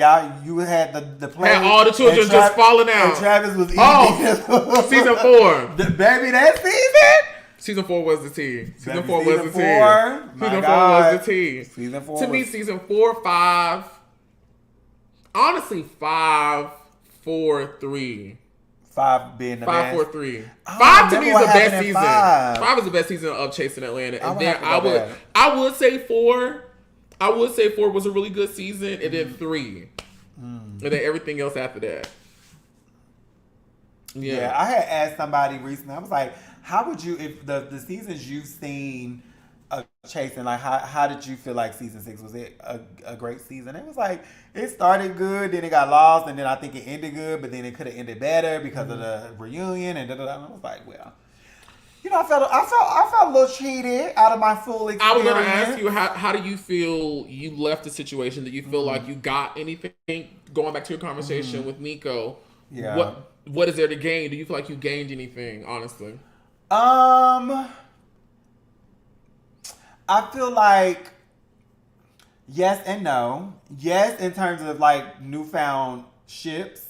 you had the play.
Had all the children just falling out.
And Travis was eating.
Oh, season 4.
Baby, that season?
Season 4 was the T. Season 4 was the T.
Season 4 was the
T.
Season 4
to me, season 4, 5. Honestly, 5, 4, 3.
5 being the best.
5, 4, 3. 5 to me is the best season. 5 is the best season of Chasing Atlanta. And then I would say 4. I would say 4 was a really good season, and then 3, and then everything else after that.
Yeah, I had asked somebody recently. I was like, how would you, if the seasons you've seen Chasing, like how did you feel like season 6? Was it a great season? It was like, it started good, then it got lost, and then I think it ended good, but then it could have ended better because of the reunion and da-da-da. And I was like, well, you know, I felt a little cheated out of my full experience.
I was going to ask you, how do you feel you left the situation? Do you feel like you got anything, going back to your conversation with Nico?
Yeah.
What is there to gain? Do you feel like you gained anything, honestly?
I feel like yes and no. Yes, in terms of like newfound ships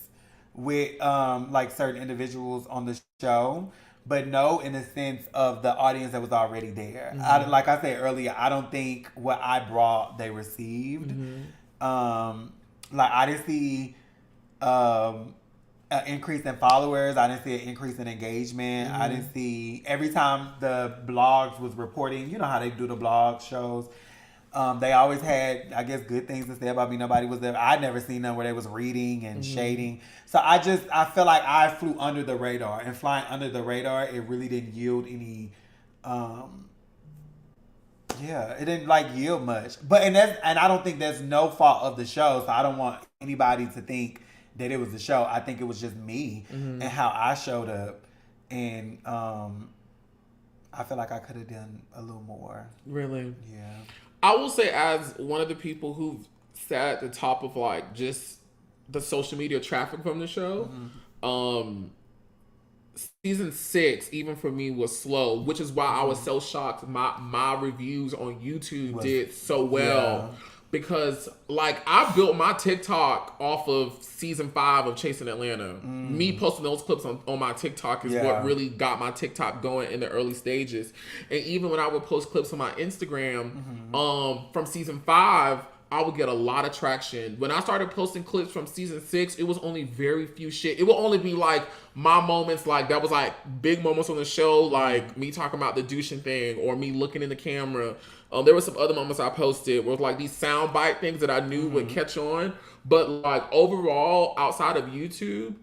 with like certain individuals on the show, but no in the sense of the audience that was already there. Like I said earlier, I don't think what I brought they received. Like I didn't see an increase in followers. I didn't see an increase in engagement. I didn't see, every time the blogs was reporting, you know how they do the blog shows, they always had, I guess, good things to say about me. Nobody was there. I'd never seen them where they was reading and shading. So I feel like I flew under the radar, and flying under the radar, it really didn't yield any, it didn't like yield much. But, and I don't think there's no fault of the show. So I don't want anybody to think that it was the show. I think it was just me and how I showed up. And I feel like I could have done a little more.
Really?
Yeah.
I will say, as one of the people who sat at the top of like just the social media traffic from the show, season 6, even for me, was slow, which is why I was so shocked my reviews on YouTube did so well. Yeah. Because, like, I built my TikTok off of season 5 of Chasing Atlanta. Me posting those clips on my TikTok is what really got my TikTok going in the early stages. And even when I would post clips on my Instagram from season 5, I would get a lot of traction. When I started posting clips from season 6, it was only very few shit. It would only be like my moments, like that was like big moments on the show, like me talking about the douching thing or me looking in the camera. There were some other moments I posted with like these soundbite things that I knew would catch on. But like overall, outside of YouTube,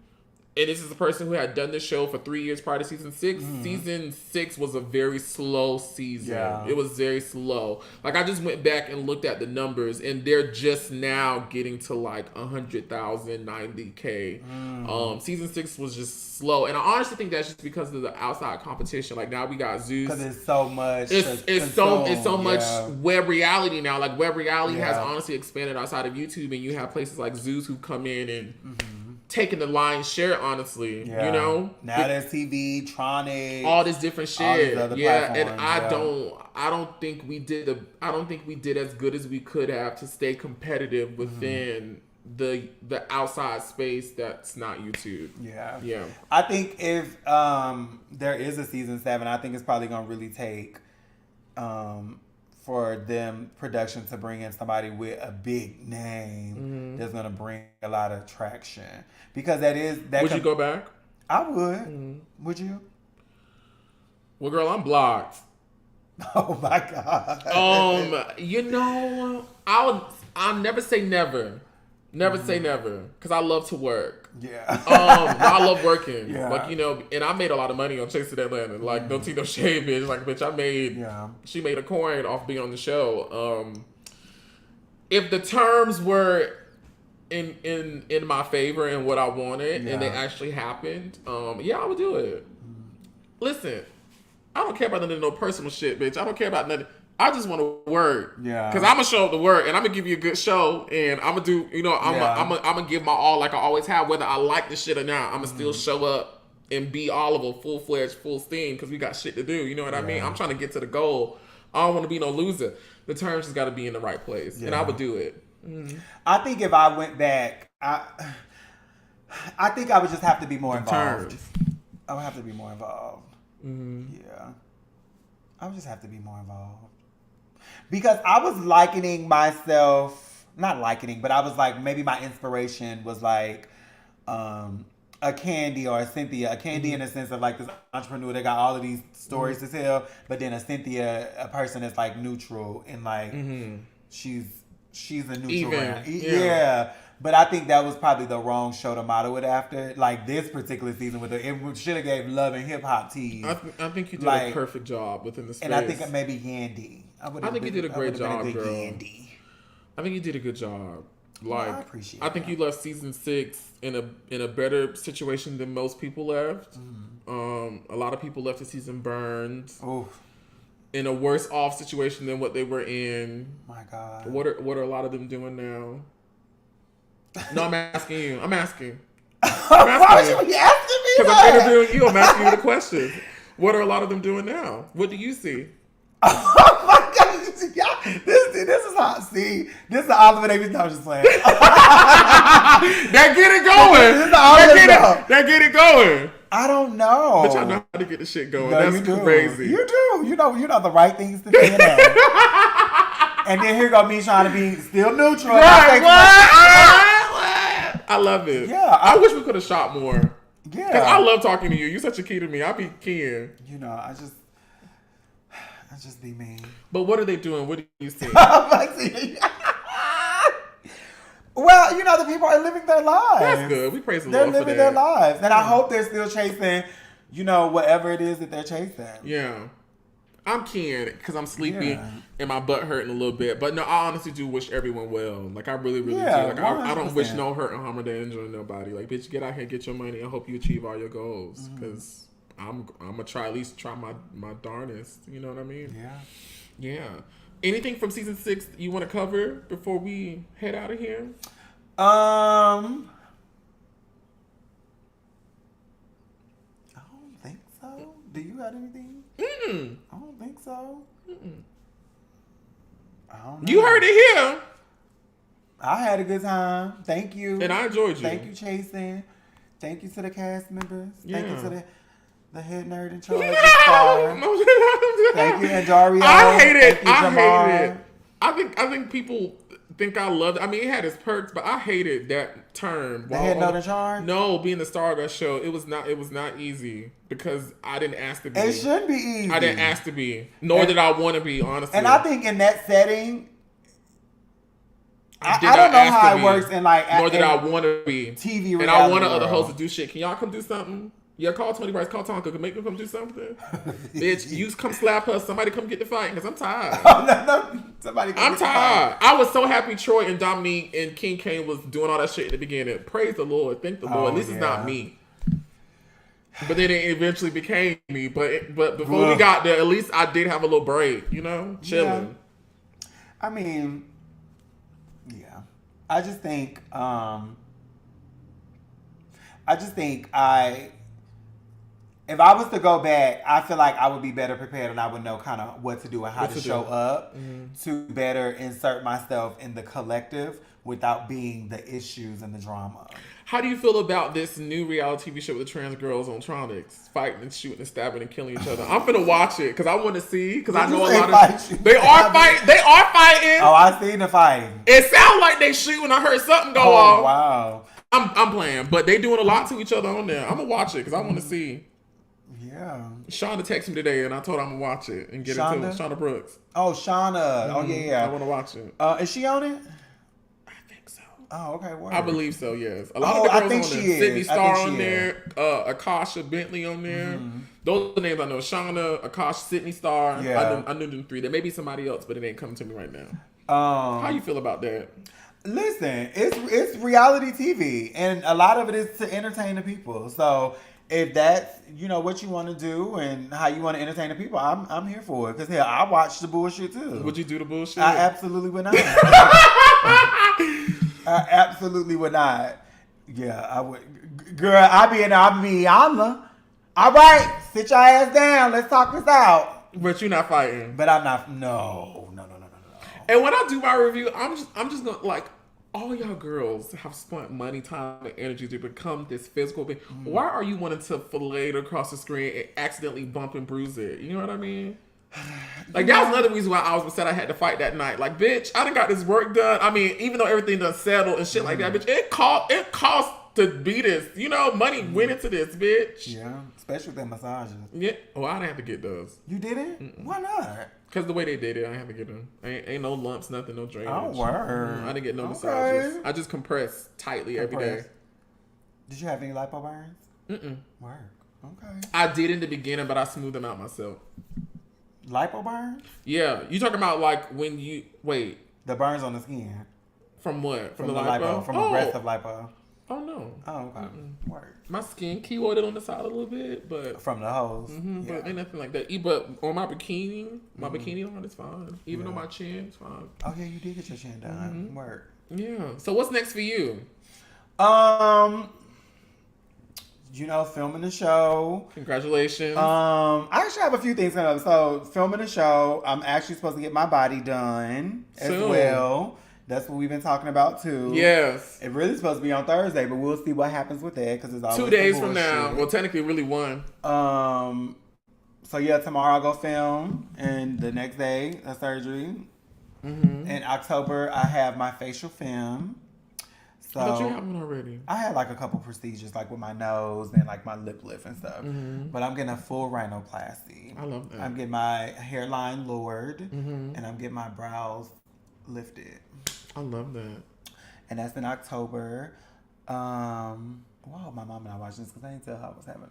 and this is the person who had done this show for 3 years prior to season 6. Season 6 was a very slow season. Yeah. It was very slow. Like, I just went back and looked at the numbers, and they're just now getting to like 100,000, 90K. Season 6 was just slow, and I honestly think that's just because of the outside competition. Like, now we got Zeus.
Because it's so much.
It's so much web reality now. Like, web reality has honestly expanded outside of YouTube, and you have places like Zeus who come in and taking the lion's share, honestly. You know,
now there's TV, Tronic,
all this different shit. And I don't think we did as good as we could have to stay competitive within the outside space that's not YouTube. Yeah.
I think if there is a season 7, I think it's probably gonna really take for them production to bring in somebody with a big name that's gonna bring a lot of traction, because would
you go back?
I would. Would you?
Well, girl, I'm blocked.
Oh my god.
You know, I'll never say never. Never say never, because I love to work. I love working. Like, you know, and I made a lot of money on Chasing Atlanta. Like, don't see no shade, bitch. Like, bitch, she made a coin off being on the show. If the terms were in my favor and what I wanted, and they actually happened, I would do it. Listen, I don't care about none of no personal shit, bitch. I don't care about nothing. I just want to work. Because I'm going to show up to work, and I'm going to give you a good show, and I'm going to do, you know, I'm going to give my all like I always have, whether I like the shit or not. I'm going to still show up and be Oliver full-fledged, full steam, because we got shit to do. You know what I mean? I'm trying to get to the goal. I don't want to be no loser. The terms just got to be in the right place, and I would do it.
I think if I went back, I think I would just have to be more involved. I would have to be more involved. Yeah. I would just have to be more involved. Because I was likening myself, not likening, but I was like, maybe my inspiration was like a Candy or a Cynthia. A Candy in the sense of like this entrepreneur that got all of these stories to tell, but then a Cynthia, a person that's like neutral and like she's a neutral ground. But I think that was probably the wrong show to model it after. Like this particular season, it should have gave Love and Hip Hop teas.
I think you did a perfect job within the space.
And I think maybe Yandy.
I think you did a great job, girl. Yandy. I think you did a good job. Like, I appreciate. I think you left season 6 in a better situation than most people left. A lot of people left the season burned. In a worse off situation than what they were in.
My God.
What are a lot of them doing now? No, I'm asking you. I'm asking.
Why would you be asking me
Because I'm interviewing you. I'm asking you the question. What are a lot of them doing now? What do you see?
Oh my God. This is how, see, this is the Oliver Davis. No, I'm just playing.
That get it going. That get it going.
I don't know.
But y'all know how to get the shit going. No, that's crazy.
You do. You know the right things to say. And then here go me trying to be still neutral.
Right, I love it.
Yeah.
I wish we could have shot more.
Yeah.
Because I love talking to you. You're such a key to me. I be keying.
You know, I just be mean.
But what are they doing? What do you see?
Well, you know, the people are living their lives.
That's good. We praise the Lord for that.
They're living their lives. And I hope they're still chasing, you know, whatever it is that they're chasing.
Yeah. I'm keying because I'm sleepy and my butt hurting a little bit. But no, I honestly do wish everyone well. Like, I really, really do. Like, I don't wish no hurt or harm or danger on nobody. Like, bitch, get out here, get your money. I hope you achieve all your goals. Because I'm going to at least try my darnest. You know what I mean? Yeah. Anything from season 6 you want to cover before we head out of here?
I don't think so. Do you have anything? I don't think so. I don't know.
You heard it here.
I had a good time. Thank you.
And I enjoyed you.
Thank you, Chasen. Thank you to the cast members. Thank you to the head nerd in charge. Thank you, and Darius.
I hate it. I think people think I loved it. I mean, it had its perks, but I hated that term.
They had no charge?
No, being the star of that show, it was not easy because I didn't ask to be.
It shouldn't be easy.
I didn't ask to be, nor did I want to be, honestly.
And I think in that setting, I don't know how it works in like.
Nor did I want to be
TV reality
and I wanted other
world.
hosts to do shit. Can y'all come do something? Yeah, call Toni, Bryce, call Tonka. Can make them come do something? Bitch, you come slap her. Somebody come get the fight because I'm tired.
Somebody.
I'm tired. I was so happy Troy and Dominique and King Kane was doing all that shit at the beginning. Praise the Lord. Thank the Lord. At least it's not me. But then it eventually became me. But before we got there, at least I did have a little break. You know, chilling.
Yeah. I mean, yeah. I just think if I was to go back, I feel like I would be better prepared and I would know kind of what to do and how to show up to better insert myself in the collective without being the issues and the drama.
How do you feel about this new reality TV show with the trans girls on Tronics fighting and shooting and stabbing and killing each other? I'm finna watch it because I want to see because I know a lot of they are fighting. They are fighting.
Oh, I seen the fighting.
It sounds like they shooting. I heard something go off.
Oh wow.
I'm playing, but they doing a lot to each other on there. I'm gonna watch it because I want to see.
Yeah.
Shonda texted me today and I told her I'm gonna watch it and get into it. Shonda Brooks.
Oh, Shauna. Oh yeah.
I want to watch it.
Is she on it?
I think so.
Oh, okay. Word.
I believe so. Yes. A lot of the girls on there. Sydney Star on there. Akasha Bentley on there. Those are the names I know. Shauna, Akasha, Sydney Star.
Yeah.
I knew them three. There may be somebody else, but it ain't coming to me right now. How you feel about that?
Listen, it's reality TV, and a lot of it is to entertain the people. So if that's what you want to do and how you want to entertain the people, I'm here for it. Because hell, I watch the bullshit too.
Would you do the bullshit?
I absolutely would not. I absolutely would not. Yeah, I would. Girl, I'm all right. Sit your ass down. Let's talk this out.
But you're not fighting.
But I'm not. No.
And when I do my review, I'm just gonna like all y'all girls have spent money, time, and energy to become this physical being. Why are you wanting to fillet it across the screen and accidentally bump and bruise it? You know what I mean? Like that was another reason why I was upset I had to fight that night. Like, bitch, I done got this work done. I mean, even though everything done settled and shit like that, bitch, it cost to be this. Money went into this, bitch.
Yeah, especially with that massages.
Yeah. Oh, I didn't have to get those.
You didn't? Why not?
Because the way they did it, I had to get them. Ain't no lumps, nothing, no drainage.
Oh, word.
I didn't get no massages. I just compress tightly every day.
Did you have any lipo burns? Word. Okay.
I did in the beginning, but I smoothed them out myself.
Lipo burns?
Yeah. You talking about like when you... Wait.
The burns on the skin.
From what?
From the lipo? From aggressive lipo.
Oh, no.
Oh, okay. Word.
My skin keloided on the side a little bit, but...
From the hose.
But ain't nothing like that. But on my bikini line is fine. Even on my chin, it's fine.
Oh, yeah, you did get your chin done. Word.
Yeah. So what's next for you?
Filming the show.
Congratulations.
I actually have a few things coming up. So, filming the show, I'm actually supposed to get my body done as well. That's what we've been talking about too.
Yes.
It really supposed to be on Thursday, but we'll see what happens with that because it's always
2 days from now. Well, technically, really one.
So yeah, tomorrow I'll go film, and the next day a surgery. In October I have my facial film. So
I thought you had one already.
I had like a couple procedures, like with my nose and like my lip lift and stuff. But I'm getting a full rhinoplasty.
I love that.
I'm getting my hairline lowered, and I'm getting my brows lifted.
I love that.
And that's in October. Wow, my mom and I watching this because I didn't tell her I was having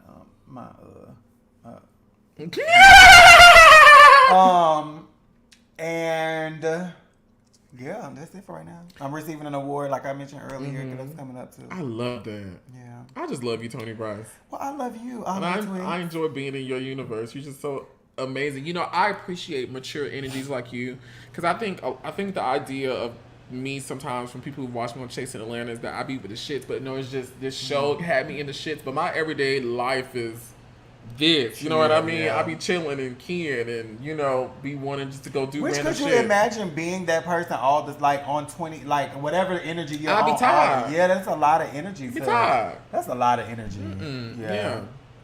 and yeah, that's it for right now. I'm receiving an award like I mentioned earlier because that's coming up too.
I love that.
Yeah.
I just love you, Toni Bryce.
Well, I love you.
I enjoy being in your universe. You're just so amazing. I appreciate mature energies like you because I think the idea of me sometimes from people who watch me on Chasing Atlanta is that I be with the shits, but no, it's just this show had me in the shits. But my everyday life is this. You know what I mean?
Yeah.
I be chilling and keying and be wanting just to go do
Which
random
could you
shit.
imagine being that person all this like on 20 like whatever energy you're on?
I'd be tired.
Yeah, that's a lot of energy.
Be tired.
That's a lot of energy.
Yeah.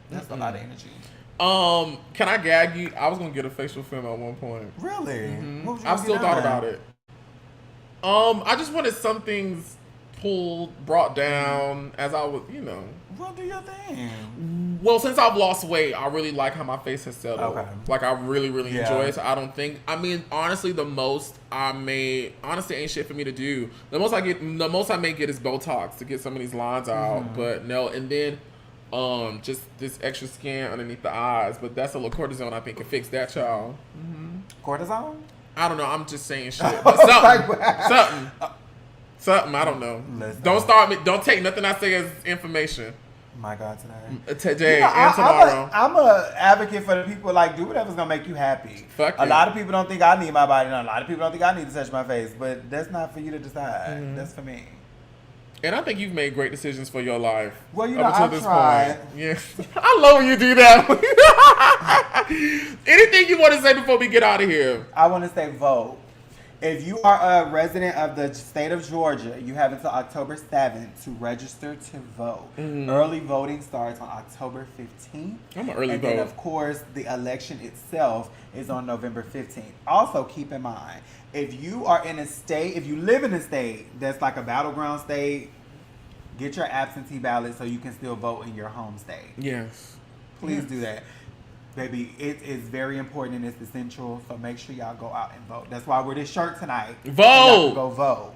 That's a lot of energy.
Can I gag you? I was gonna get a facial film at one point.
Really?
I've still thought about it. I just wanted some things brought down as I was,
Well, do your thing.
Well, since I've lost weight, I really like how my face has settled.
Okay.
Like, I really, really enjoy it. So I mean, honestly, the most ain't shit for me to the most I may get is Botox to get some of these lines out. But no, and then just this extra skin underneath the eyes. But that's a little cortisone I think can fix that, y'all.
Cortisone?
I don't know. I'm just saying shit. But something. I don't know.
Listen.
Don't take nothing I say as information.
My God, today.
Today and tomorrow.
I'm a advocate for the people, like, do whatever's gonna make you happy.
Fuck
a lot of people don't think I need my body, and a lot of people don't think I need to touch my face, but that's not for you to decide. That's for me.
And I think you've made great decisions for your life.
Well,
up until
I've
this
tried.
point. Yes. I love when you do that. Anything you want to say before we get out of here?
I want to say vote. If you are a resident of the state of Georgia, you have until October 7th to register to vote. Early voting starts on October 15th.
I'm an early
and
vote.
then, of course, the election itself is on November 15th. Also, keep in mind, if you live in a state that's like a battleground state, get your absentee ballot so you can still vote in your home state.
Yes.
Please do that. Baby, it is very important and it's essential, so make sure y'all go out and vote. That's why we're this shirt tonight.
Vote!
Y'all can go vote.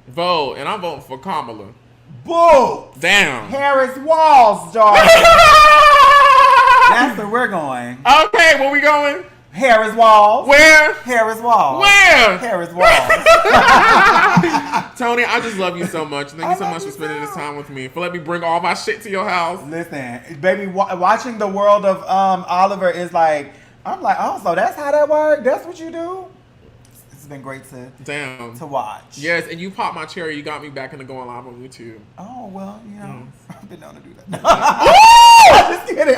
Vote, and I'm voting for Kamala.
Boo!
Damn.
Harris Walls, Georgia. That's where we're going.
Okay, where we going?
Harris Walls.
Where?
Harris Walls.
Where?
Harris Walls.
Toni, I just love you so much. Thank you so much for spending this time with me. For letting me bring all my shit to your house.
Listen, baby, watching the world of Oliver is like, I'm like, oh, so that's how that works? That's what you do? It's been great to watch.
Yes, and you popped my cherry. You got me back into going live on YouTube.
Oh, well, I've been known to do that.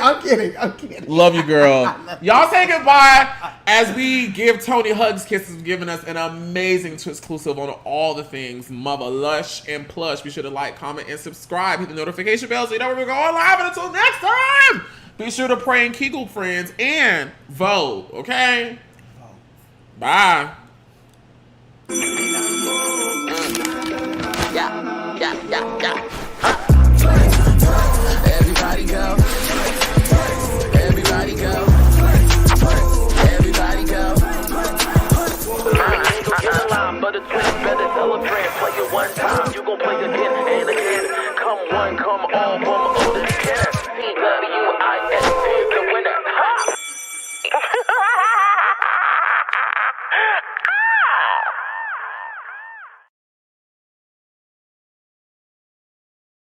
I'm kidding.
Love you, girl. Y'all say goodbye as we give Toni hugs, kisses, giving us an amazing Twix exclusive on all the things Mother, Lush, and Plush. Be sure to like, comment, and subscribe. Hit the notification bell so you know when we're going live. And until next time, be sure to pray and Kegel, friends, and vote, okay? Bye.
Everybody go. Everybody go. Everybody go. I ain't gon' get a line, but a Twix better celebrate. Play it one time, you gon' play again.